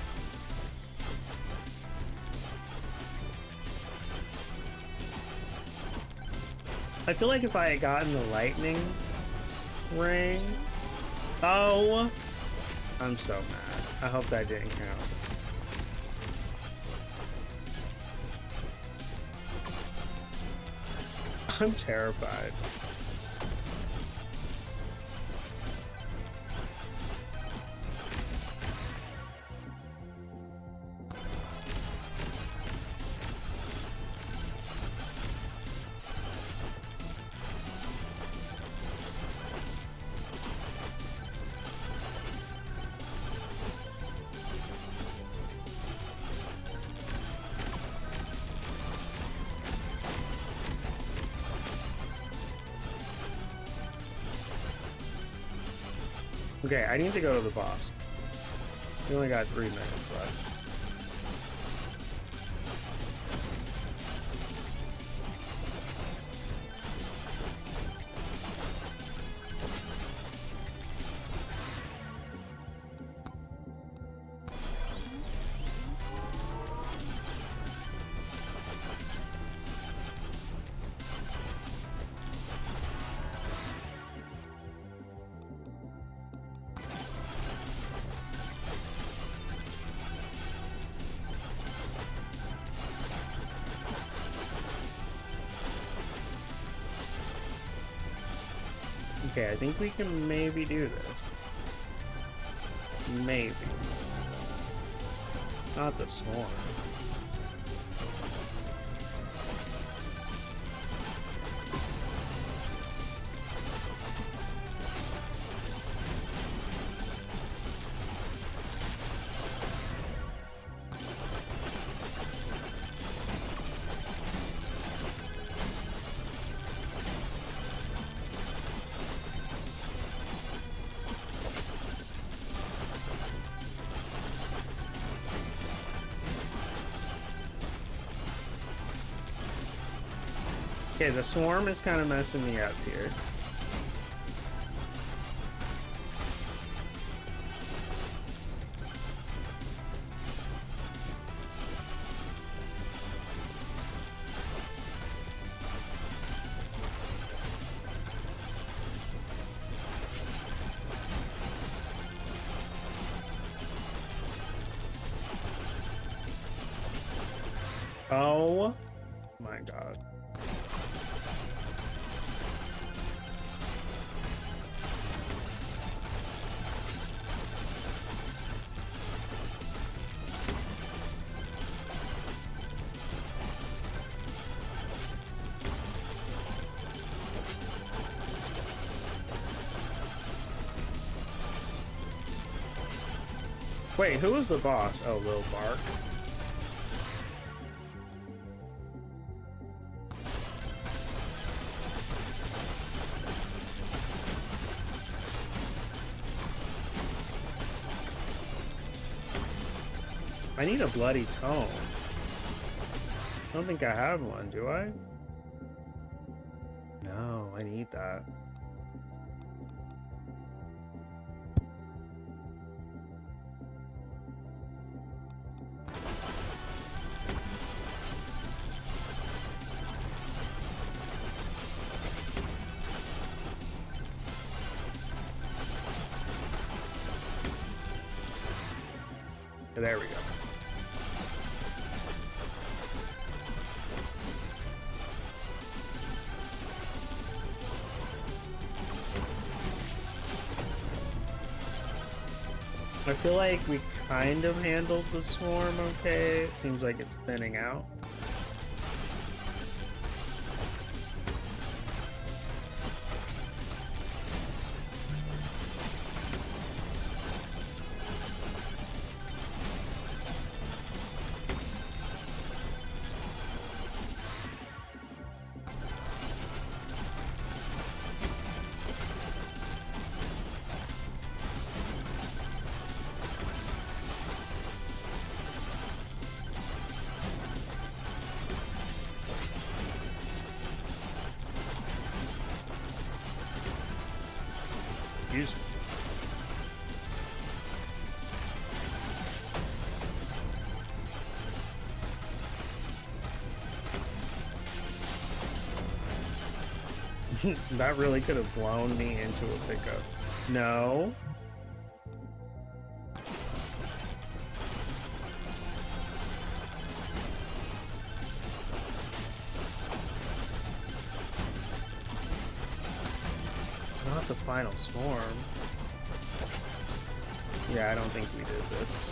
I feel like if I had gotten the lightning ring. Oh. I'm so mad. I hope that didn't count. I'm terrified. Okay, I need to go to the boss. We only got 3 minutes left. Okay, I think we can maybe do this. Maybe. Not the swarm. Okay, the swarm is kind of messing me up here. Oh my god. Wait, who was the boss? Oh, Lil Bark. I need a bloody tome. I don't think I have one, do I? No, I need that. There we go. I feel like we kind of handled the swarm okay. It seems like it's thinning out. Use that really could have blown me into a pickup. No. Not the final swarm. Yeah, I don't think we did this.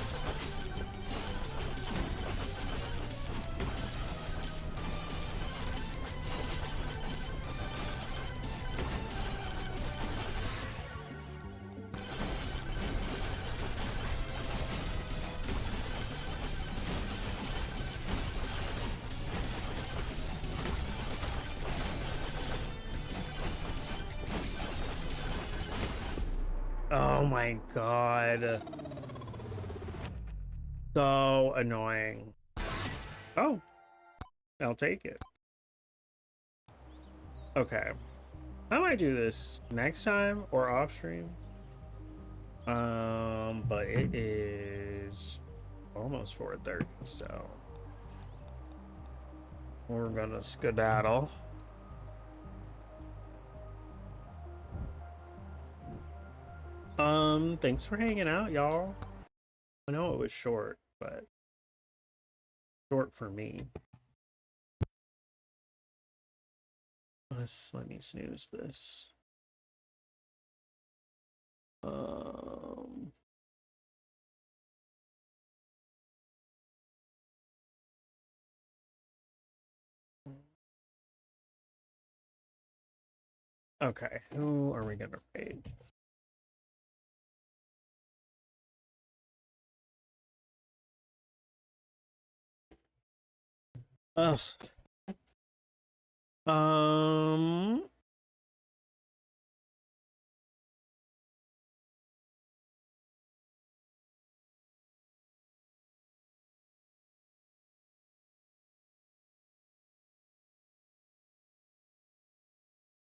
Oh my god. So annoying. Oh, I'll take it. Okay. I might do this next time or off stream. But it is almost 4:30, so we're gonna skedaddle. Thanks for hanging out, y'all. I know it was short, but short for me. Let me snooze this. Okay, who are we gonna raid? Ugh. Um,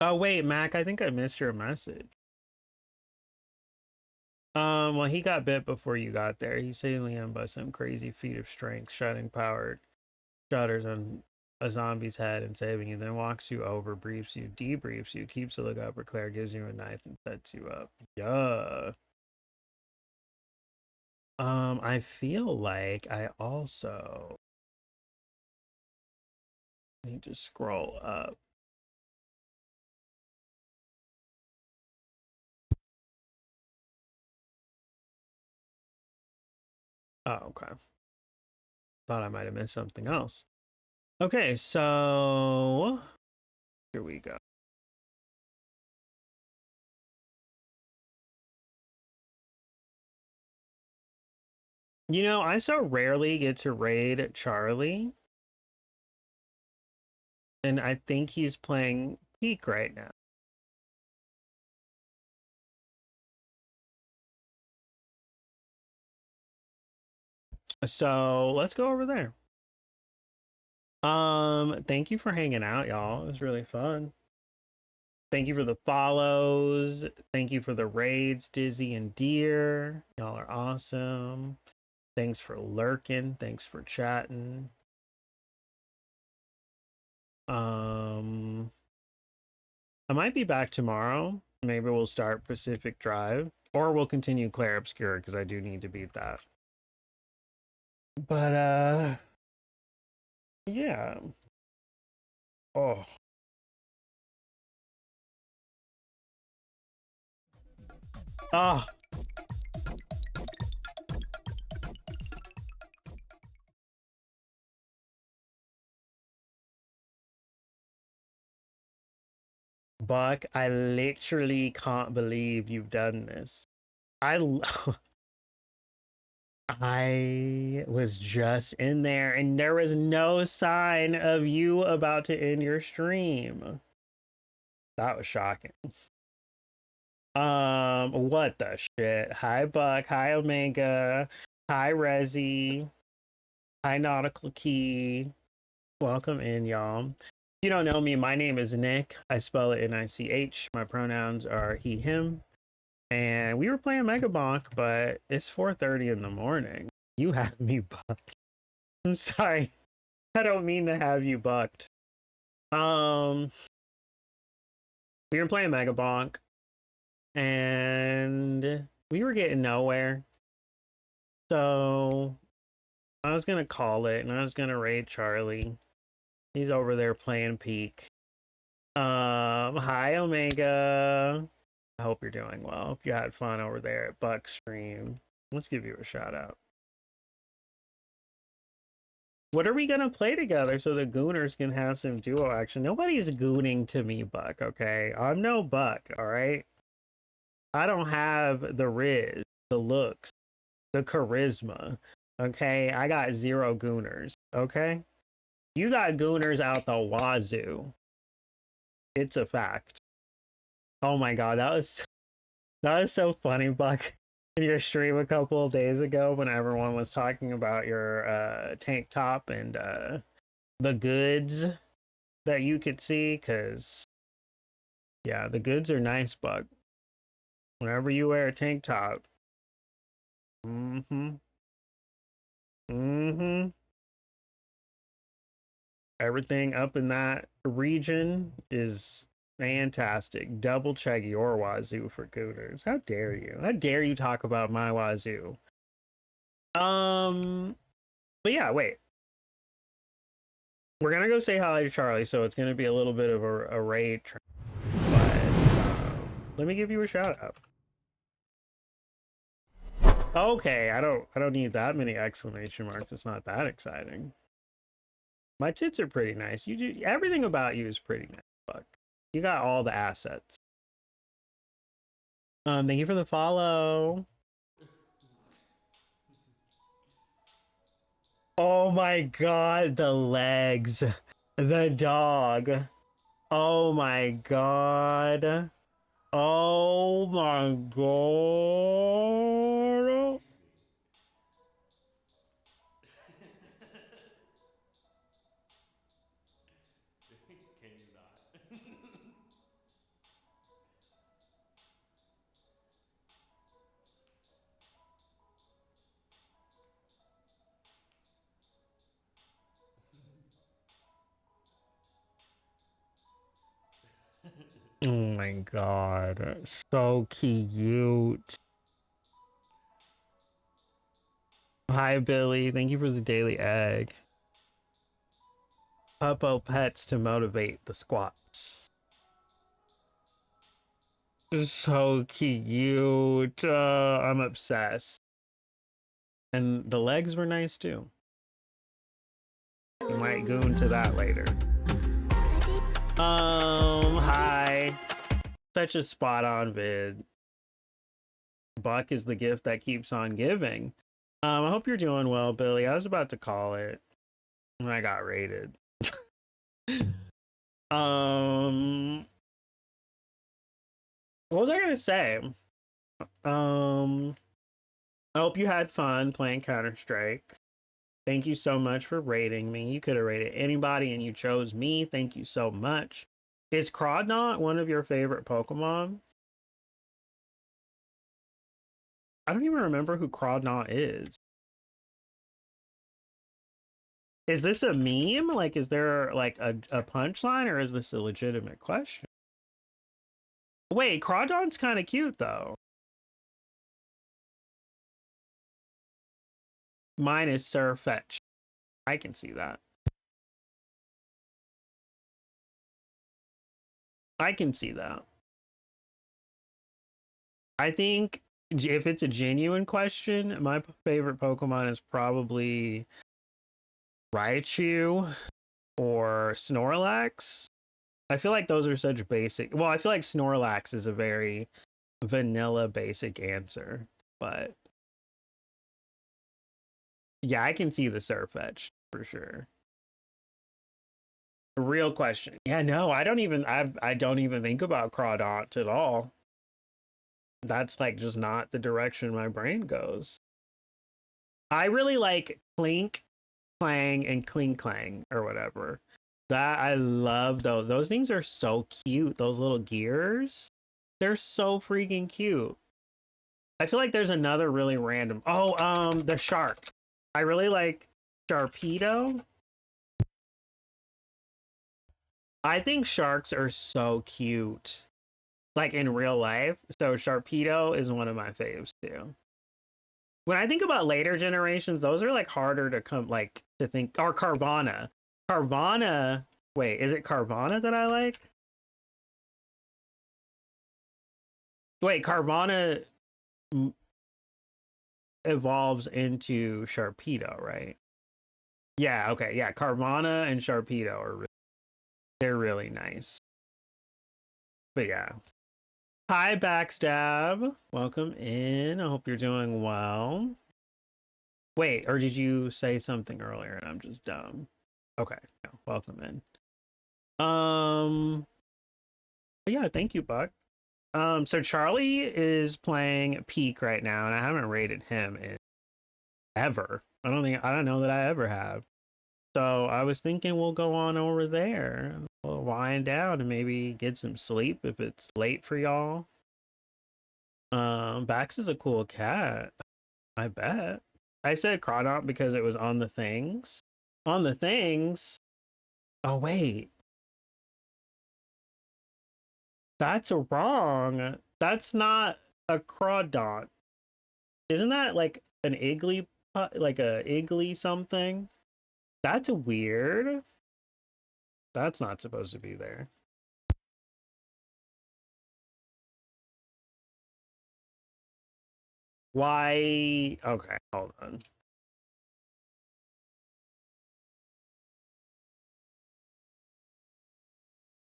Oh wait, Mac, I think I missed your message. Well, he got bit before you got there. He saved Liam by some crazy feat of strength, shutting powered shutters on a zombie's head and saving you, then walks you over, briefs you, debriefs you, keeps a lookout for Claire, gives you a knife, and sets you up. Yeah. I feel like I also need to scroll up. Oh, okay. Thought I might have missed something else. Okay, so here we go. You know, I so rarely get to raid Charlie. And I think he's playing Peak right now. So let's go over there. Thank you for hanging out, y'all. It was really fun. Thank you for the follows. Thank you for the raids, Dizzy and Deer. Y'all are awesome. Thanks for lurking. Thanks for chatting. I might be back tomorrow. Maybe we'll start Pacific Drive, or we'll continue Clair Obscur because I do need to beat that. But yeah. Oh. Ah. Buck, I literally can't believe you've done this. I was just in there and there was no sign of you about to end your stream. That was shocking. What the shit? Hi Buck, hi Omega, hi Rezi, hi Nautical Key. Welcome in, y'all. If you don't know me, my name is Nick. I spell it N-I-C-H. My pronouns are he, him. And we were playing Mega Bonk, but it's 4:30 in the morning. You have me bucked. I'm sorry. I don't mean to have you bucked. We were playing Mega Bonk, and we were getting nowhere. So I was gonna call it, and I was gonna raid Charlie. He's over there playing Peak. Hi Omega. I hope you're doing well. Hope you had fun over there at Buck's stream. Let's give you a shout out. What are we gonna play together so the Gooners can have some duo action? Nobody's gooning to me, Buck, okay? I'm no Buck, alright? I don't have the riz, the looks, the charisma, okay? I got 0 Gooners, okay? You got Gooners out the wazoo. It's a fact. Oh my god, that was so funny, Buck. In your stream a couple of days ago when everyone was talking about your tank top and the goods that you could see, because yeah, the goods are nice, Buck. Whenever you wear a tank top. Everything up in that region is fantastic. Double check your wazoo for Gooners. How dare you? How dare you talk about my wazoo? But yeah, wait. We're gonna go say hi to Charlie, so it's gonna be a little bit of a raid. But let me give you a shout out. Okay, I don't need that many exclamation marks. It's not that exciting. My tits are pretty nice. You do everything about you is pretty nice, Buck. You got all the assets. Thank you for the follow. Oh my god, the legs. The dog. Oh my god. Oh my god. Can you not? Oh my god. So cute. Hi, Billy. Thank you for the daily egg. Puppo pets to motivate the squats. So cute. I'm obsessed. And the legs were nice too. You might go into that later. Hi. Such a spot on vid. Buck is the gift that keeps on giving. I hope you're doing well, Billy. I was about to call it when I got raided. What was I gonna say? I hope you had fun playing Counter-Strike. Thank you so much for rating me. You could have rated anybody and you chose me. Thank you so much. Is Crawdnaught one of your favorite Pokemon? I don't even remember who Crawdnaught is. Is this a meme? Like, is there like a punchline or is this a legitimate question? Wait, Crawdon's kind of cute though. Mine is Sirfetch'd. I can see that. I can see that. I think if it's a genuine question, my favorite Pokemon is probably Raichu or Snorlax. I feel like those are such basic. Well, I feel like Snorlax is a very vanilla basic answer, but yeah, I can see the Sirfetch'd for sure. Real question. Yeah, no, I don't even think about Crawdaunt at all. That's like just not the direction my brain goes. I really like Clink, Clang, and Cling Clang or whatever. That I love those. Those things are so cute. Those little gears. They're so freaking cute. I feel like there's another really random. Oh, the shark. I really like Sharpedo. I think sharks are so cute. Like in real life. So Sharpedo is one of my faves too. When I think about later generations, those are like harder to come like to think. Or Carvana. Carvana. Wait, is it Carvana that I like? Wait, Carvana evolves into Sharpedo, right? Yeah, okay. Yeah, Carvana and Sharpedo they're really nice. But yeah. Hi, Backstab. Welcome in. I hope you're doing well. Wait, or did you say something earlier and I'm just dumb? Okay, no, welcome in. Yeah, thank you, Buck. So Charlie is playing Peak right now, and I haven't rated him in ever. I don't know that I ever have. So I was thinking we'll go on over there. We'll wind down and maybe get some sleep if it's late for y'all. Bax is a cool cat. I bet. I said Crawdaunt because it was on the things. On the things. Oh wait. That's wrong. That's not a Crawdaunt. Isn't that like an Iggly, like a Iggly something? That's weird. That's not supposed to be there. Why? Okay, hold on.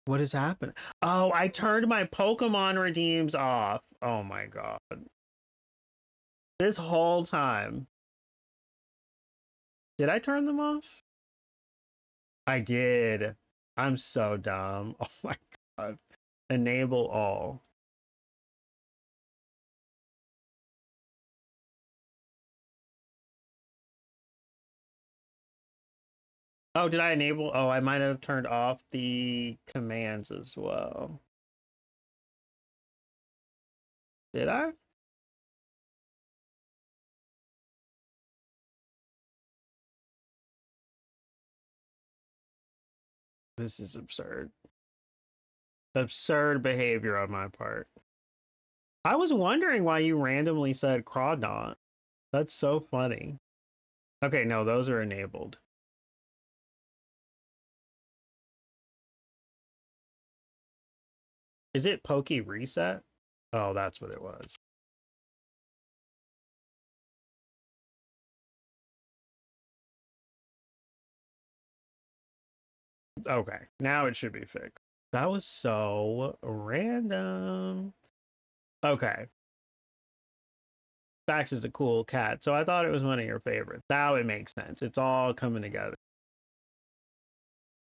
What is happening? Oh, I turned my Pokemon redeems off. Oh my god. This whole time. Did I turn them off? I did. I'm so dumb. Oh my god. Enable all. Oh, did I enable? Oh, I might have turned off the commands as well. Did I? This is absurd. Absurd behavior on my part. I was wondering why you randomly said Crawdaunt. That's so funny. Okay, no, those are enabled. Is it Poke Reset? Oh, that's what it was. Okay, now it should be fixed. That was so random. Okay. Fax is a cool cat, so I thought it was one of your favorites. Now it makes sense. It's all coming together.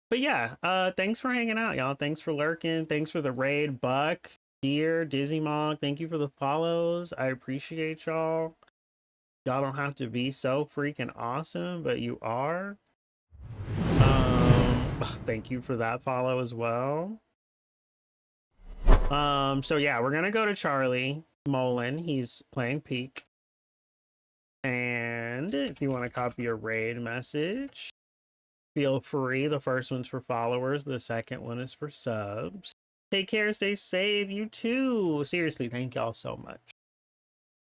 But yeah, thanks for hanging out, y'all. Thanks for lurking. Thanks for the raid, Buck, Deer, Dizzy Mog. Thank you for the follows. I appreciate y'all. Y'all don't have to be so freaking awesome, but you are. Thank you for that follow as well. So yeah, we're gonna go to Charlie Mullen. He's playing Peak. And if you want to copy a raid message, feel free. The first one's for followers, the second one is for subs. Take care, stay safe. You too. Seriously, thank y'all so much.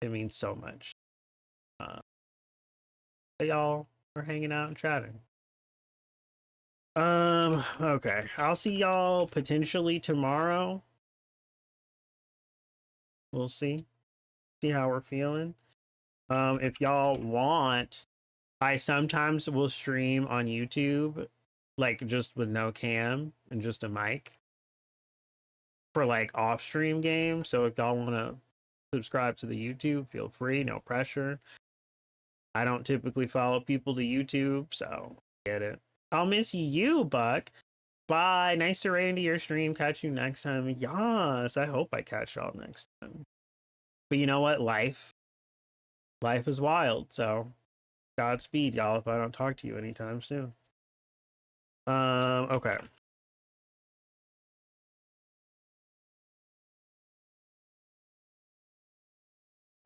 It means so much. Y'all are hanging out and chatting. Okay. I'll see y'all potentially tomorrow. We'll see. See how we're feeling. If y'all want, I sometimes will stream on YouTube, like just with no cam and just a mic for like off stream games. So if y'all want to subscribe to the YouTube, feel free, no pressure. I don't typically follow people to YouTube, so get it. I'll miss you, Buck. Bye. Nice to raid into your stream. Catch you next time. Yes, I hope I catch y'all next time. But you know what? Life is wild. So Godspeed, y'all, if I don't talk to you anytime soon. Okay.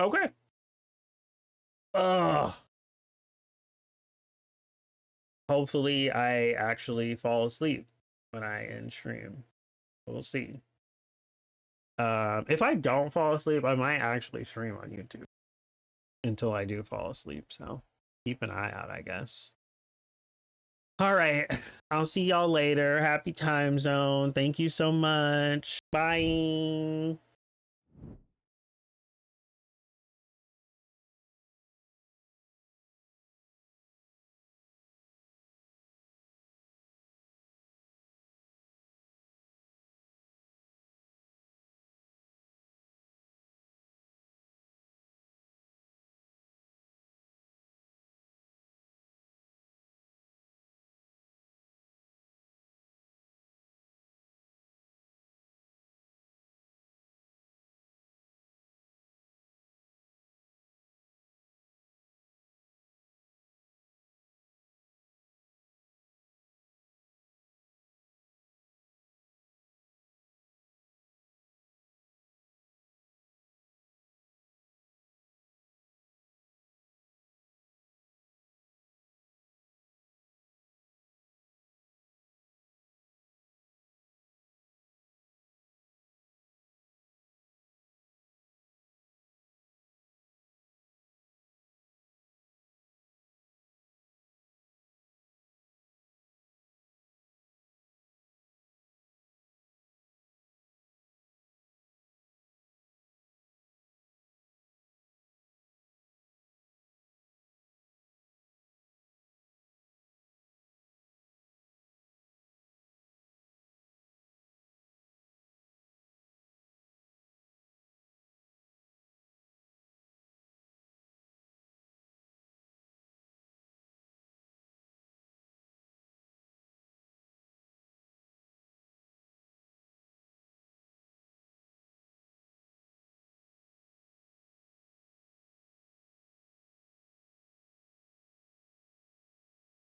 Okay. Hopefully I actually fall asleep when I end stream. We'll see. If I don't fall asleep, I might actually stream on YouTube until I do fall asleep. So keep an eye out, I guess. All right. I'll see y'all later. Happy time zone. Thank you so much. Bye.